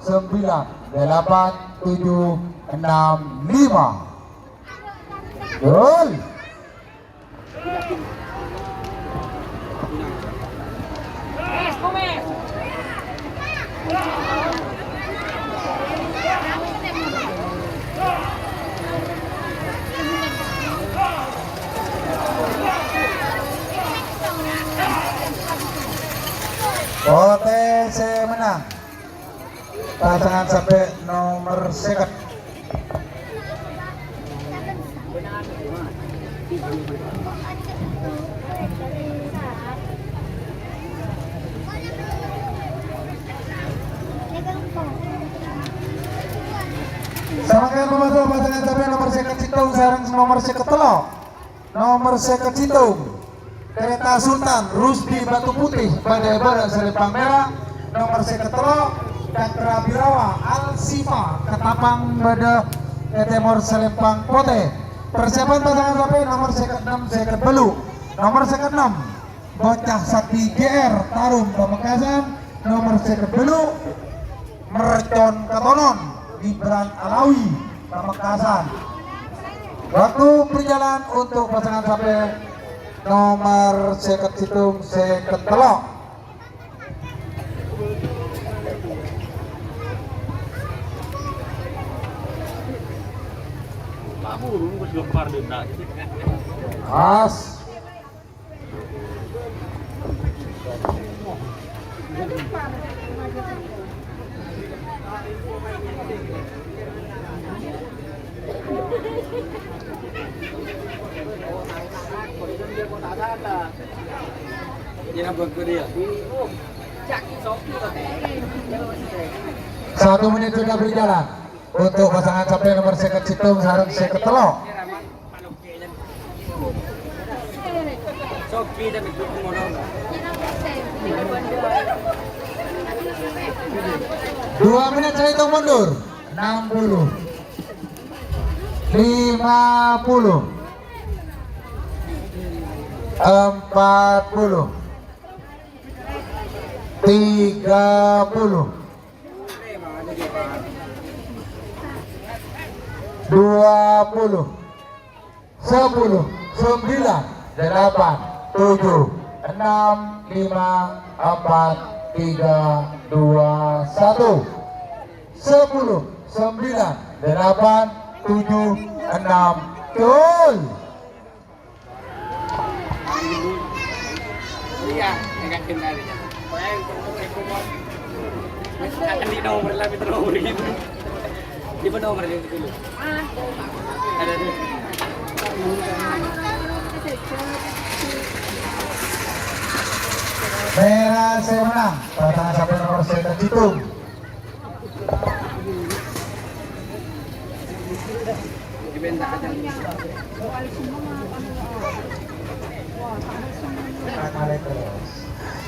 9, 8, 7, 6, 5. Gol. OTC menang. Pasangan sampai nomor second. Samakan memasuk pasangan sampai nomor second Citung sareng nomor second Telok. Nomor second Citung Kereta Sultan Rusdi Batu Putih pada Barat Selempang Merah. Nomor second Telok Cakra Birawa Al-Sifa Ketapang pada Timur Selempang Pote. Persiapan pasangan sampai nomor second 6 second Belu. Nomor second 6 Bocah Sakti GR Tarum Pamekasan. Nomor second Belu Mercon Katonon Gibran Alawi Pamekasan. Waktu berjalan untuk pasangan sampai nomor second Citung second Telok. Burung gue gempar denda. As. Jangan buat dia. Cak, sopi loh. 1 menit sudah berjalan untuk pasangan captain nomor seket Citung sareng seket Telok. Sopi dan itu ngomong. 2 menit saya hitung mundur. 60 50 40 30 20 10 9 8 7 6 5 4 3 2 1 10 9 8 7 6 gol. Iya, enggak kenal dia. Pokoknya ngomong. Akan di nomor lah, itu nomor gitu. Di mana nomor dia dulu? Ada tuh. Merah saya menang. Pasangan sampai nomor seket Citung. Dibenda aja.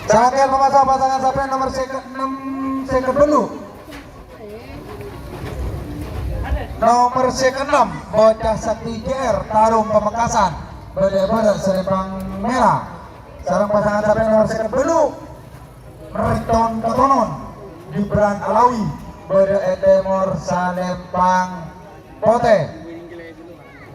Terakhir memasang pasangan sampai nomor seket 6 seket Belu. Nomor seket 6 Bocah Sakti JR Tarung Pamekasan. Beda-beda Serempang Merah. Sarang pasangan sampai nomor seket Belu. Meriton Kotonon Gibran Alawi. Beda Etemor Salempang Pote.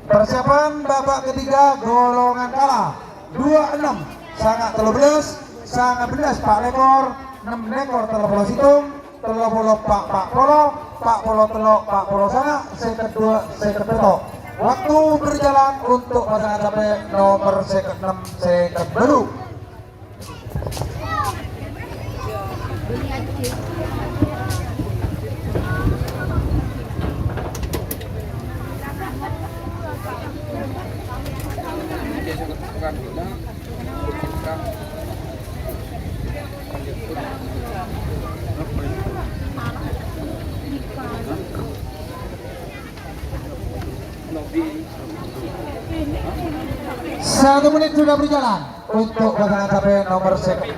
Persiapan babak ketiga golongan kalah 26 sangat 13 sangat 11 Pak Lekor 6 Lekor Telepolo Situng Telepolo Pak Polo Telok Pak Polo Sana seket 2 seket Petok. Waktu berjalan untuk pasangan sampai nomor seket 6 seket Belu. Satu menit sudah berjalan untuk pasangan sampai nomor seket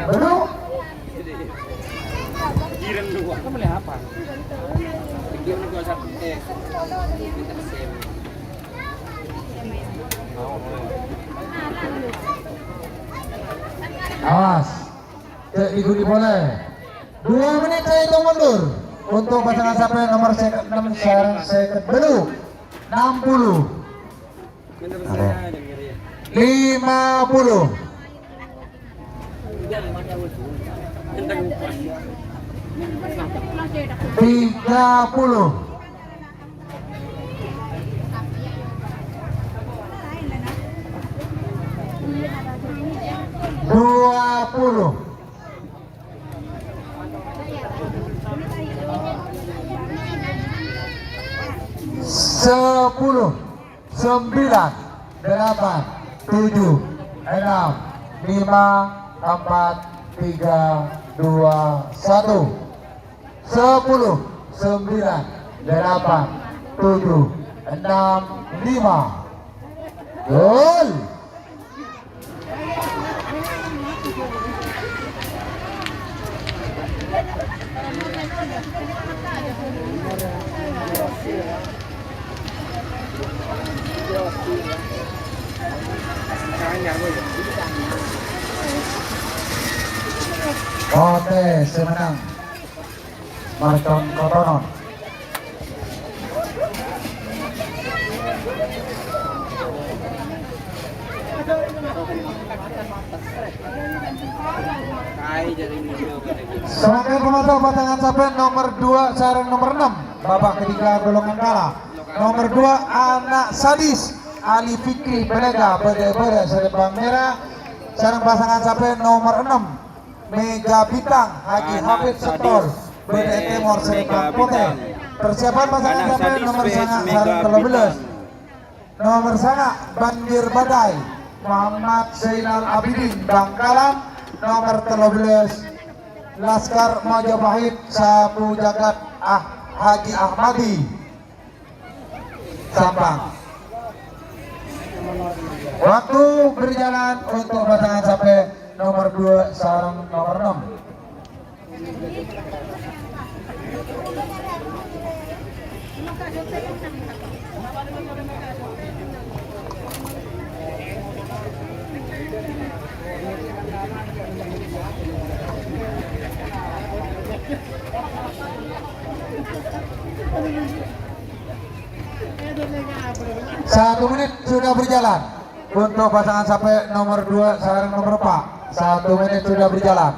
Belu. Pikiran lu, kamu melihat apa? Pikiran gua sampai minta sem. Awas, tidak diikuti boleh. 2 menit saya hitung mundur untuk pasangan sampai nomor seket 6 sareng seket Belu. 60 Menurut saya ada gitu ya. 50 Tentang upah. 30 20 10 9 8 7 6 5 4 3 2 1 10 9 8 7 6 5 gol. Oke, semenang Marton Kotonon. Sebagai pemasang pasangan capek nomor 2 sareng nomor 6 babak ketiga golongan kalah. Nomor 2 anak sadis Ali Fikri Belega Bede-Bede Serempang Merah. Sareng pasangan capek nomor 6 Mega Bintang Haji Hafid Setol Bede Timur Serempang Pote. Persiapan pasangan capek nomor sangat sareng 13 nomor sangat Banjir Badai Muhammad Zainal Abidin Bangkalan. Nomor 13 Laskar Majapahit Sapu Jagat Haji Ahmadi Sampang. Waktu berjalan untuk pasangan sampai nomor 2 sarang nomor 6. Satu menit sudah berjalan untuk pasangan sampai nomor 2 sarang nomor 4. 1 menit sudah berjalan.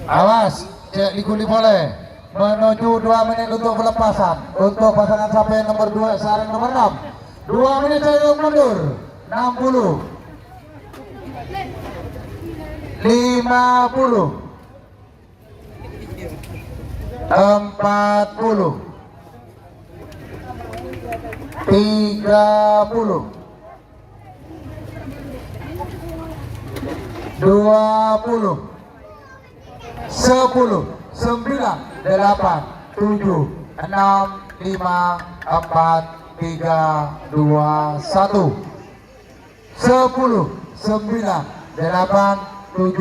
Awas, cek dikuli boleh. Menuju 2 menit untuk pelepasan. Untuk pasangan sampai nomor 2 sarang nomor 6. 2 menit saya mundur. 60 50 40 30 20 10 9 8 7 6 5 4 3 2 1 10 9 8 7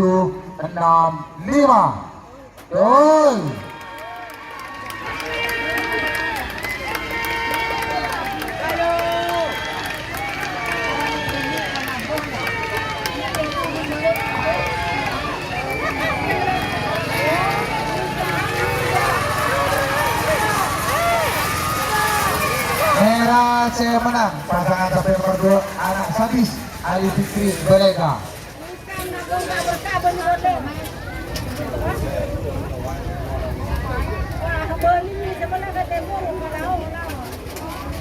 6 5 4 3 2 1 Merah saya menang. Pasangan sampai nomor 2 anak Sadis Ali Fikri Belega.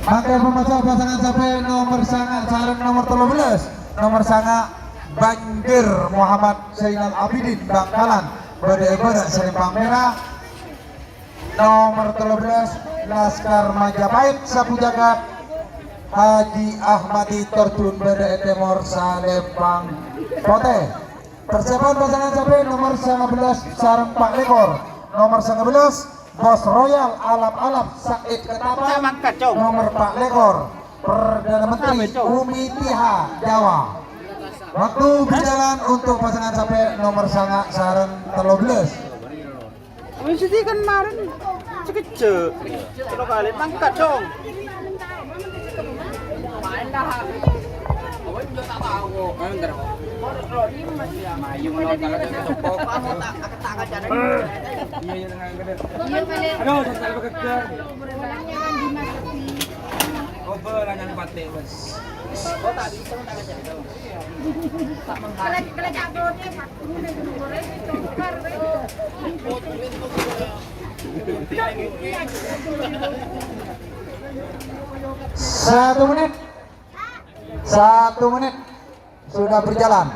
Pakai pemasang pasangan sampai nomor sangat sarang nomor 13. Nomor sangat Banjir Muhammad Zainal Abidin Bangkalan Beda Selempang Merah. Nomor 13 Laskar Majapahit Sapu Jagat Haji Ahmadi Terjun Beda Timur Salempang Pote. Persiapan pasangan sampai nomor 19 sarang Pak Lekor. Nomor 19 Bos Royal Alap-Alap Said Ketapang. Nomor Pak Lekor Perdana Menteri Umi Tiha Jawa. Waktu berjalan untuk pasangan sampai nomor sangat sarang 13. Siti kan kemarin sekecil, kalau kali mangkat dong. Main dah. Kau juga tak tahu. Kan bentar. Kalau ini masih mayu kalau cukup. Kamu tak akan jadi. Iya iya dengan gede. Iya kali. Aduh, saya bekerja. Coba nanya batik bos. Oh tak bisa tak akan jadi. Tak mengharap. Kalau jagonya Pak, ini goreng itu tukar. 1 menit 1 menit sudah berjalan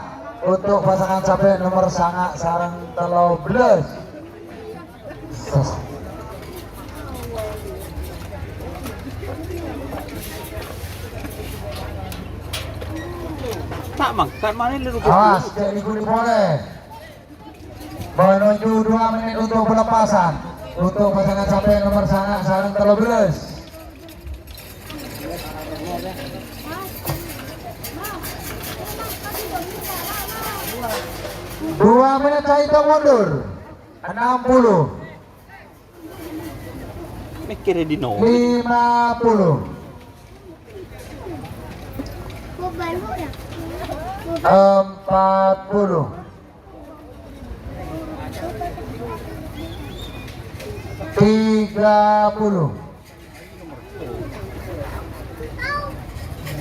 untuk pasangan sampai nomor sangat sarang 13. Tak mangkat mana lu? Awas, cek diguni boleh. Menuju 2 menit untuk pelepasan untuk pasangan sampai nomor sangat sarang 13. Dua menit saya hitung mundur. 60 Mikirnya di nomor 50 40 30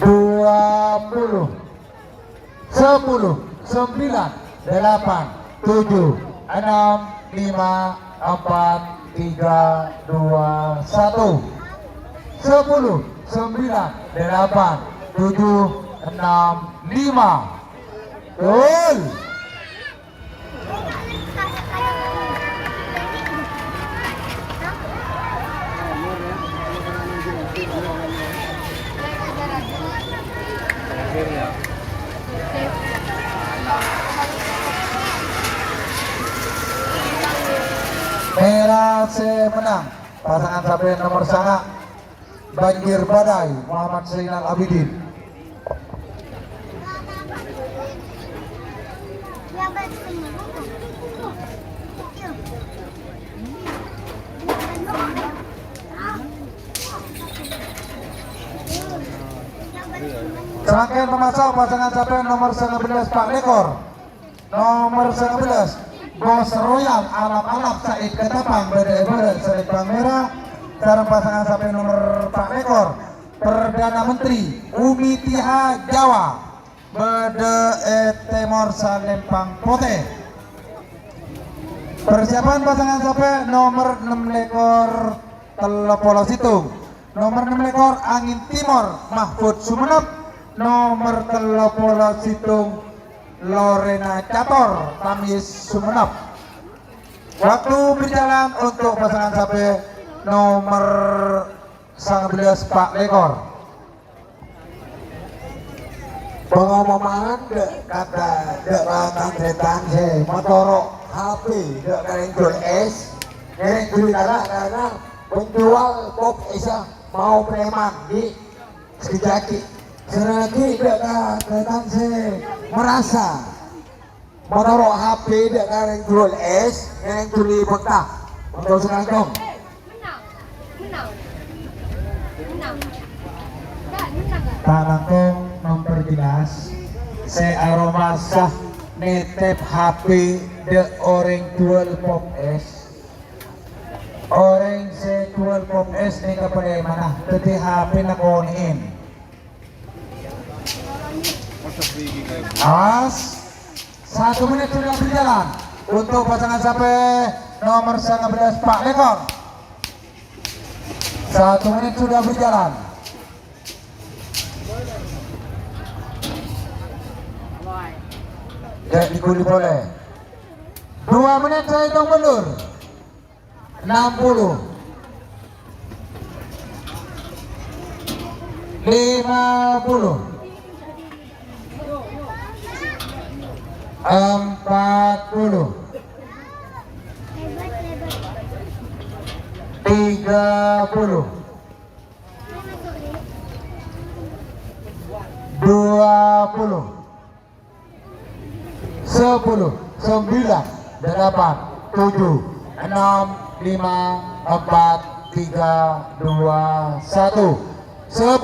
20 10 9 8 7 6 5 4 3, 2, 1. 10, 9, 8, 7, 6, 5. Gol. Merah C menang. Pasangan sampai nomor sana Banjir Badai Muhammad Zainal Abidin. Serangkaian pemasok pasangan sampai nomor 19 Pak Lekor, nomor 19 Bos Royal Alap-Alap Said Ketapang Bede-Bede Selipang Merah. Sekarang pasangan sampai nomor Pak Lekor Perdana Menteri Umi Tiha Jawa Bede Temor Salempang Pote. Persiapan pasangan sampai nomor 6 Lekor Telepolo Situng, nomor 6 Lekor Angin Timor Mahfud Sumenep, nomor Telepolo Situng Lorena Cator Tamis Sumenep. Waktu berjalan untuk pasangan sampai nomor 19 Pak Lekor. Pengumuman kata dek latang setan se motorok HP dek kareng jual es kareng jual karena penjual pop esa mau preman di Sekijaki. Seragi dek setan se merasa motorok HP dek kareng jual es kareng jual bekah untuk serangkong. Tanangkong memperjelas se aroma sah netep HP de orang jual pop es. Orang se jual pop es ni kepada mana? Tadi HP nak on-in. Awas, 1 menit sudah berjalan untuk pasangan sampai nomor 19 Pak Lekor. 1 menit sudah berjalan. Jadi diguli boleh. 2 menit saya hitung mundur. 60, 50, 40, 30, 20, 10, 9, 8, 7, 6, 5, 4, 3, 2, 1. 10,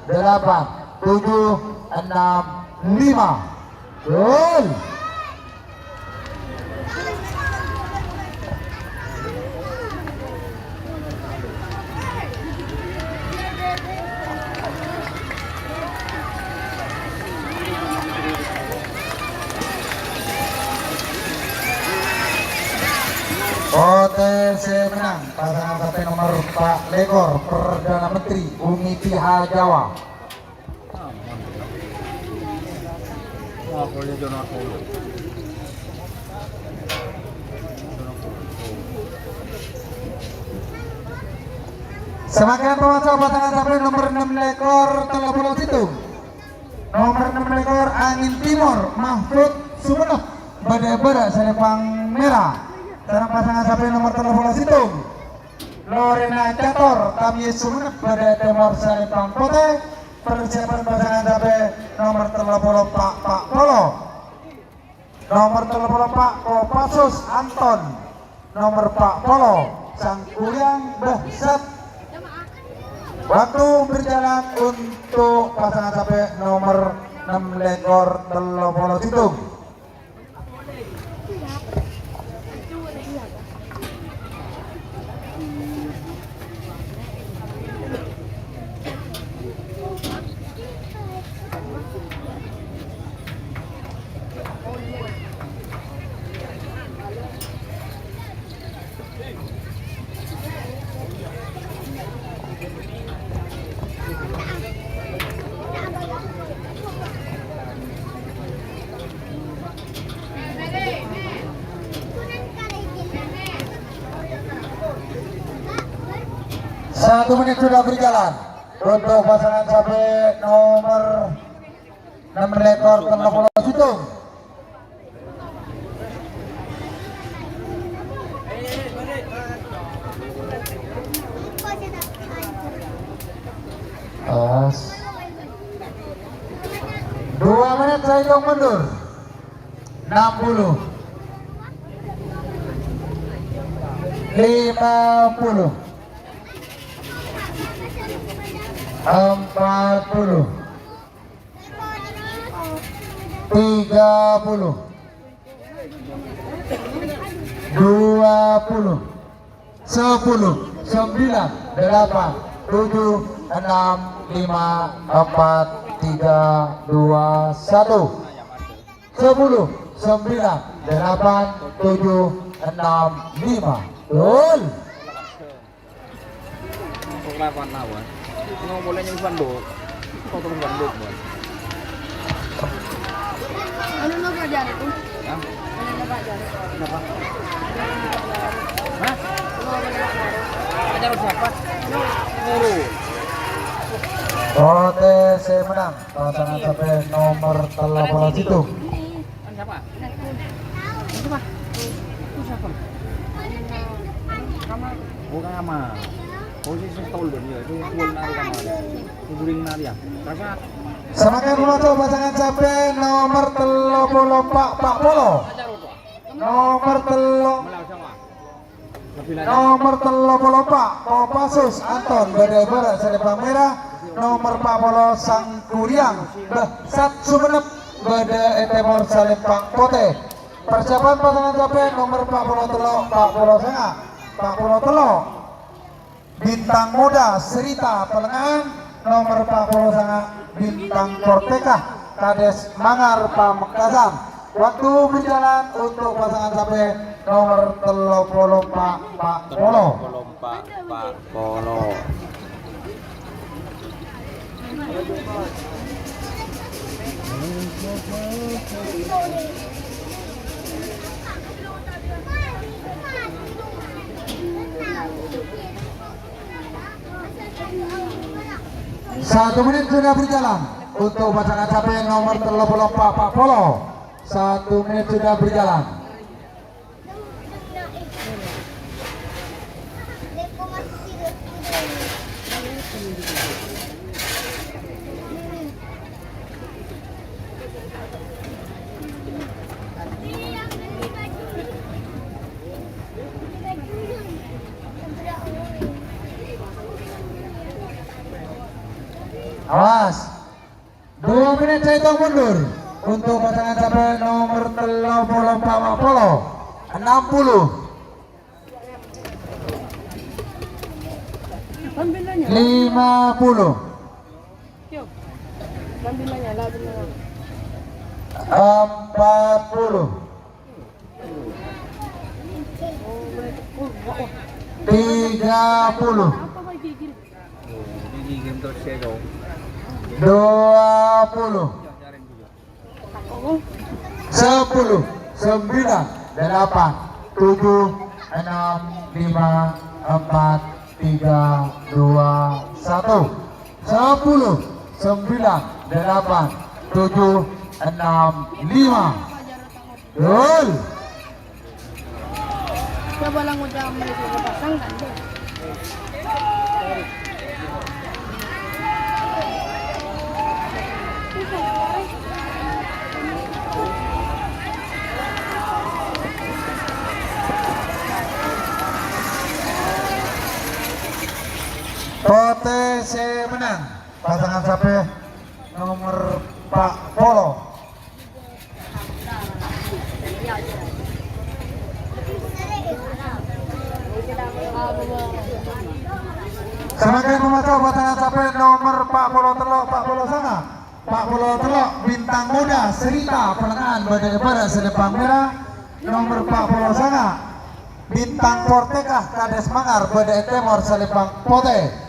9, 8, 7, 6, 5. Gol. OTC menang pasangan sampai nomor Pak Lekor Perdana Menteri Umi Tiha Jawa. Semakin pemasok pasangan sampai nomor 6 Lekor Telepolo Situng, nomor 6 Lekor Angin Timor Mahfud Sumenep Bede-Bede Selipang Merah. Sekarang pasangan sampai nomor Telepolo Situng Lorena Cator Tamis Sumenep Bede Temor Selipang Pote. Persiapan pasangan sampai nomor Telepolo Pak Polo, nomor Telepolo Pak Kopassus Anton, nomor Pak Polo Sang Kuliang Behsat. Waktu berjalan untuk pasangan sampai nomor 6 Lekor Telepolo Situng. 1 menit sudah berjalan untuk pasangan sapi nomor 6 ekor Tengah Pulau Situng. Pas 2 menit saya hitung mundur. 60 50 40 30 20 10 9 8 7 6 5 4 3 2 1 10 9 8 7 6 5. Betul. Lawan lawan. Nggak boleh yang bandot. Kau turun bandot buat. Ano na ba dyan ito? Hah? Ano na ba dyan? Kenapa? Hah? Ajar siapa? Nuru. OTC menang pasangan sapi nomor 13 itu. Kan siapa? Itu mah. Itu siapa? Bukan ama. Posisi tol dia itu tuan nari kamar. Kuburing nari ya. Rasa Semakin memantau pasangan sapi nomor 34 Pak Polo. Nomor Nomor 34 Kopassus Anton Bedebara Selipang Merah. Nomor 40 Sang Kuriang Sat Sumenep Bede Etemor Selipang Pote. Persiapan pasangan sapi nomor 40 Telok 40 Sengah 40 Telok Bintang Muda Serita Pelengan. Nomor 40 Sengah Bintang Korteka Kades Mangar Pamekasan. Waktu berjalan untuk pasangan sapi nomor 30 Pak Polo. Pak Polo. Satu menit sudah berjalan untuk pasangan sapi nomor 34 Pak Polo. 1 menit sudah berjalan. Awas 2 menit saya hitung mundur untuk pasangan sapi nomor 34 Pak Polo. 60 50 40 30 gigim terus saya dong. 20 10 9 8 7 6 5 4 3 2 1 10 9 8 7 6 5. Betul. Coba lang mo dyan may pasang ganda. OTC menang pasangan sapi nomor Pak Polo. Semakin memantau pasangan sapi nomor Pak Polo Telok Pak Polo Sanga. Pak Polo Telok Bintang Muda Serita Pelengan Bedebara Selipang Merah. Nomor Pak Polo Sanga Bintang Korteka Kades Mangar Bede Temor Selipang Pote.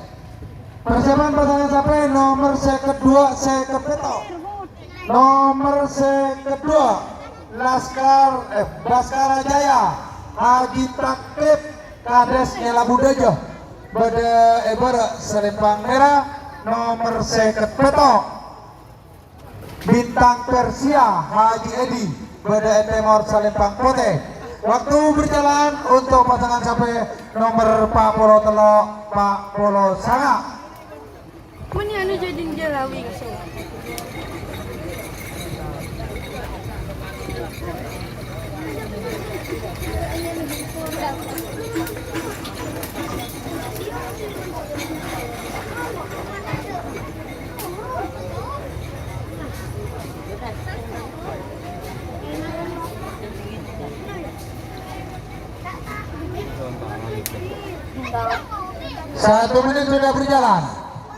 Persiapan pasangan sapi nomor kedua Sekepeto. Nomor kedua Laskar Jaya Haji Takrib Kades Nela Budejo. Bade Ebara Selempang Merah nomor seket petok Bintang Persia Haji Edi Bade Temor Selempang Putih. Waktu berjalan untuk pasangan sampai nomor 40 telok 40 sangat. Mana anu jadi jelawi so. Satu menit sudah berjalan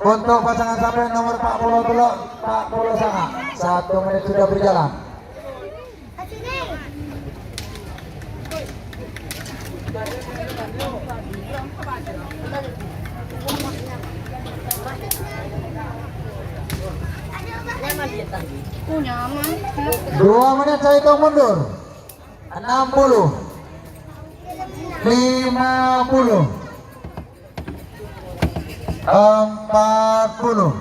untuk pasangan sampai nomor 40 telok 40 sangat. 1 menit sudah berjalan. Nyaman. 2 menit saya hitung mundur. 60 50 40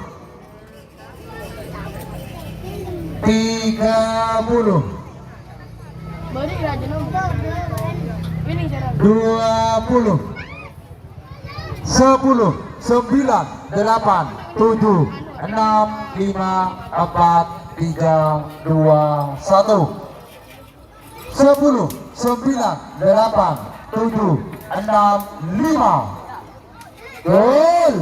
30 Balik aja nomor. Ini cara. 20 10 9 8 7 6 5 4 3 2 1 10 9 8 7 6 5 gol.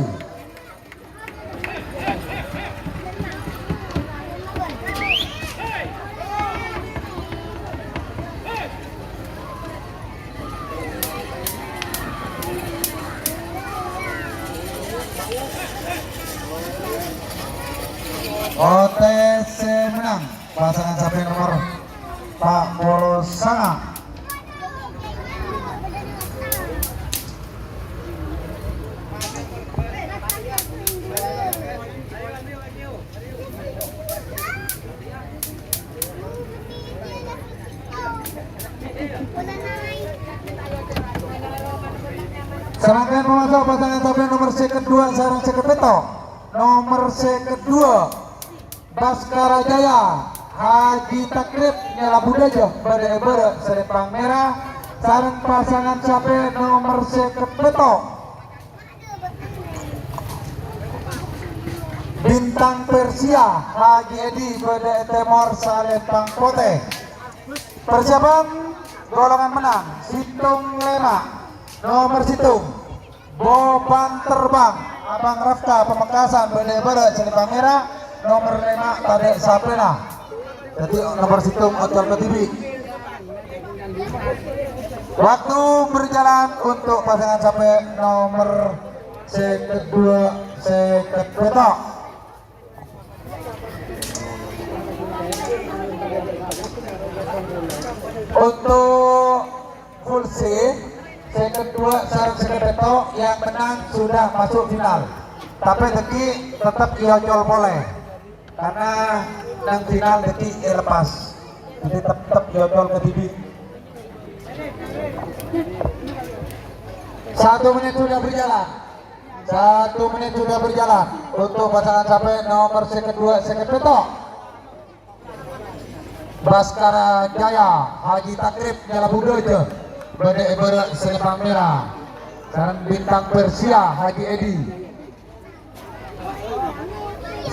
OTC menang pasangan sampai nomor 40 sangat. Serangkaian pemasok pasangan sampai nomor kedua sarang sekepeto nomor kedua Baskara Jaya Haji Takrib Nyala Budaja Bade Ebere Selempang Merah sarang pasangan sampai nomor sekepeto Bintang Persia Haji Edi Bade Temor Selempang Putih. Persiapan golongan menang Situng Lema nomor situng Boban Terbang Abang Rafka Pemekasan Bade Ebere Selempang Merah nomor 5 Tadek Sapena. Jadi nomor situng Ocol ke TV. Waktu berjalan untuk pasangan sampai nomor kedua sekepetok. Untuk full C kedua sarang sekepetok yang menang sudah masuk final. Tapi teki tetap iocol boleh karena nang final teki lepas. Jadi tetap iocol ke TV. 1 menit sudah berjalan. 1 menit sudah berjalan untuk pasangan sampai nomor kedua sekepetok Baskara Jaya Haji Takrib Nyala Budojo Bade Ebere Selempang Merah sarang Bintang Persia Haji Edi.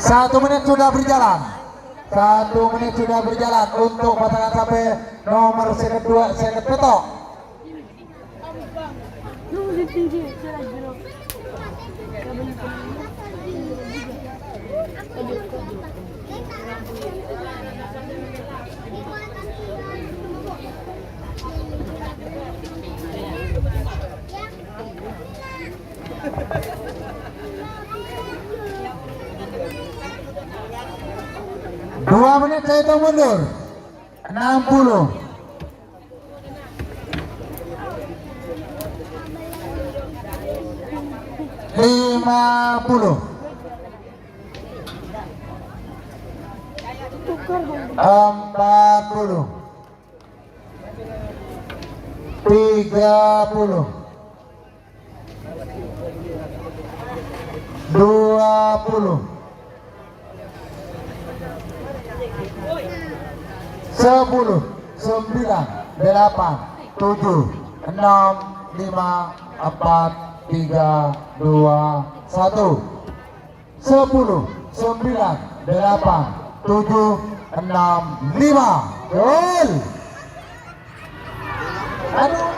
1 menit sudah berjalan. 1 menit sudah berjalan untuk pasangan sampai nomor kedua sekepetok Dua menit saya hitung mundur. 60 50 40 30 20 10 9 8 7 6 5 4 3 2 1 10 9 8 7 6 5 gol. Aduh.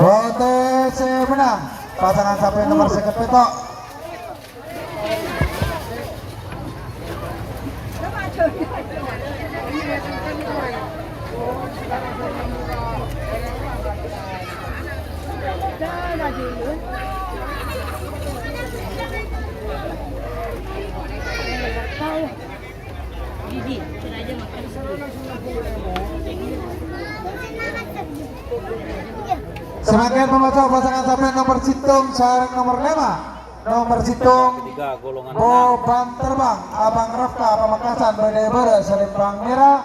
OTC menang pasangan sampai nomor seket petok. Semakin memasuk pasangan sampai nomor situng sareng nomor 5 nomor situng Boban Terbang Abang Rafka Pamekasan Berdebere Selempang Merah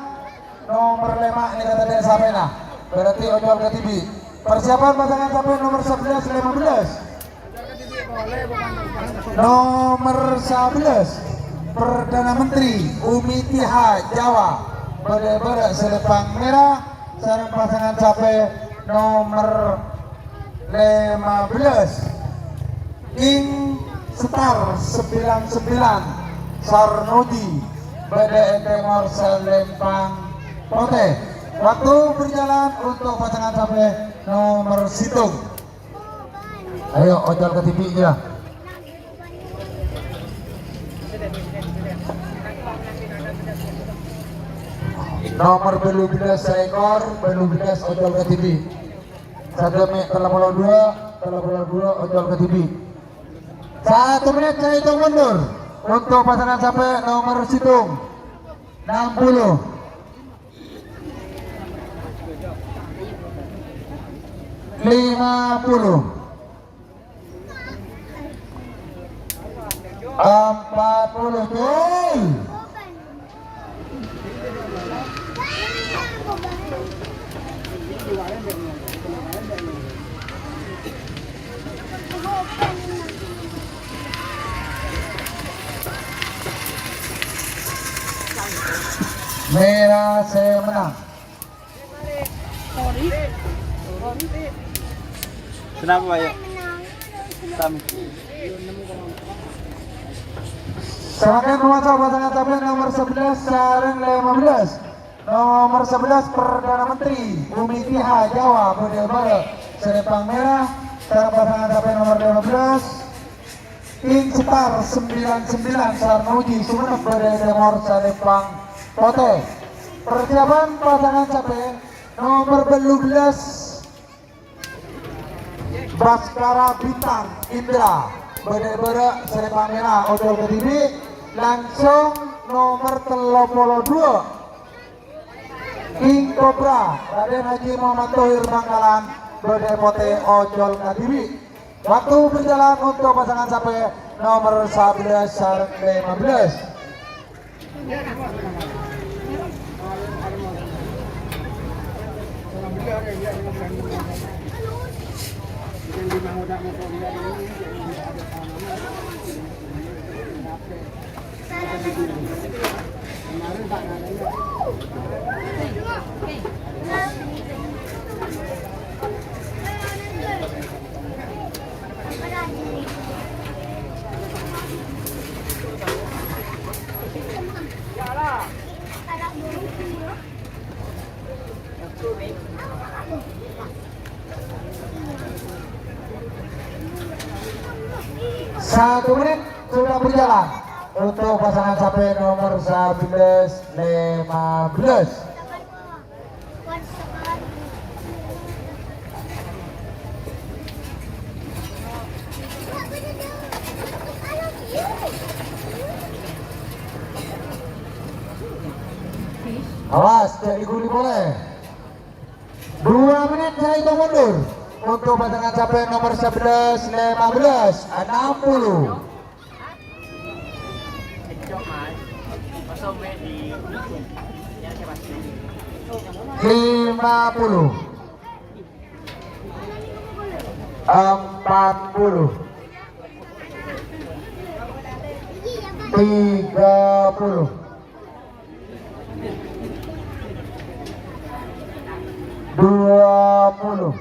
nomor 5 ini kata dia sampai nah berarti ojol ke TV. Persiapan pasangan sampai nomor 11 15 nomor 11 Perdana Menteri Umi Tiha Jawa Berdebere Selempang Merah sareng pasangan sampai nomor 15 King Star 99 Sarnodi BDN Timur Selempang Pote. Waktu berjalan untuk pasangan sampai nomor situng. Ayo ojol ke TV ya. Nomor 12 seekor 12 ojol ke TV. 1 menit 32 ojol ke TV. 1 menit saya hitung mundur untuk pasangan sampai nomor situng 60 50 40 gol. Merah saya menang. Kenapa Pak? Kami. Semakin memasuk pasangan sampai nomor 11 sareng 15 nomor 11 Perdana Menteri Umi Tiha Jawa Berdebere Selempang Merah sareng pasangan sampai nomor 15 King Star 99 Sarnoji Sumeneb Berdebere Timur Selempang Pote. Persiapan pasangan sampai nomor 12 Baskara Bintang Indra Berdebere Selempang Merah ojol ke TV. Langsung nomor 32 King Cobra Raden Haji Muhammad Thohir Bangkalan Berdebote ojol ke TV. Waktu berjalan untuk pasangan sampai nomor 11 sareng 15. Satu menit sudah berjalan untuk pasangan sampai nomor 11 15. Awas, jadi guli boleh. 2 menit saya hitung mundur untuk pasangan capek nomor 11 15 60. 50 40 30 20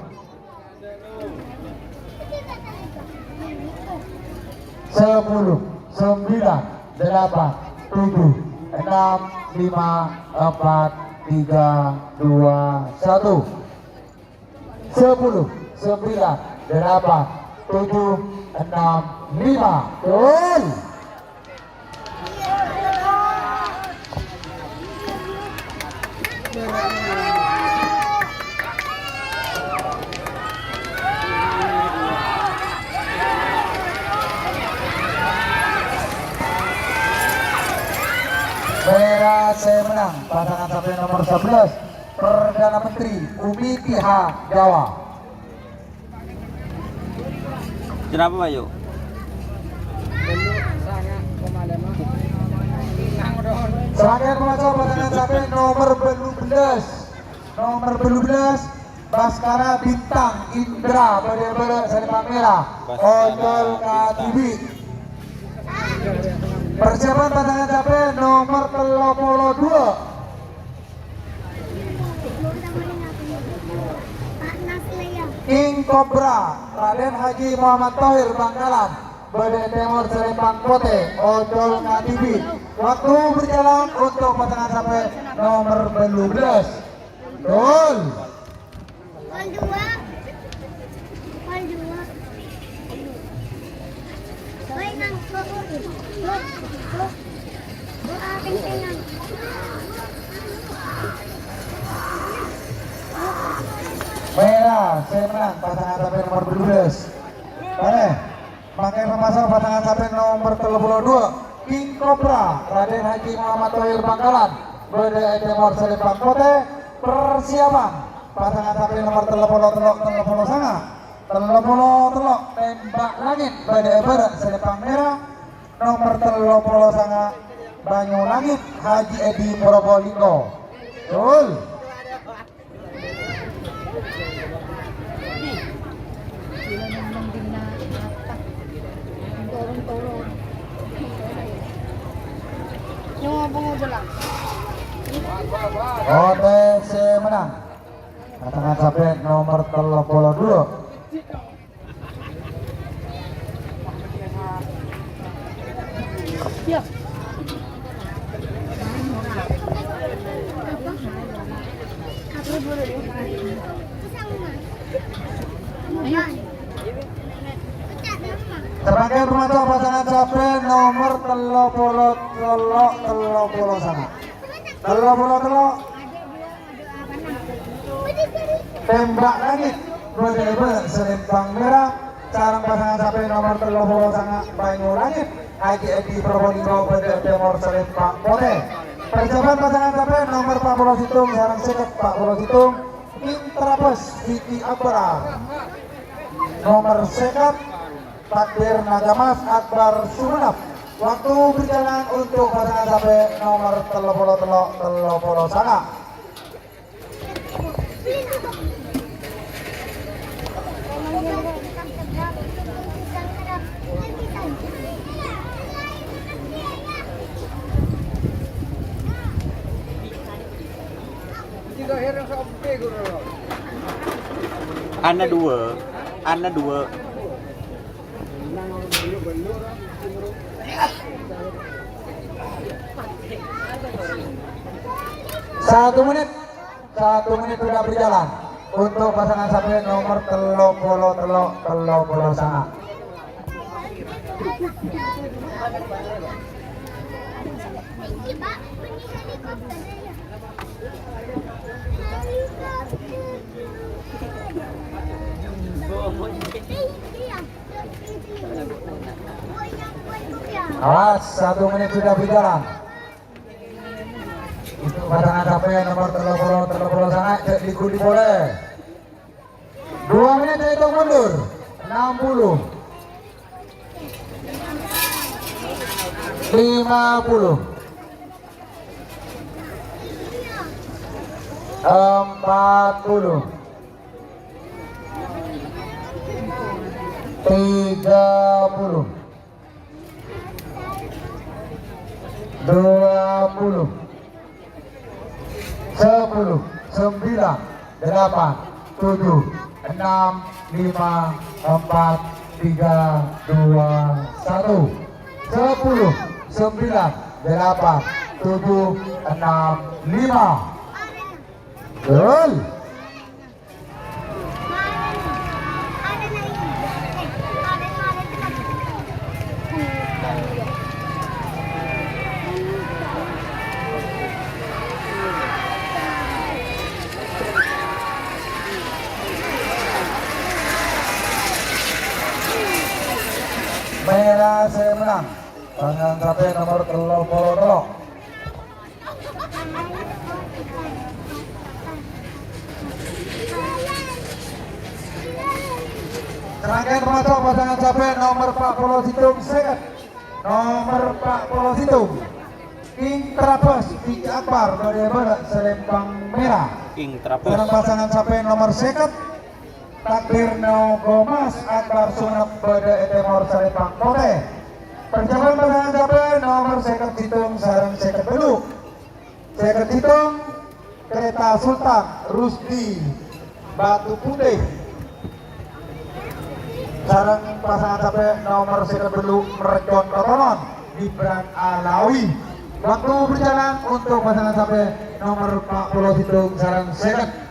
10 9 8 7 6 5 4 3 2 1 10 9 8 7 6 5. Gol. Merah saya menang pasangan sampai nomor 11 Perdana Menteri Umi Tiha Jawa. Kenapa Pak Yuk? Selanjutnya pemacau pasangan sampai nomor 12 Baskara Bintang Indra pada Selipang Merah Ojol Katibi. Persiapan pasangan capek nomor 32 King Cobra Raden Haji Muhammad Thohir Bangkalan Bade Timur Selipang Kote Ojol Katibi. Waktu berjalan untuk pasangan capek nomor 12. Gol. Merah saya menang pasangan sampai nomor 12. Pakai pemasang pasangan sampai nomor 32 King Cobra Raden Haji Muhammad Thohir Bangkalan Bade Timur Selipang Kote. Persiapan pasangan sampai nomor 30 sanga tembak langit Bade Barat Selipang Merah nomor 30 sanga Banyu Langit Haji Edi Probolinggo. Gol. OTC menang pasangan sampai nomor 32. Ya. Sebagai pemacau pasangan capek nomor 30 sana. 30 tembak langit Bade Selipang Merah sarang pasangan capek nomor 30 sana Banyu Langit Haji Edi Probolinggo Bade Timur Selipang Kote. Persiapan pasangan capek nomor 40 Situng sarang seket 40 Situng Intrapes Vicky Akbar. Nomor seket Takbir Nagamas Akbar Sumenep. Waktu berjalan untuk pasangan sampai nomor 30 sana. Ana dua. 1 menit sudah berjalan untuk pasangan sampai nomor 30 sana. Awas, 1 menit sudah berjalan. Untuk pasangan sampai nomor 30 sana cek di boleh. 2 menit hitung mundur. 60 50 40 30 20 10 9 8 7 6 5 4 3 2 1 10 9 8 7 6 5 Gol. Merah saya menang. Tangan sampai nomor 30. Serangkaian termasuk pasangan capek nomor 40 Situng Seket, nomor 40 Situng King Trapes King Akbar dari Barat Selempang Merah. King Trapes. Dan pasangan capek nomor Seket Takbir No Gomas Akbar Sunap Bada Etemor Selempang Kote. Perjalanan pasangan capek nomor Seket Situng Sarang Seket Beluk, Seket Situng Kereta Sultan Rusdi Batu Putih. Sarang pasangan capek nomor 1 Beluk Mercon Kotonon Gibran Alawi. Waktu berjalan untuk pasangan capek nomor 40 Situng Sarang Seket.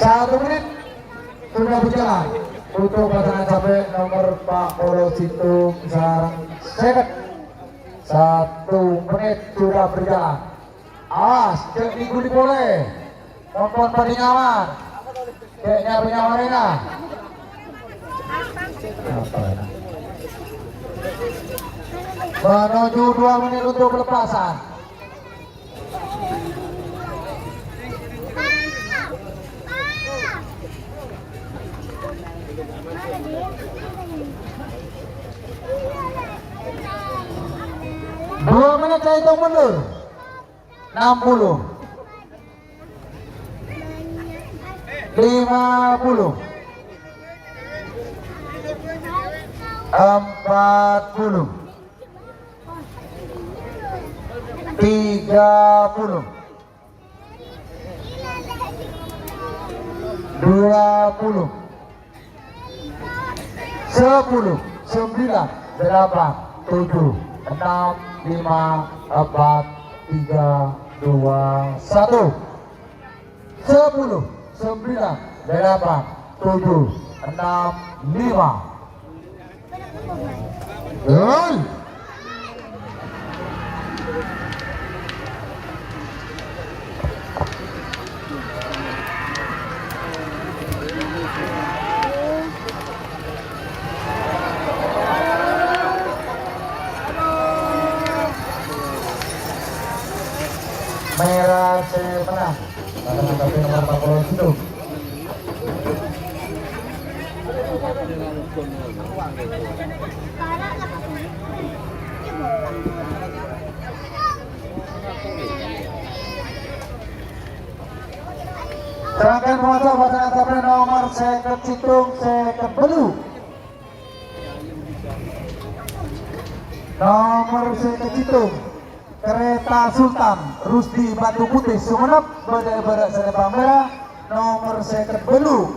Satu menit sudah berjalan untuk pasangan capek nomor 40 Situng Sarang Seket. 1 menit sudah berjalan. Awas, cek minggu boleh. Kompon Padingawan. Ceknya Pinyawarena. Menuju 2 menit untuk pelepasan. Dua menit saya hitung mundur. 60 50 40 30 20 10 9 8 7 6 5 4 3 2 1 10 9 8 7 6 5 Gol. Merah saya menang. Pasangan capek nomor 40 Situng. Serangkaian pemasok pasangan capek nomor Seket Situng Seket Beluk. Nomor Seket Situng Kereta Sultan Rusdi Batu Putih Sumenep Badai Barat Selempang Merah. Nomor Seket Beluk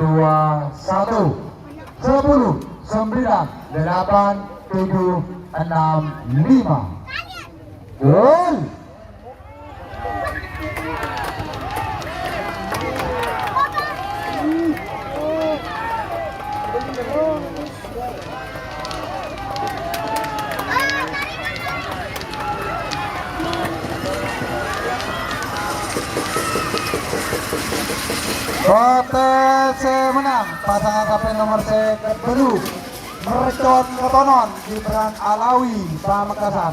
1, 10, 9, 8, 7, 6, 5. Gol. OTC menang, pasangan kapten nomor ke-10 Mercon Kotonon Gibran Alawi Pamekasan.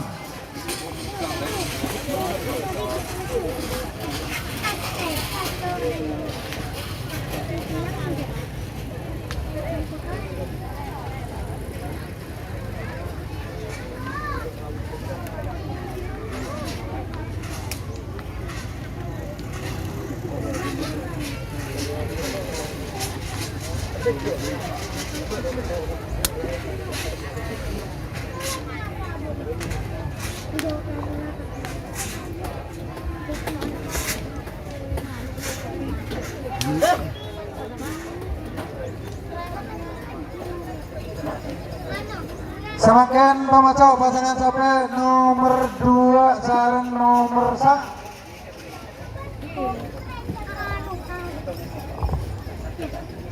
Semakin pemacau pasangan sampai nomor 2 sareng nomor 1.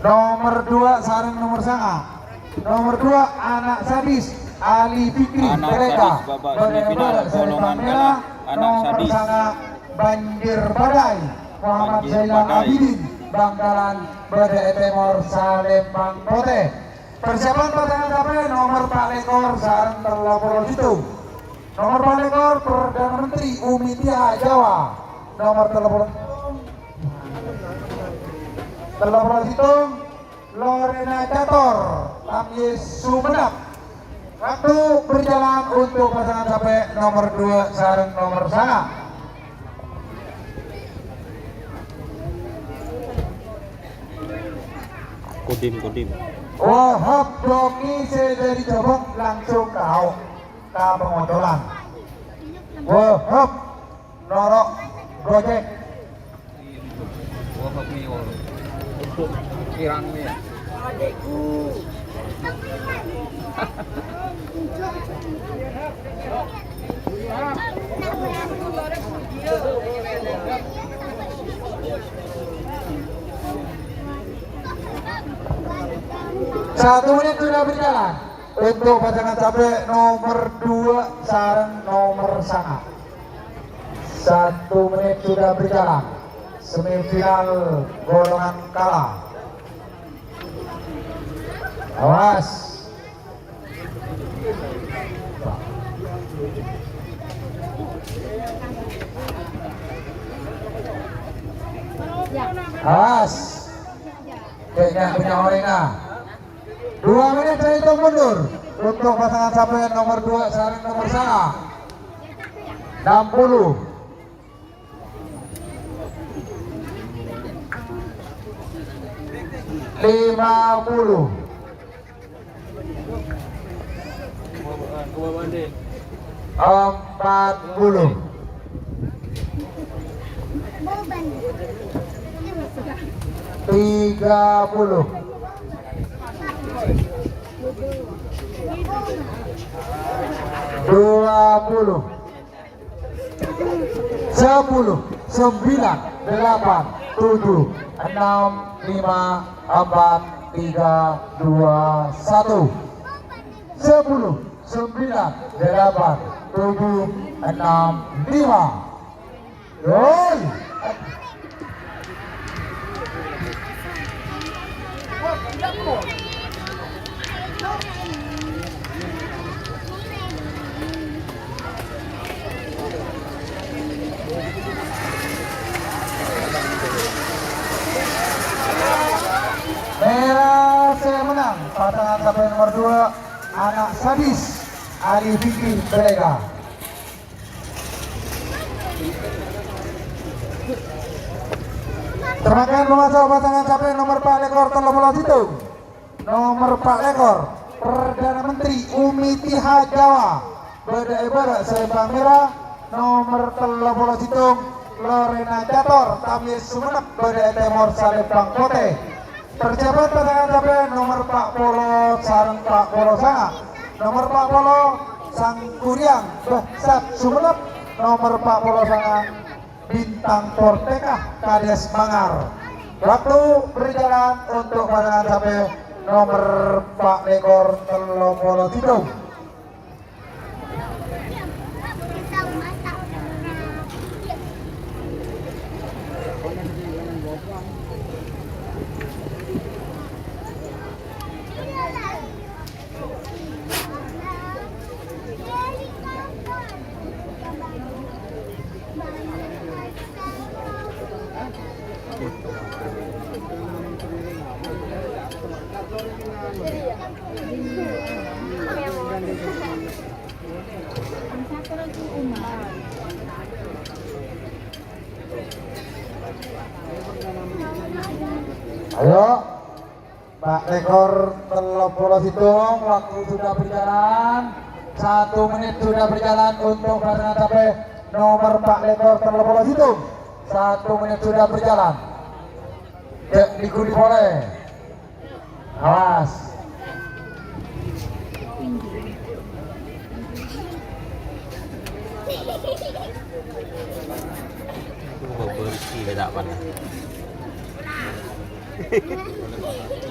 Nomor 2 sareng nomor 1. Nomor 2 anak sadis Ali Fikri Mereka semifinal golongan kalah anak sadis. Banjir Badai Muhammad Zainal Abidin Bangkalan Badai Temor Salembang Pote. Persiapan pasangan kapten nomor Pak Lekor sareng Telopolo Situng. Nomor Pak Lekor Perdana Menteri Umitia Jawa. Nomor Telopolo Situng Lorena Cator Tamyiz Sumenep. Waktu berjalan untuk pasangan capek nomor 2 sareng nomor 1. Kodim. Wahab Doki dari Jobong langsung ke pengontrolan. Wahab Norok Gojek. Wahab nih untuk Irang nih ya. Satu menit sudah berjalan untuk pasangan capek nomor 2 sareng nomor 1. 1 menit sudah berjalan. Semifinal golongan kalah. Awas. As. Kayaknya punya Orena. 2 menit saya hitung mundur untuk pasangan capaian nomor 2 saring nomor sana. 60. Lima 40. Tiga puluh. 20. 10. 9. 8. 7. 6. 5. 4. 3. 2. 1. 10. 9. 8. 7. 6. 5. Gol. Merah saya menang pasangan capaian nomor 2 anak sadis Ali Fikri Berega. Termakan memasuk pasangan capaian nomor 4 lekor Telopolo Situng. Nomor 4 lekor Perdana Menteri Umi Tiha Jawa Beda Selembang Merah. Nomor Telopolo Situng Lorena Jator Tamis Sumenep Beda Timur Selembang Kote. Perjabat pasangan capaian nomor 4 Polo sareng Pak Polo Sanga. Nomor 4 Polo Sang Kuriang Behsat Sumenep. Nomor 4 Polo Sanga Bintang Portekah Kades Mangar. Waktu berjalan untuk pasangan capaian nomor 4 lekor Telopolo Situng. Ayo Pak lekor Telopolo Situng, waktu sudah berjalan, 1 menit sudah berjalan untuk pasangan capaian nomor 4 lekor Telopolo Situng. 1 menit sudah berjalan. Cek diikuti boleh. Awas. Bersih tak panas.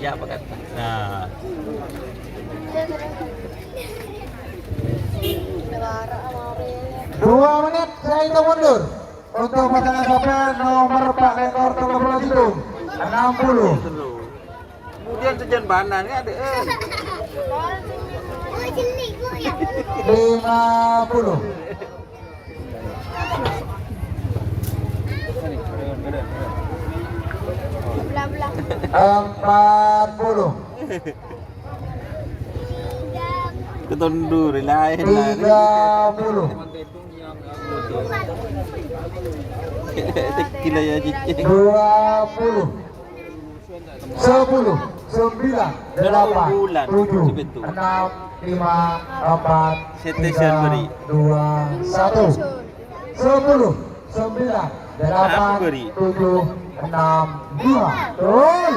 Ya apa kata? Nah. 2 menit saya hitung mundur untuk pasangan capaian nomor 4 lekor Telopolo Situng. 60. Kemudian tujuan banan ya ada. 50. 40. Ketundur lain 30. Tequila ya cicing. 20. 10. 9. 8. 7. 6. 5. 4. 3. 2. 1. 10. 9. 8. 7. 6. 5. Gol.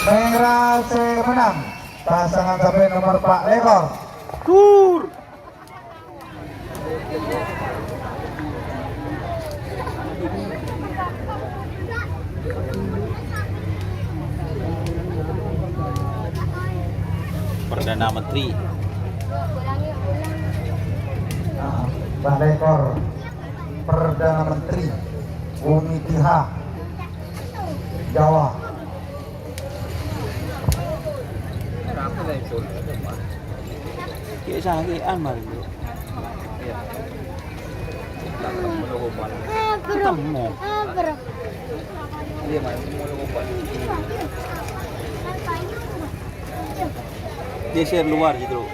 Merah menang pasangan capaian nomor 4 lekor Tur. Perdana Menteri. Balai Kor Perdana Menteri Umi Tiha Jawa. Kayak sahagian mah. Ketemu. Dia share luar gitu loh.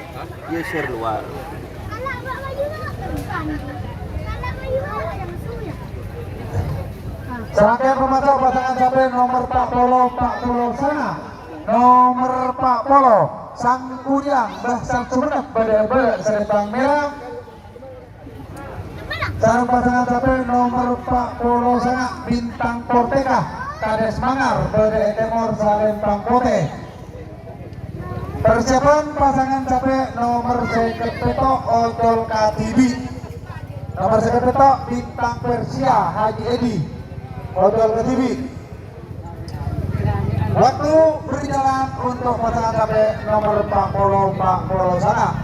Dia share luar. Serangkaian pemacang pasangan capres nomor Pak Polo sana. Nomor Pak Polo Sang Kuryang Bahsan Sumenep Badai Seretang Merah. Sarung pasangan capres nomor Pak Polo sana Bintang Porteka Kades Mangar Badai Temor Salempang Pote. Persiapan pasangan capres nomor seket peto Odol Katibi. Nomor seket peto Bintang Persia Haji Edi Odol Katibi. Waktu berjalan untuk pasangan capres nomor Pak Polo sana.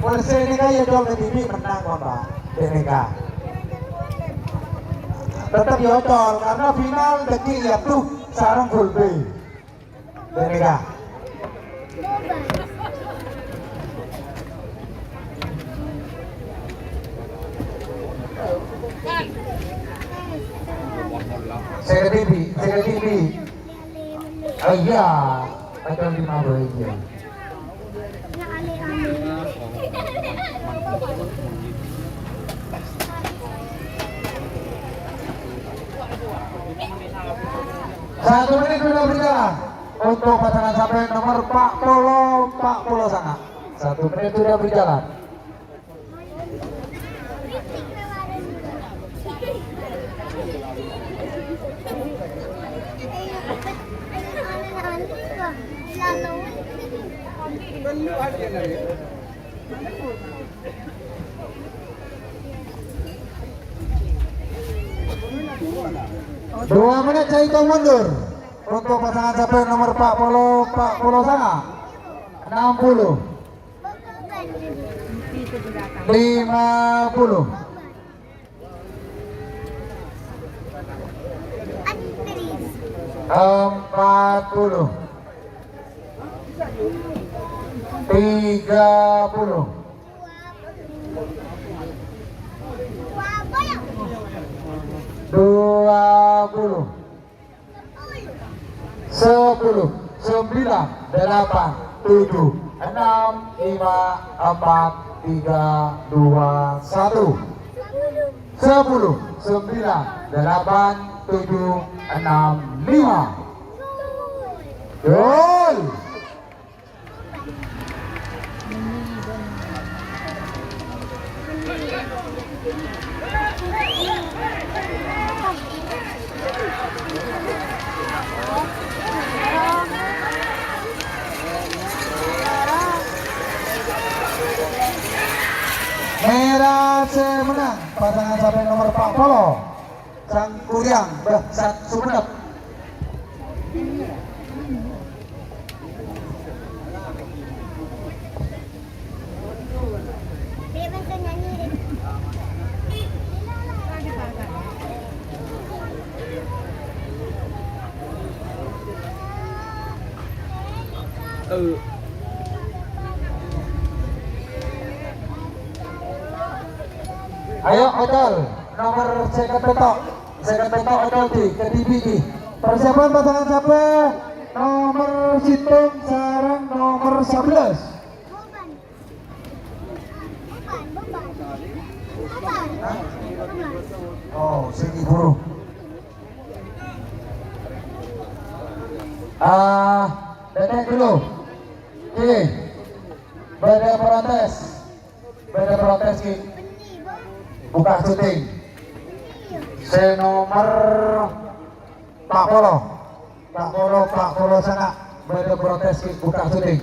Polisi ini kayak Odol Katibi menang Pak Deneka. Tetap diocol karena final deki lihat tuh sarung full B. Deneka. Sekretari. Oh iya, ada 5 bayinya. Satu menit sudah berjalan untuk pasangan capres nomor Pak Polo sana. 1 menit sudah berjalan. Dua menit saya hitung mundur untuk pasangan capres nomor Pak Polo sana. 60 50 40 30 20 10 9 8 7 6 5 4 3 2 1 10 9 8 7 6 5 Gol. Merah menang pasangan capres nomor Pak Polo Sang Kuryang Bahsan Sumenep. Ayo Odol nomor seket petok Odol di Kedibiki. Persiapan pasangan capres nomor Situng sarang nomor 11. Oh, sini burung. Detek dulu. Oke. Beda protes Ki. Buka syuting. Senomor Pak Polo sana. Beda protes Ki. Buka syuting.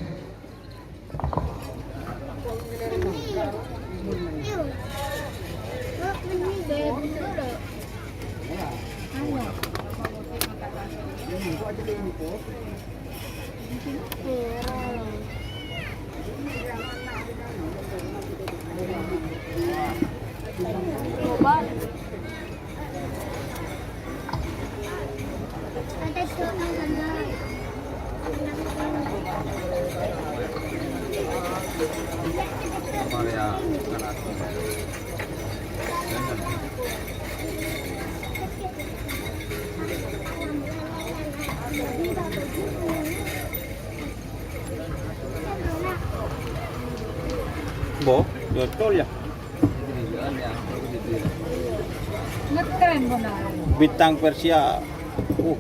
Bo, jodol ya. Ngetren benar. Bintang Persia. Itu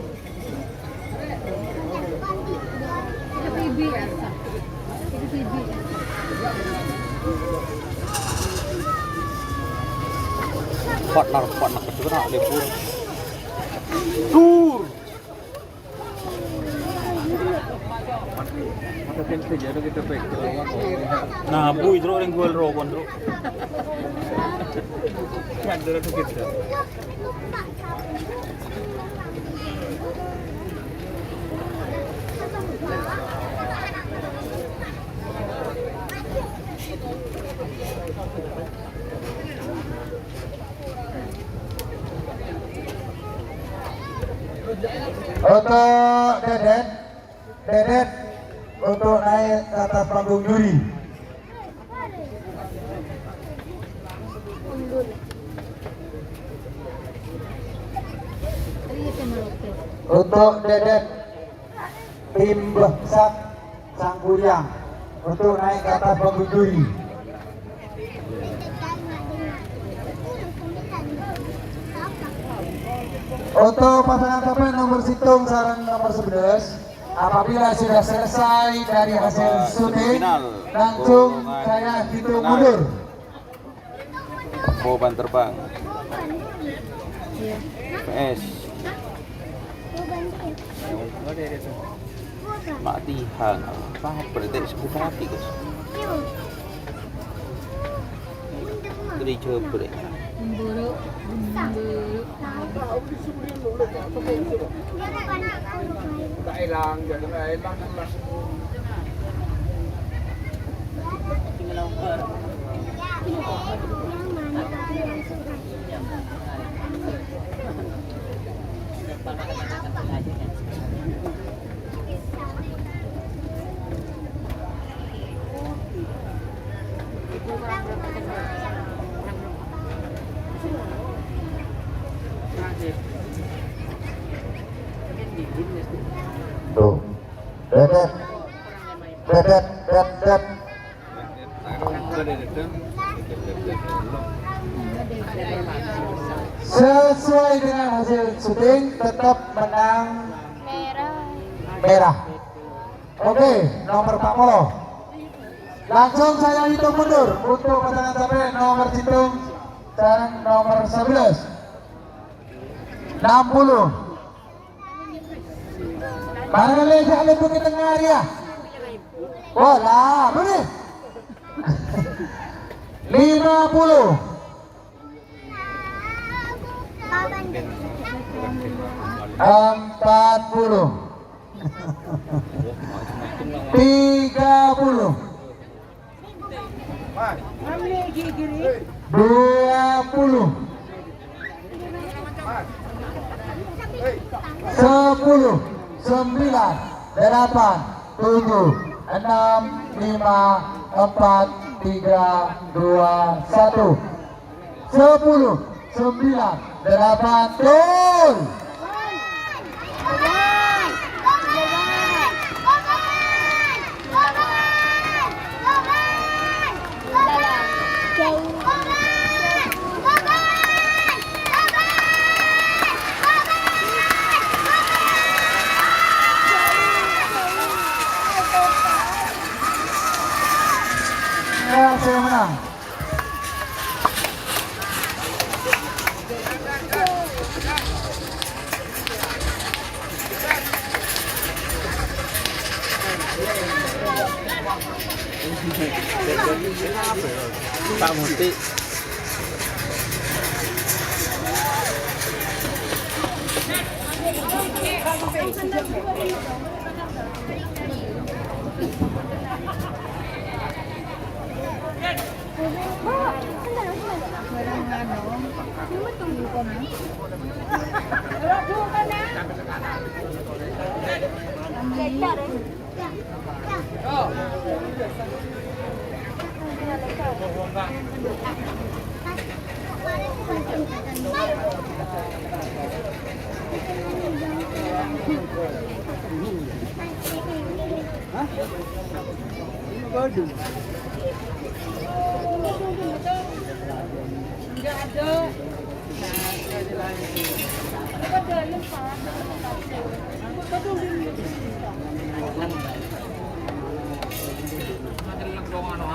TV asa. Itu TV. Partner itu kan ada pun. Tur. Nah, bu itu orang jual rokok, bro. Ada tu kita. Untuk Dedet untuk naik ke atas panggung juri. Untuk Dedet tim Behsak Sangkuriang untuk naik ke atas panggung juri. Untuk pasangan kapten nomor situng sarang nomor 11, apabila sudah selesai dari hasil syuting, langsung saya hitung mundur. Beban terbang. PS. Matihan. Apa berarti sebut hati guys. Jadi coba deh. Tuh, Dedet. Sesuai dengan hasil syuting tetap menang merah. Oke, nomor 40. Langsung saya hitung mundur untuk pasangan capek nomor hitung sekarang nomor 11. 60. Barangkali saya lebih ke tengah dia. Bola, boleh. 50. 40. 30. 20. 10. 9, 8, 7, 6, 5, 4, 3, 2, 1. 10, 9, 8, gol! Saya menang. Pak Muti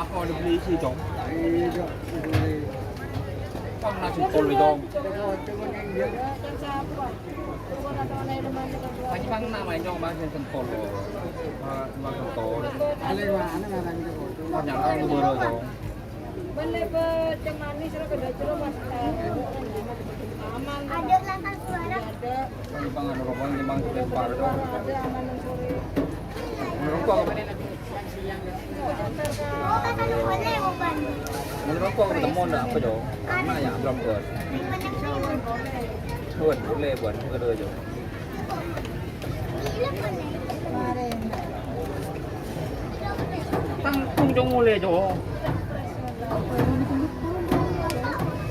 Apa dibeli sih dong? Pang nasi pol dong. Bagi bang namanya dong bahasa sentol. Bang sentol. Banyak orang berburu dong. Ada langkah suara. Bagi bang ada robong, bang sudah bar dong. Merokok apa nih? Oh, kata lu boleh bukan? Merokok ketemu enggak apa dong? Mana ya belum buat. Buat boleh buat kedua dong. Tanggung dong mulai dong.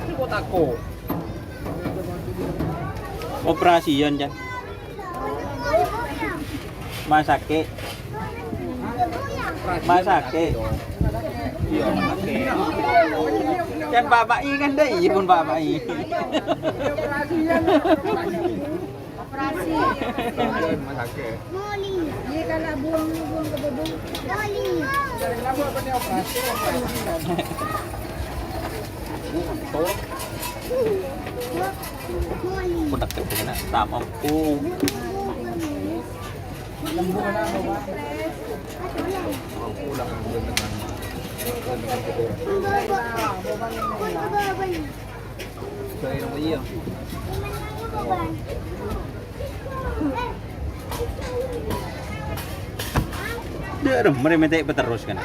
Ini kok takut. Operasian Jan. Masake. Masake. Iya, masake. Kan bapak I kan deh, iya pun bapak I. Operasi. Masake. Moli. Iya kalau buang ke bedung. Moli. Moli. Pudak tu kena tam aku. Chơi nó gì không? Dia dong, mereka terus kan.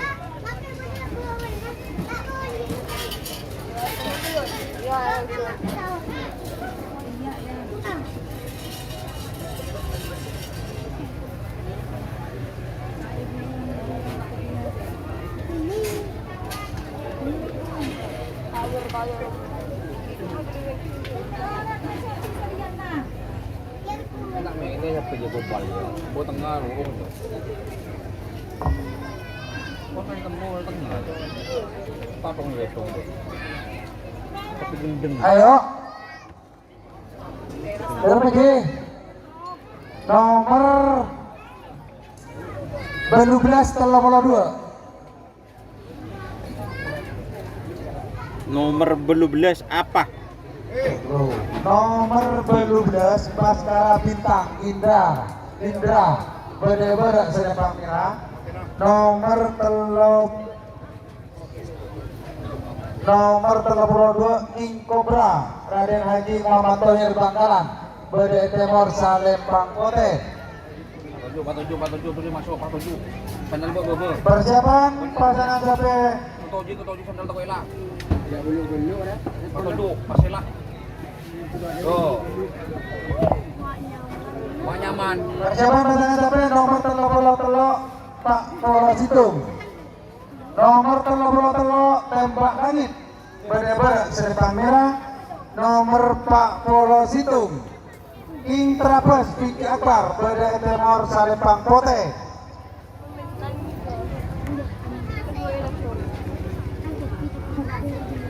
Enak nih, ini siapa jago bal ya? Buat tengah lurus tuh. Kok kan temu tengah? Patong ya dong. Tapi gendeng. Ayo. Pergi. Nomor 12 Nomor 12 apa? Nomor 12 Baskara Bintang Indra Bede-bede Serempang Merah. Nomor 32 King Cobra Raden Haji Muhammad Thohir Bangkalan Bede Temor Salempang Kote. 47 boleh masuk 47. Sandal be. Persiapan pasangan sampai Ketujuh sandal toko elak. Ya bulu ada. 47 pas elak. Oh. Wah nyaman. persiapan pasangan sampai nomor 33 Pak Polo Situng. Nomor 33 Tembak Langit Bede-bede Serempang Merah. Nomor Pak Polo Situng King Trapes Pinky Akbar Bede Temor Salempang Pote.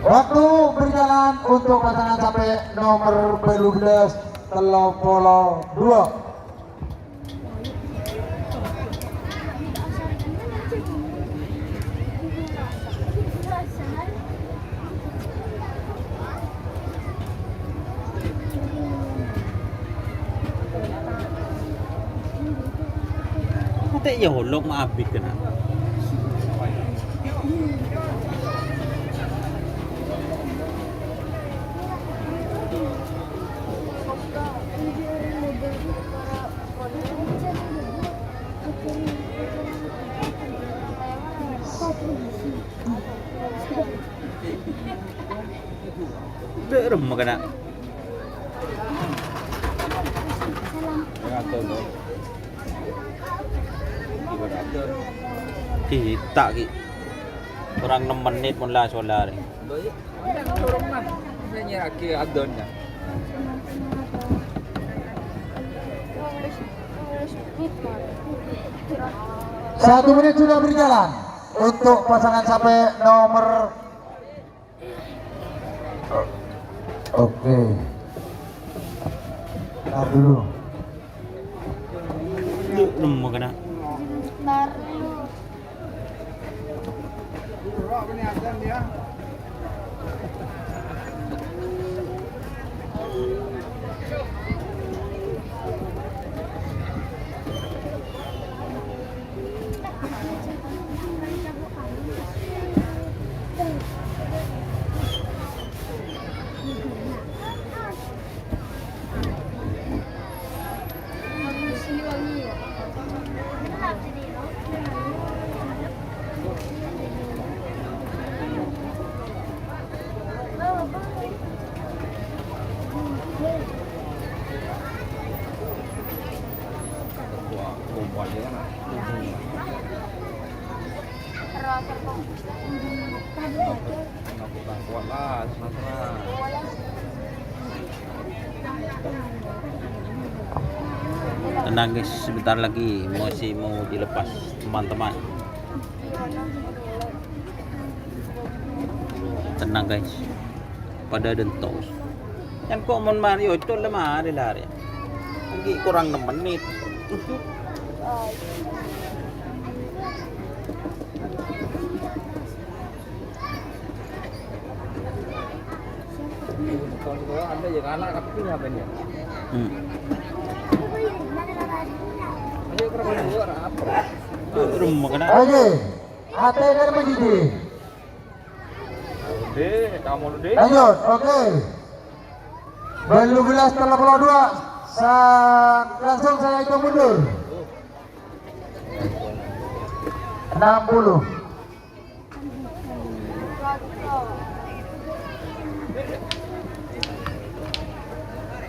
Waktu berjalan untuk pasangan sampai nomor 12 Telopolo 2. Kata ya holok maabik kena. Derem kena. Kita ki. Kurang 6 menit pun lah solar. Saya nyeraki adonnya. Satu menit sudah berjalan untuk pasangan sampai nomor. Oke. Tahan dulu. Derem kena. Tenang guys, sebentar lagi masih mau dilepas teman-teman. Tenang guys, pada dentos. Yang kok mon Mario itu lemah lari. Lagi kurang 6 menit. Kalau Anda yang anak tapi ngapain ya? Ayo kurang dua apa? Derem kena. Oke. Hati dan begini. Kamu deh. Lanjut. Oke. Belum belas telah bola 2. Langsung saya hitung mundur. 60.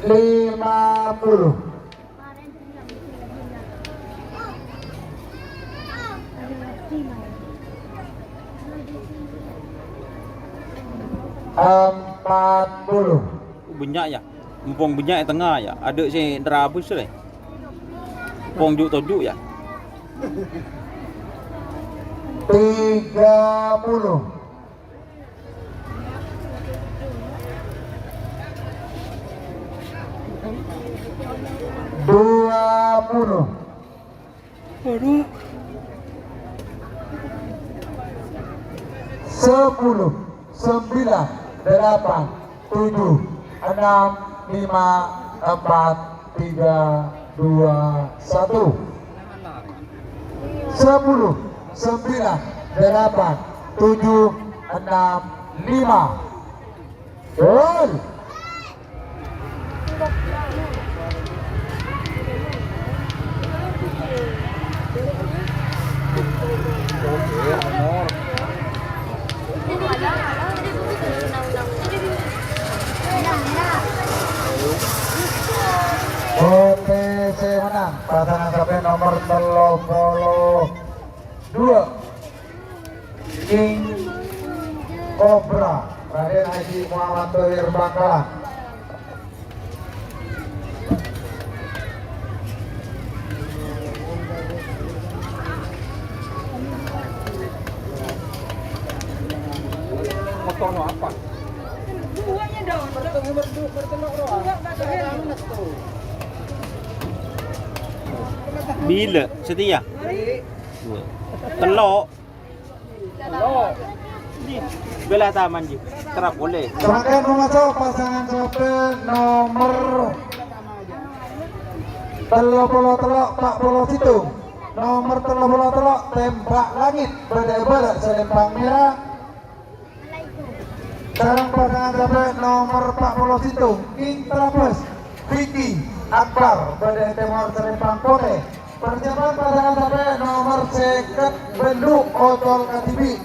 50. 40. Banyak ya. Mumpung banyak di tengah ya. Ada si nerabus deh. Pong juk toduk ya. 30. 20. Aduh. 10, 9, 8, 7, 6, 5, 4, 3, 2, 1. 10, 9, 8, 7, 6, 5. Gol. OTC menang pasangan sampai nomor 32 King Cobra Raden Haji Muhammad Thohir Bangkalan. Motornya apa? Buahnya dong. Bila setia? Telok. Ni bela taman je. Terap boleh. Semakin memasuk pasangan sampai nomor 30 Pak Polo Situng. Nomor 30 tembak langit beda-beda selempang merah. Sekarang pasangan sampai nomor 40 Situng King Trapes Vicky Akbar pada Timur Selempang Kote. Persiapan pasangan sampai nomor 2 Benduk Otol Katibi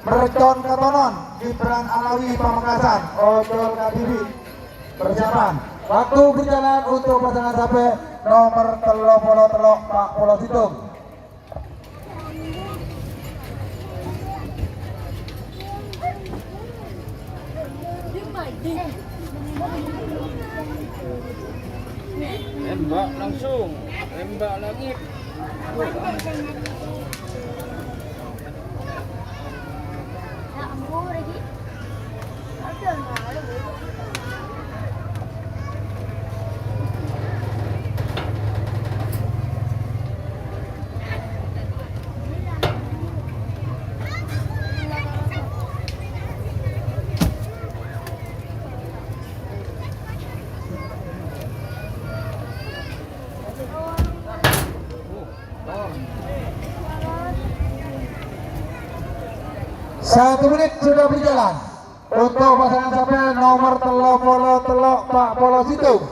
Mercon Katonon Gibran Alawi Pamekasan Ojol KTV. Persiapan. Waktu berjalan untuk pasangan sampai nomor 33 Pak Polo Situng. Tembak langsung, tembak lagi. Satu menit sudah berjalan untuk pasangan sampai nomor 33 Pak Polo Situng.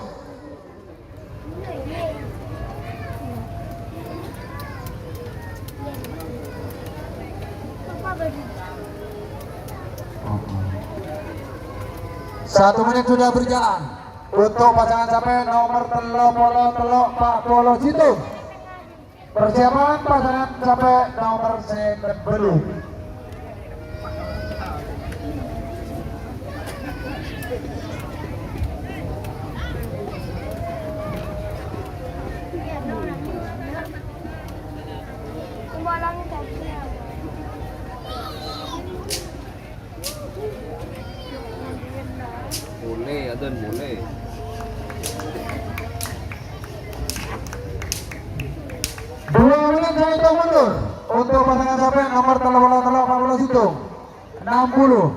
Satu menit sudah berjalan untuk pasangan sampai nomor 33 Pak Polo Situng. Persiapan pasangan sampai nomor 9. Boleh, Aden, boleh. Dua menit saya hitung mundur untuk pasangan sampai nomor 33 Pak Polo Situng. 60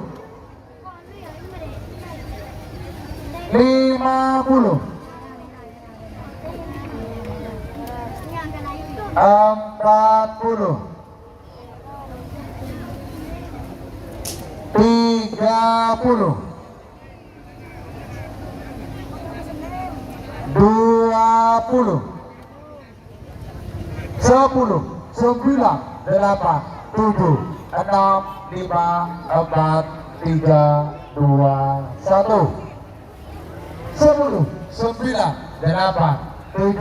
50 40 30 20 10 9 8 7 6 5 4 3 2 1 10 9 8 7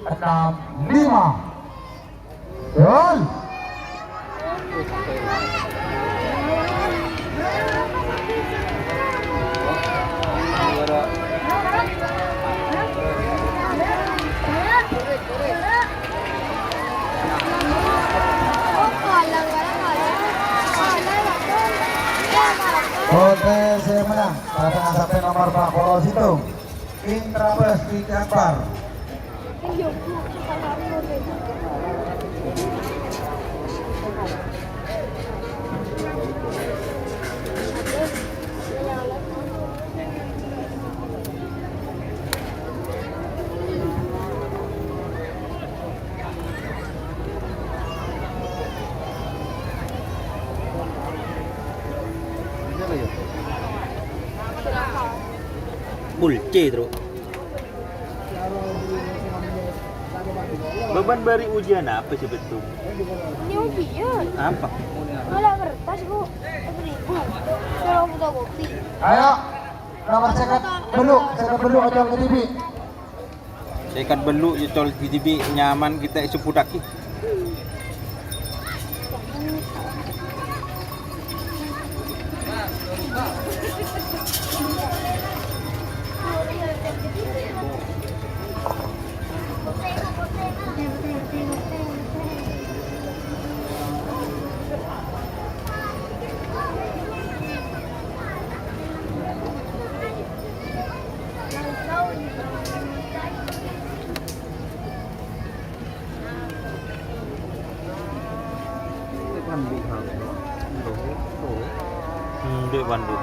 6 5 Gol. Potensi menang pasangan sampai nomor Pak Polo Situng. Intrabes di Akbar. Mulce terus. Beban bari ujian apa sih betul? Ini ujian. Apa? Malah kertas bu, 1.000. Kalau buka kopi. Ayo, nomor sekat belu Ojol KTV. Sekat belu Ojol KTV nyaman kita isu pudaki. Dek Bandu.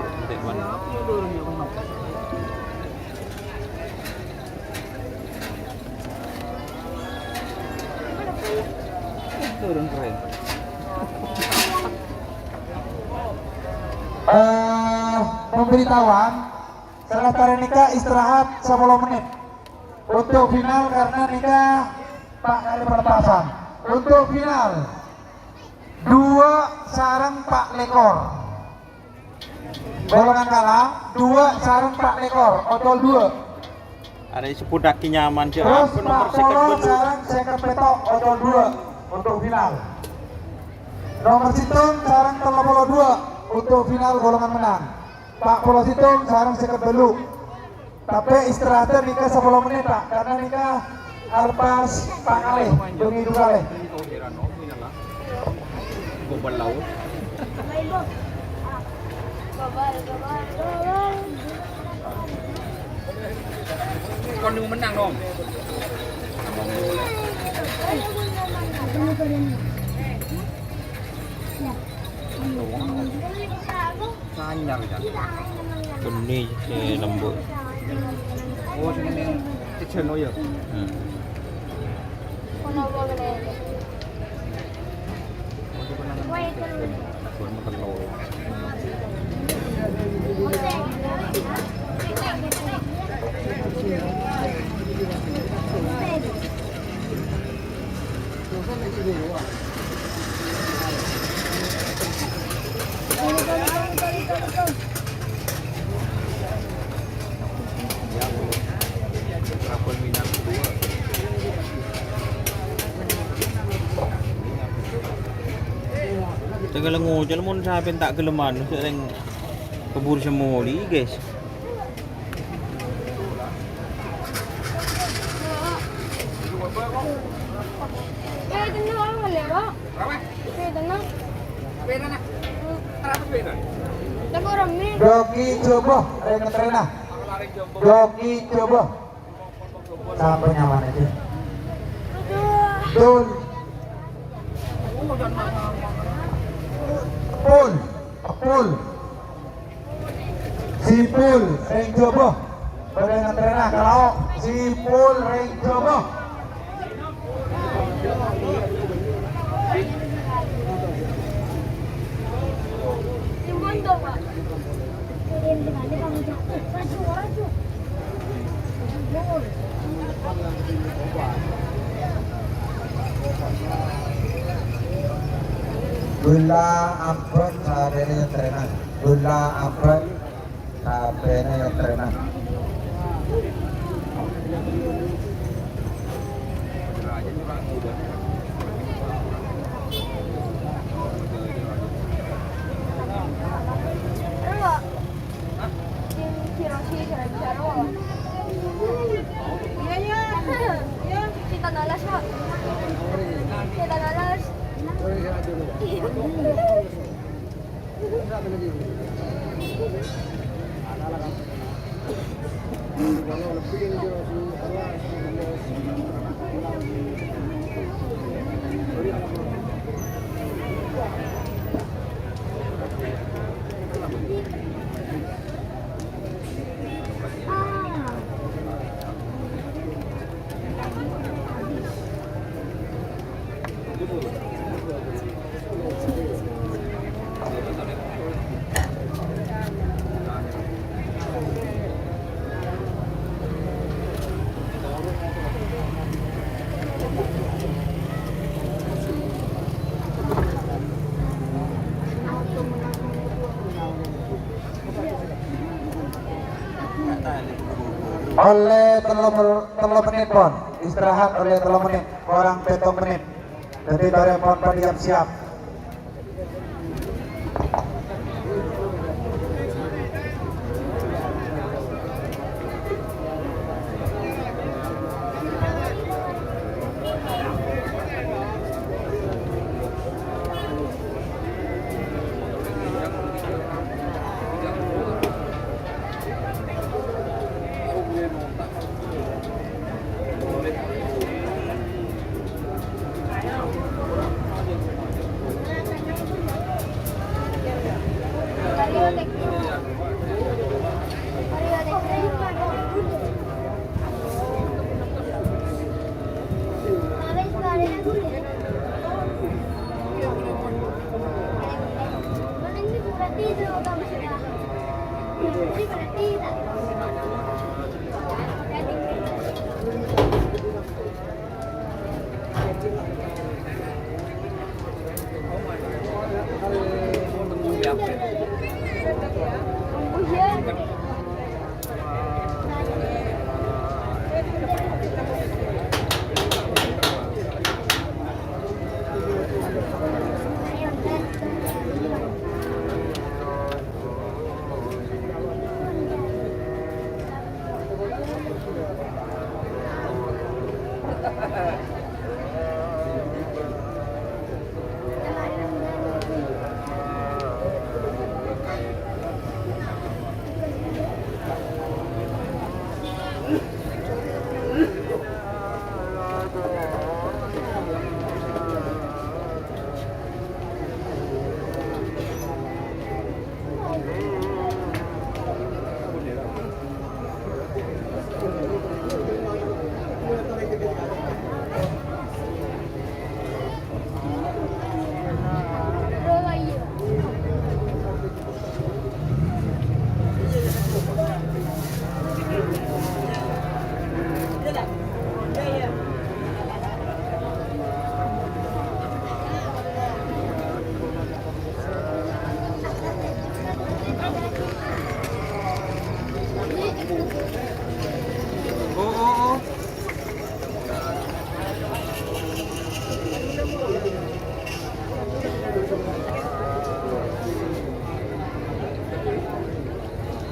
Turun keren. Pemberitahuan setelah nikah istirahat 10 menit untuk final karena nikah Pak kali pelepasan. Untuk final 2 sarang Pak Lekor. Golongan kalah 2 sarung 4 ekor, odol 2. Ada disebut daki nyaman sih. Terus Apa nomor Pak second Polo dulu? sarung second petok, odol 2 untuk final. Nomor situng sarung 32 untuk final golongan menang. Pak Polo situng sarung second belu. Tapi istirahatnya nikah 10 menit Pak, karena nikah alpas Pak Kaleh, bengi dua Kaleh. Gobal laut. Con đừng menang dong. Sanyar kan. Benih si lembut. Oh, sini kecil no ya. Kurang makan lo. Rapor Minang kedua. Tengah lengu jalan mun sampai tak keleman sering kebur semua ni guys. Joki coba, renang. Joki coba. Sampai nyaman aja. Dul. Pul. Sipul, ring coba. Renang kalau sipul ring coba. Gula ampun sabene yang terenan. Gula ampun sabene yang terenan. Kita nalas Pak. Kita nalas. Oleh telur menit pon istirahat oleh telur menit orang 7 menit jadi dari pon padiam siap. Tunggu ya.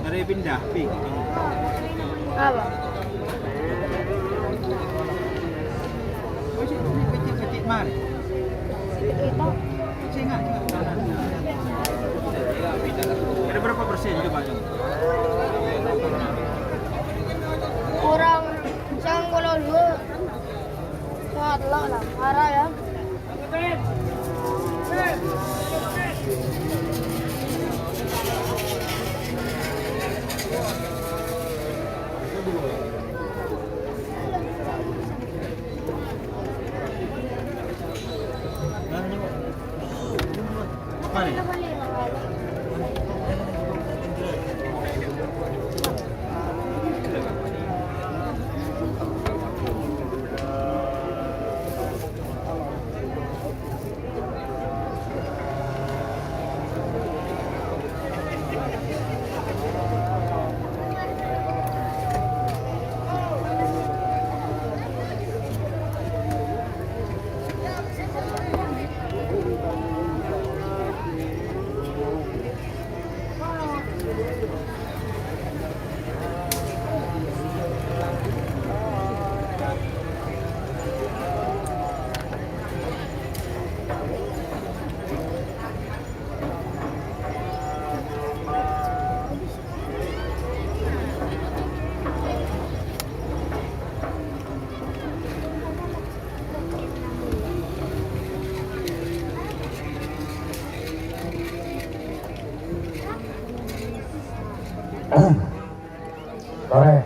Dari pindah, ping. Apa? Kecil mari. Itu Cengat. Ada berapa persen coba? kurang kalau dua saat lah marah ya. Mari. Sore.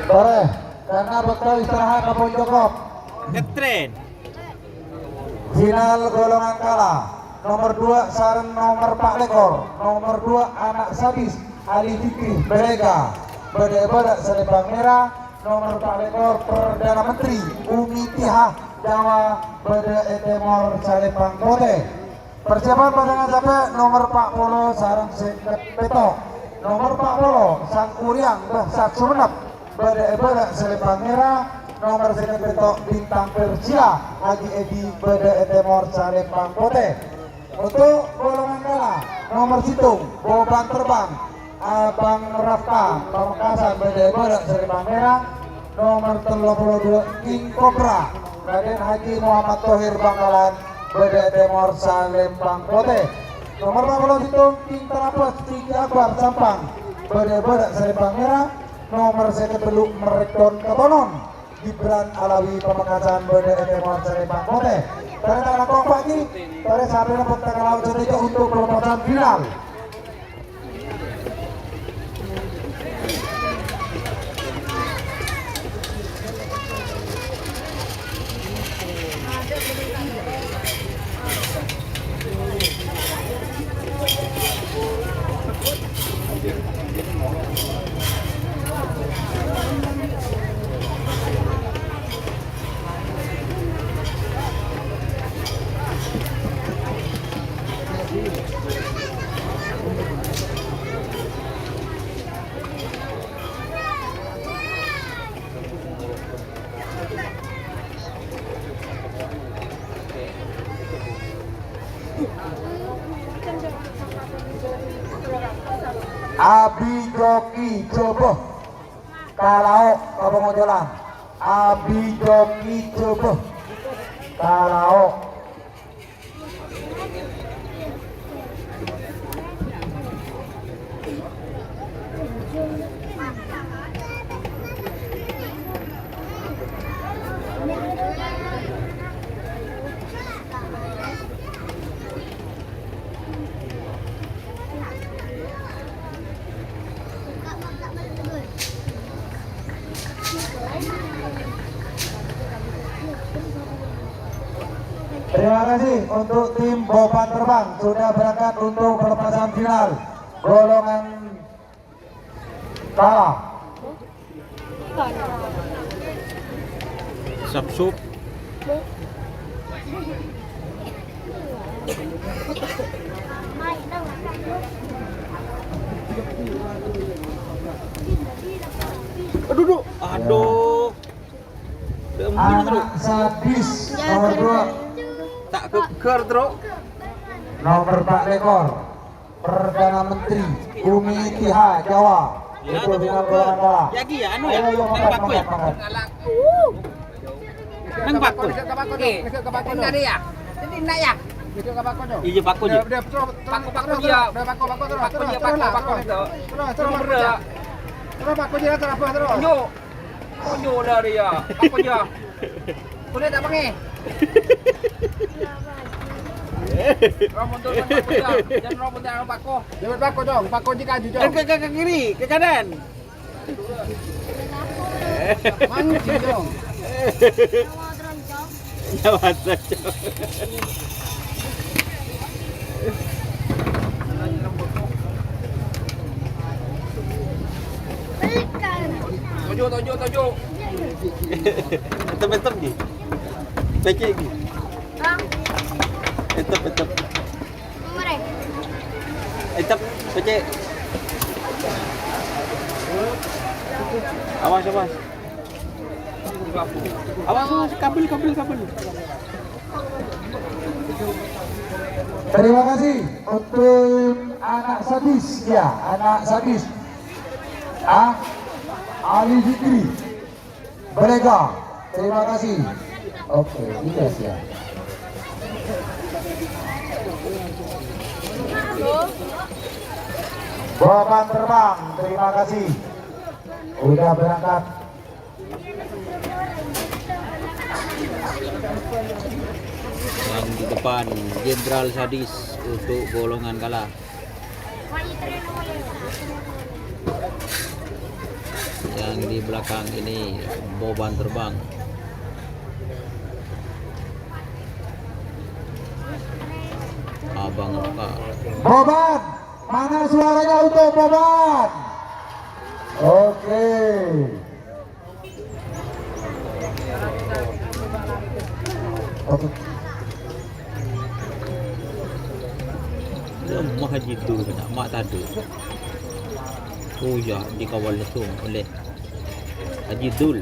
Sore, karena bekal istirahat Kapol Jokop. Ngetren. Final golongan kalah. Nomor 2 Saren nomor Pak Lekor. Nomor 2 anak sadis Ali Fikri Berega. Beda-beda selebang merah. nomor Pak Lekor Perdana Menteri Umi Tihah Jawa Bede Etemor Salempang Bote. Persiapan pasangan sampai nomor Pak Polo sarang singkat petok, nomor Pak Polo sang Kuriang Sak Sumenep Bede Salempang Merah, nomor singkat petok Bintang Persia Haji Edi Bede Etemor Salempang Bote. Untuk golongan kala nomor situng Boban Terbang Abang Rafka Pamekasan Bede Salempang Merah, nomor 32 King Cobra Raden Haji Muhammad Thohir Bangkalan Bede Temor Salempang Bote. Nomor 40 situng King Terapos Tinggi Akbar Sampang Bede Salempang Merah, nomor 1 Merekton Katonon Gibran Alawi Pamekasan Bede Temor Salempang Bote. Pada tanggal pagi pada saat ini tanggal laut ketiga untuk perlombaan final. Abi Joki Cobo Kalau apa mau jalan Abi Joki Cobo Kalau terima kasih untuk tim Boban Terbang sudah berangkat untuk pelepasan final golongan kala. Sup. Aduh. Anak Sadis nomor 2 Tak keker terus. nomor Pak Lekor Perdana Menteri Umi Tihah Jawa itu final golongan kala. Yagi ya anu ya. Ayo Nang bakul. Nang bakul. Tadi ya. Jadi nak ya. Iya bakul je. Paku dia. Paku dia. Terus Pak Koji terus apa terus? Kunyo dah dia. Paku dia. Boleh tak panggil? Rambut tu paku dia. Jangan rambut dia paku. Lewat Pak Koji dong, Pak Koji kaju dong. Ke kiri, ke kanan. Mancing dong. Jawab saja. Tojo. Etep ni. Pekek ni. Bang, Etep. mereka. Etep pekek. Awas. Awas, kabel. Terima kasih untuk anak Sadis ya, anak Sadis. Ali Fikri Brega, terima kasih. Oke, iya siap. Boban Terbang, terima kasih. Udah berangkat. Yang di depan Jenderal Sadis untuk golongan kala. Yang di belakang ini Boban Terbang. Abang Raka. Boban, mana suaranya untuk Boban? Oke. Oke. Mak Haji Dul nak mak tak ada. Oh ya, dikawal langsung oleh Haji Dul.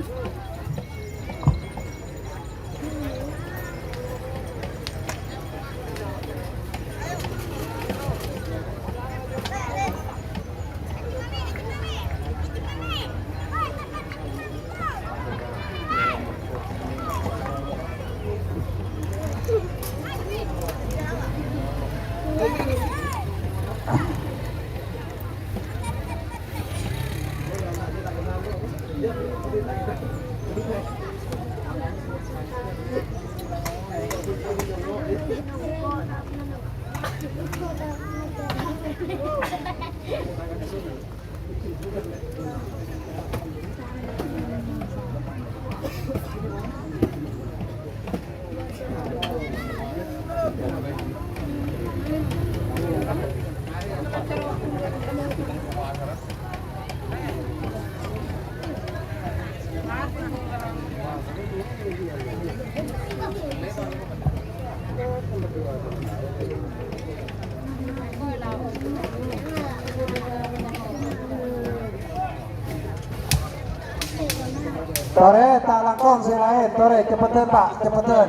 Tore tak langkong si lain, Tore cepetan Pak, cepetan.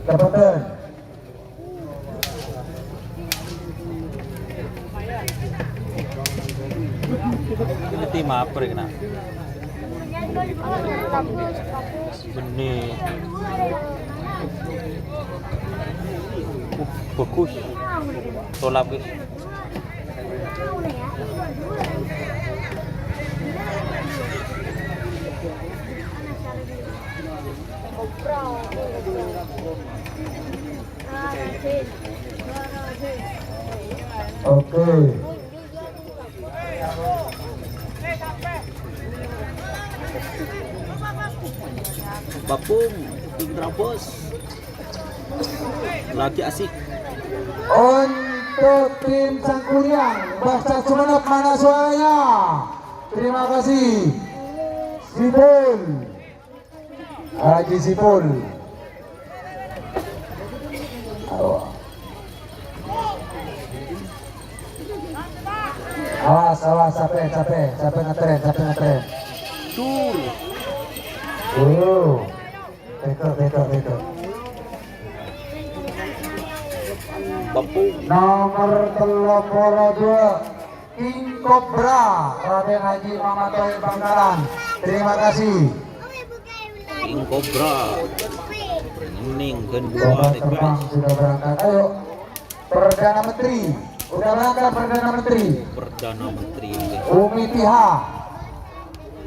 Cepetan. Ini tim apa kena? Benih. Bagus. Tolak guys. Oke. Bapung, tim terabos. Lagi asik. Untuk tim Sangkuriang, Bahasa Sumenep mana suaranya? Terima kasih. Sipul. Haji Sipul. Awas, capek ngetren. Tur. Beko. Bapung. Nomor 32 King Cobra Raden Haji Mamatoi Bangkalan. Terima kasih. King Cobra. Ning kedua Jabat terbang sudah berangkat. Ayo Perdana Menteri. Udah berangkat Perdana Menteri. Perdana Menteri. Umi Tiha.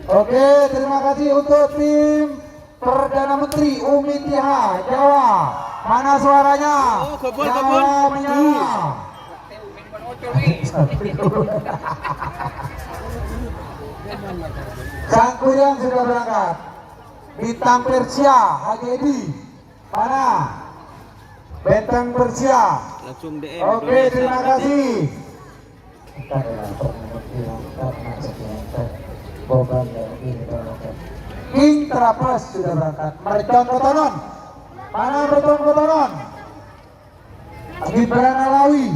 Oke, terima kasih untuk tim Perdana Menteri Umi Tiha Jawa. Mana suaranya? Jawa menyala. Sangkuriang sudah berangkat. Bintang Persia Haji Edi. Mana? Benteng Persia. Langsung DM. Oke, terima kasih. King Trapas sudah berangkat. Mercon Kotonon. Mana Mercon Kotonon? Gibran Alawi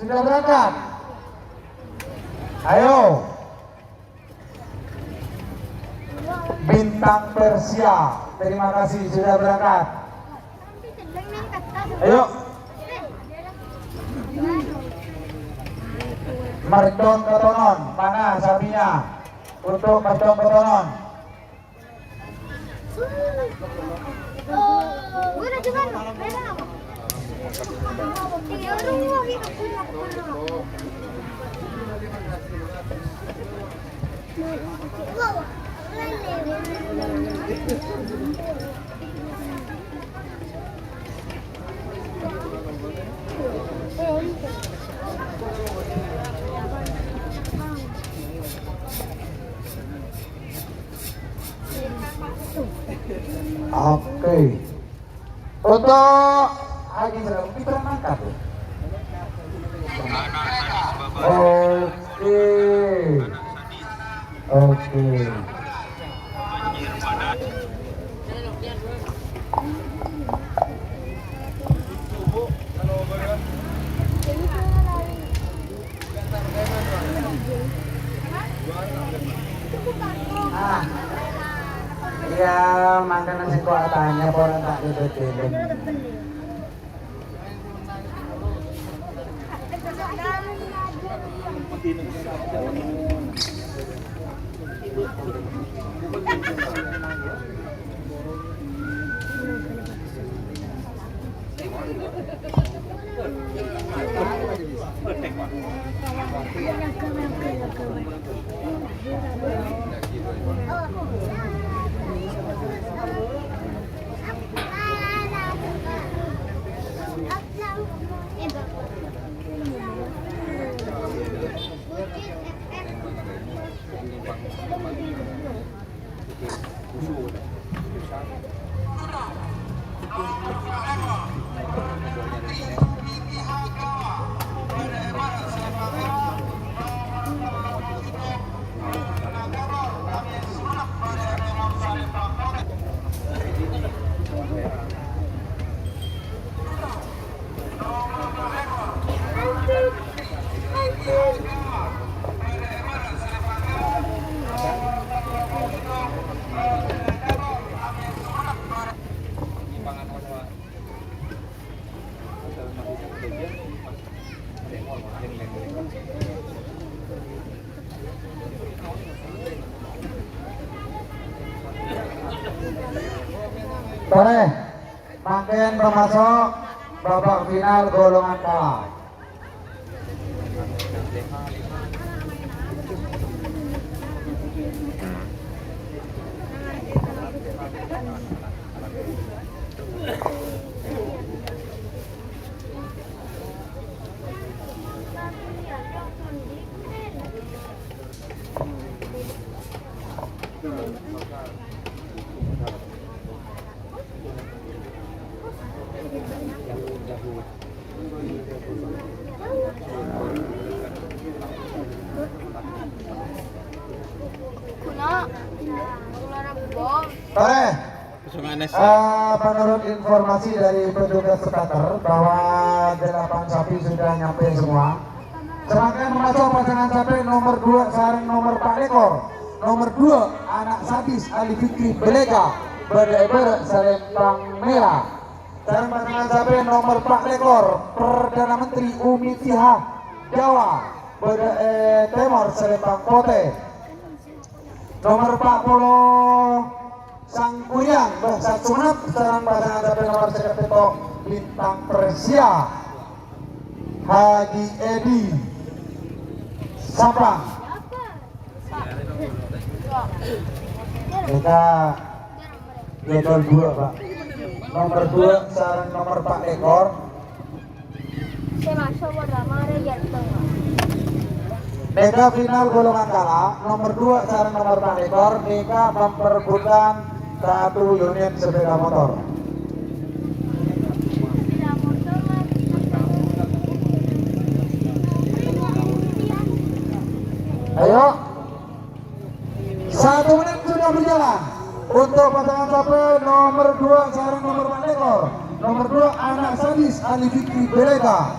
sudah berangkat. Ayo. Bintang Persia. Terima kasih sudah berangkat. Ayo. Mercon Kotonon. Mana sapinya? Untuk Mercon Kotonon. Oke. Untuk Haji Selalu kita angkat. Oke. Ah, iya makanan sing kok tanya orang tak dibetulin. Boleh, makin termasuk babak final golongan kalah. Boleh. Menurut informasi dari petugas starter bahwa 8 sapi sudah nyampe semua. Serangkaian masuk pasangan sapi nomor 2 sarang nomor 4 ekor. Nomor 2 anak sadis Ali Fikri Belega Berdaiber Selempang Merah. Sarang pasangan sapi nomor 4 ekor Perdana Menteri Umi Tiha Jawa Timur Selempang Pote. Nomor 40 Sang Kuryang Bahasa Sunap sarang pasangan sapi nomor sekepeto Bintang Persia Haji Edi Sabang. Kita gedol 2 Pak. Nomor 2 sarang nomor 4 ekor. Mega final golongan kalah nomor 2 sarang nomor 4 ekor. Mega memperebutkan 1 unit sepeda motor. Ayo, 1 menit sudah berjalan untuk pasangan sapi nomor 2 sarang nomor 4 ekor. Nomor 2 anak sadis Ali Fikri Belega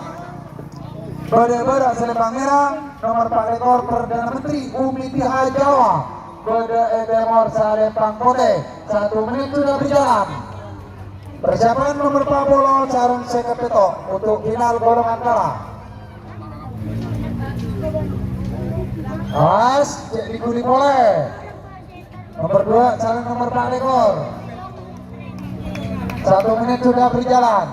Berdaiber Selempang Merah. Nomor 4 ekor Perdana Menteri Umi Tiha Jawa Timur Selempang Pote. 1 menit sudah berjalan. Persiapan nomor 40 sarang sekepeto untuk final golongan kalah. Awas, dikuli boleh. Nomor 2 sarang nomor 4 ekor. 1 menit sudah berjalan.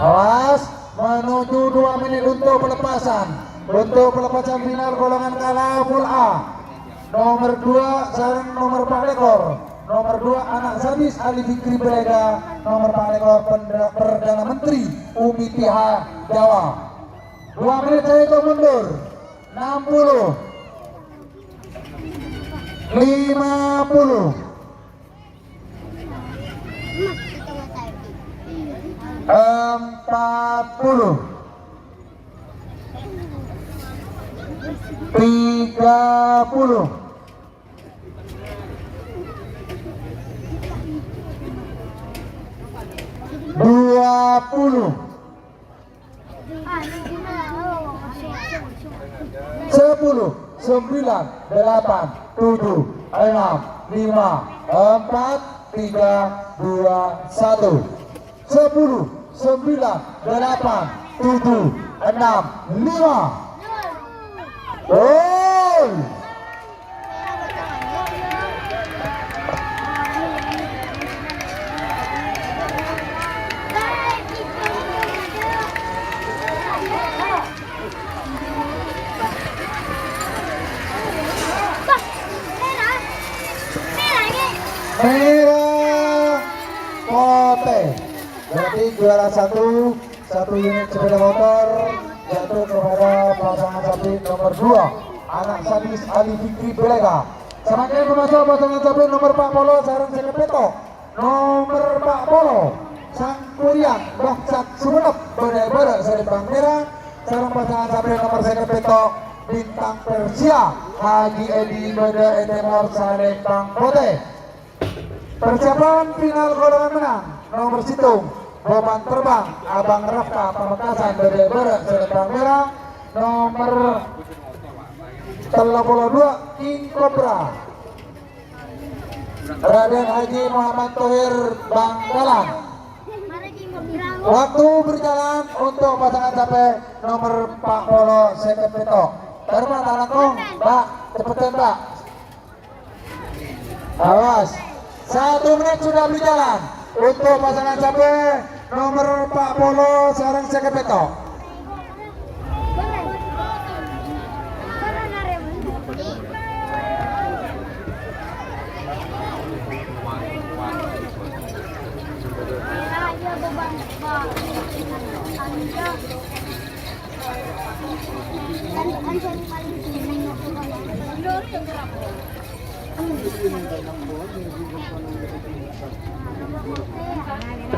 Awas, menuju 2 menit untuk pelepasan. Untuk pelepasan final golongan kalah full A. Nomor 2 sarang nomor 4 ekor nomor 2 anak sadis Ali Fikri Belega, nomor Panekor Perdana Menteri Umi Tiha Jawa. 2 menit saya itu mundur. 60 50 40 30 20 10 9 8 7 6 5 4 3 2 1 10 9 8 7 6 5 gol. Merah Putih. Berarti juara satu unit sepeda motor jatuh kepada pasangan sapi nomor 2 anak sadis Ali Fikri Belega. Semakin memasuk pasangan sapi nomor 40 Sarang Sekepeto, nomor 40 Sang Kurian Baksat Sumenep Beda-beda Seripang Merah. Sarang pasangan sapi nomor Sekepeto Bintang Persia Haji Edi Beda Etemor Saripang Putih. Persiapan final golongan menang nomor situng beban terbang Abang Rafka Pamekasan Beda-beda Seripang Merah, nomor 32 King Cobra Raden Haji Muhammad Thohir Bangkalan. Waktu berjalan untuk pasangan sapi nomor 40 Sekepeto. Terbang Talangkong, Mbak, cepetan Mbak. Awas. 1 menit sudah berjalan untuk pasangan sapi nomor 40 Sarang Sekepeto.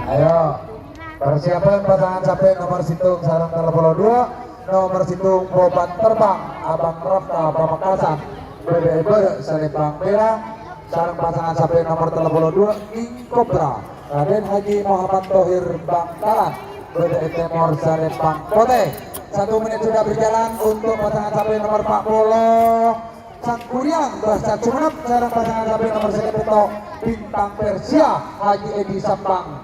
Ayo, persiapan pasangan sapi nomor situng Sarang 32, nomor situng beban terbang Abang Rafka Pamekasan Beda-beda Seripang Merah. Sarang pasangan sapi nomor 32 King Cobra Raden Haji Muhammad Thohir Bangkalan Beda-Etemor Seripang Putih. 1 menit sudah berjalan untuk pasangan sapi nomor 40 Sang Kurian Baksat Sumenep. Sarang pasangan sapi nomor Sekepeto Bintang Persia Haji Edi Sampang.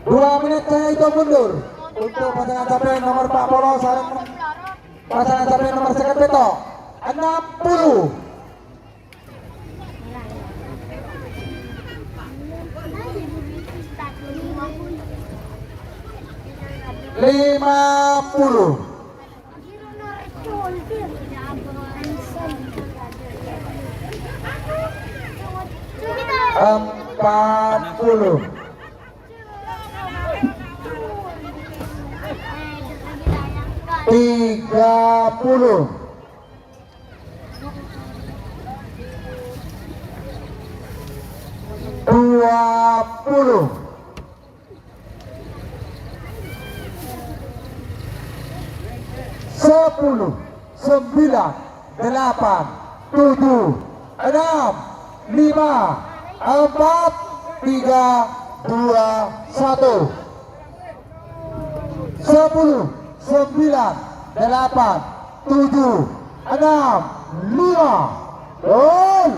2 menit saya itu mundur untuk pasangan sapi nomor 40 sarang pasangan sapi nomor Sekepeto 60 50 40 30 20 10 9 8 7 6 5 4 3 2 1 10 9 8 7 6 5 gol.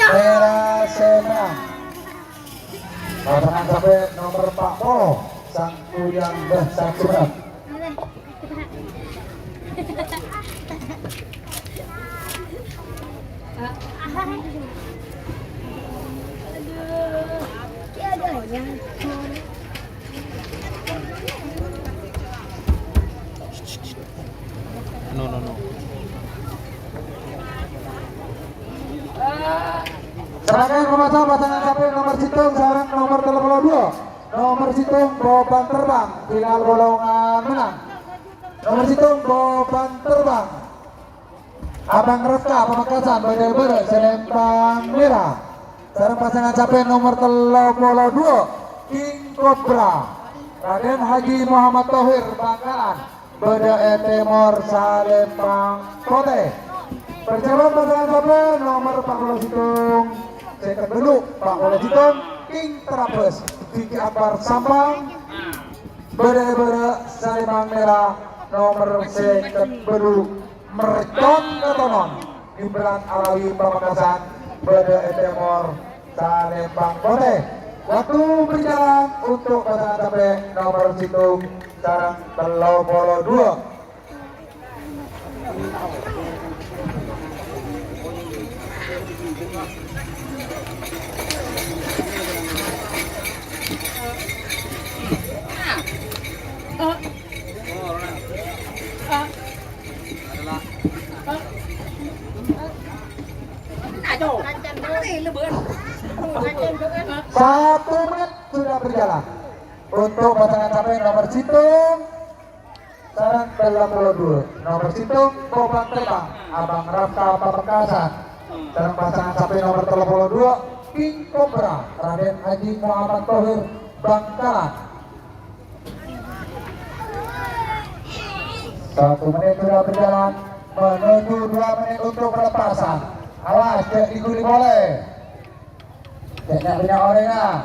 Merah Sena pasangan sampai nomor 40 Sang Kurian Baksat Sumenep. No. Serahkan pembaca pasangan capek nomor Citung sarang nomor 32. Nomor Citung beban terbang final golongan menang. Nomor Citung beban terbang Abang Rafka Pamekasan Badai Selempang Merah. Sarang pasangan capek nomor 32 King Cobra Raden Haji Muhammad Thohir Bangkalan Badai Timur Selempang Kote. Perjalanan pasangan capek nomor 40 Citung second dulu Pak Bola Citung King Terapes Vicky Akbar Sampang Bere Salimang Merah nomor second dulu Mercon Ketonon Gibran Alawi Pamekasan Bere Timur Salembang Kote. Waktu berjalan untuk pasangan capek nomor Citung sarang 32. Satu menit sudah berjalan untuk pasangan capek nomor Citung sarang 32. Nomor Citung Bobang Terbang Abang Rafka Pamekasan. Sarang pasangan capek nomor 32 King Cobra Raden Haji Muhammad Thohir Bangkalan. 1 menit sudah berjalan menuju 2 menit untuk pelepasan. Awas, cek diguli boleh. Ceknya punya orangnya.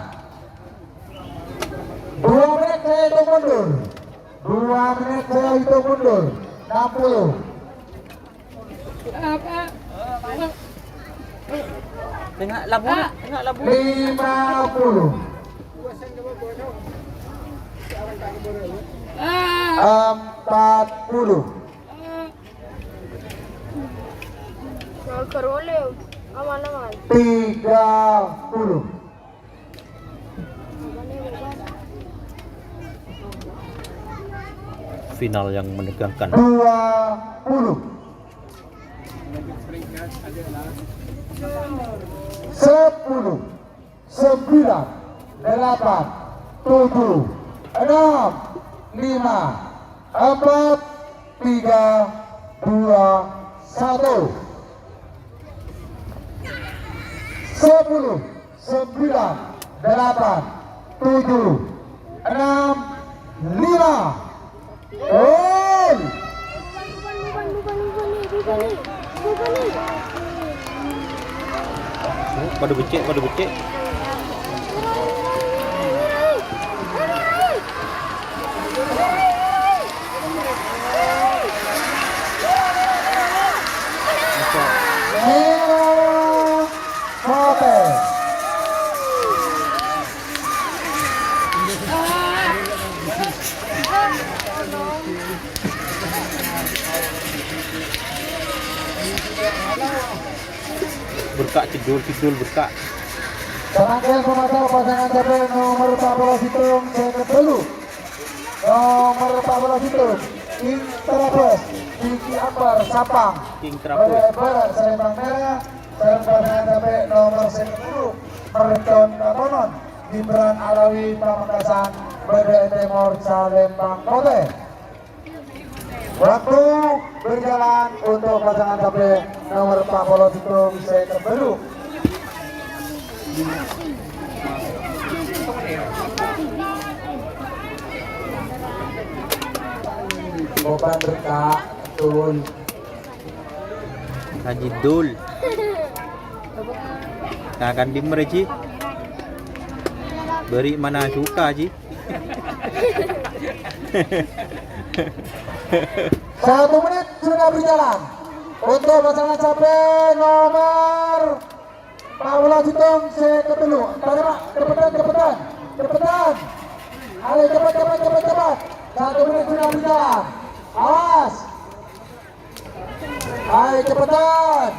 2 menit saya hitung mundur. 2 menit saya hitung mundur. 60. Tengok labu. 50. 40. Keroleh, aman-aman. 30. Final yang menegangkan. 20. 10. 9. 8. 7. 6. 5. 4. 3. 2. 1. 10, 9, 8, 7, 6, 5. Gol! Pada becek. Berkak cedul berkak. Serangkaian pemacar pasangan capek nomor 14 Citung second dulu. Nomor 14 Citung King Terapes Vicky Akbar Sapang King Terapes Barat Selembang Merah. Serang pasangan capek nomor second dulu Mercon Ketonon Gibran Alawi Pamekasan Badai Timur Salembang Kote. Waktu berjalan untuk pasangan capek nomor 40 Citung second dulu. Beban berkah Dul Haji Dul. Akan dimer Ji. Beri mana suka Ji. 1 menit sudah berjalan untuk pasangan capek nomor 14 Citung second dulu. Tadi Pak, cepetan. Ayo cepat. 1 menit sudah berjalan. Awas. Ayo cepetan.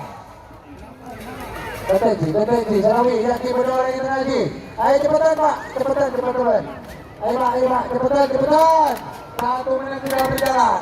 Deteksi, Sarawi, Yaki berdua lagi tengah lagi. Ayo cepetan Pak, cepetan. Ayo Pak, cepetan. 1 menit sudah berjalan.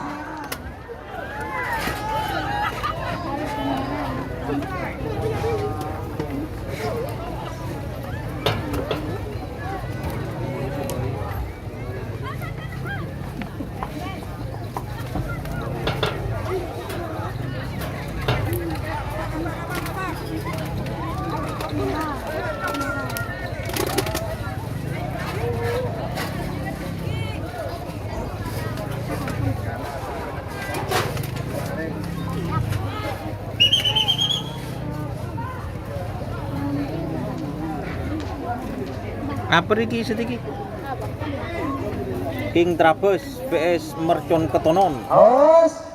Apa iki sedikit? King Trabus vs Mercon Ketonon. Awas.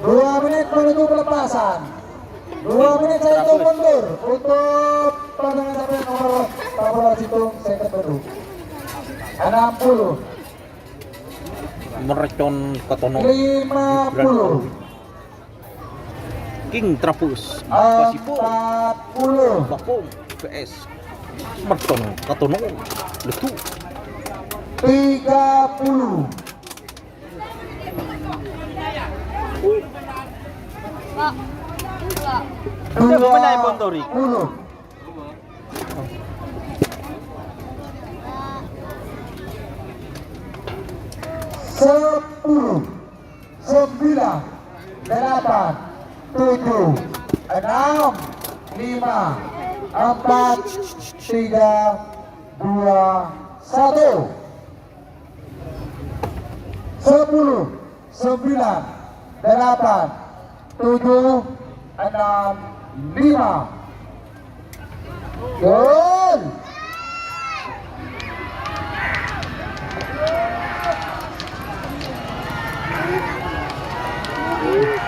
2 menit menuju pelepasan. 2 menit saya hitung mundur untuk pasangan sampai nomor tabel hitung second baru. 60. Mercon Ketonon. 50. King Trabus 40. Bapom vs Mercon Ketonon. Letu 30. Pak. Udah memenai Bontori. 20. 10, 9, 8, 7, 6, 5, 4, 3, 2, 1. 10, 9, 8, 7, 6, 5. Gol!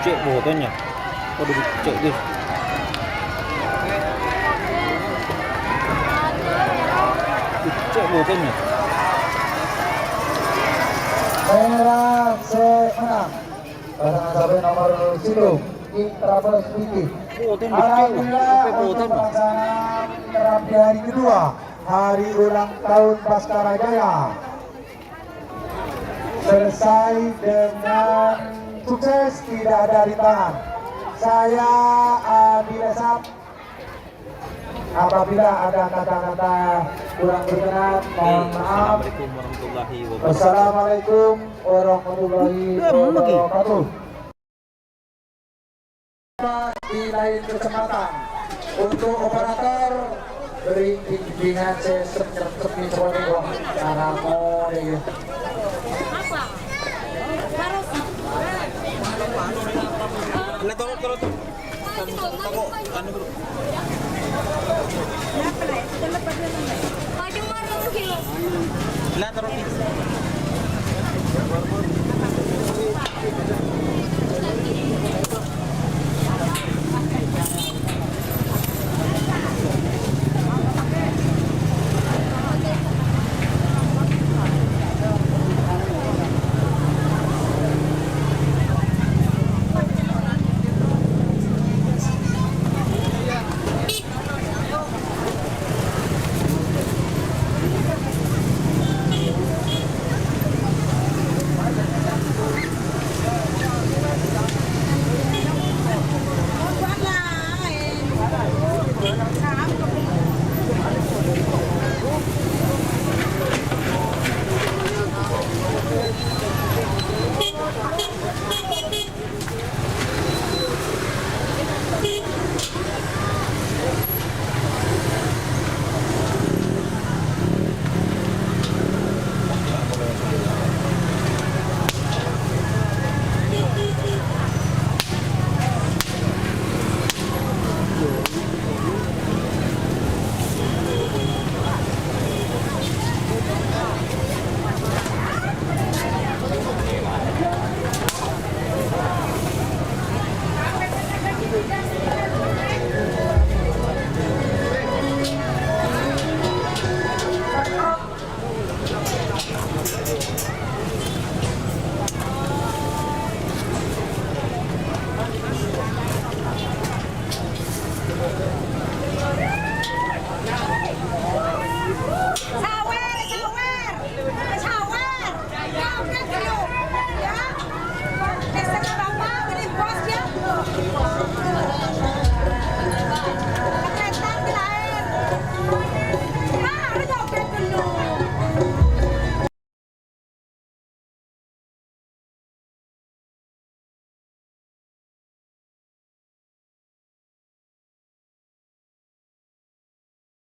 Cek botolnya. Waduh, cek deh. Cek botolnya. Merah menang. Pasangan sampai nomor Silung King Trabus Vicky. Botolnya Alhamdulillah cek untuk botolnya. pelaksanaan kerap di hari kedua hari ulang tahun Pascarajaya selesai dengan sukses, tidak ada rintangan. Saya Adi Lesap, apabila ada kata-kata kurang berkenan mohon maaf. Assalamualaikum warahmatullahi wabarakatuh. Wassalamualaikum warahmatullahi wabarakatuh. Di lain kesempatan untuk operator beri bimbingan seperti cara mau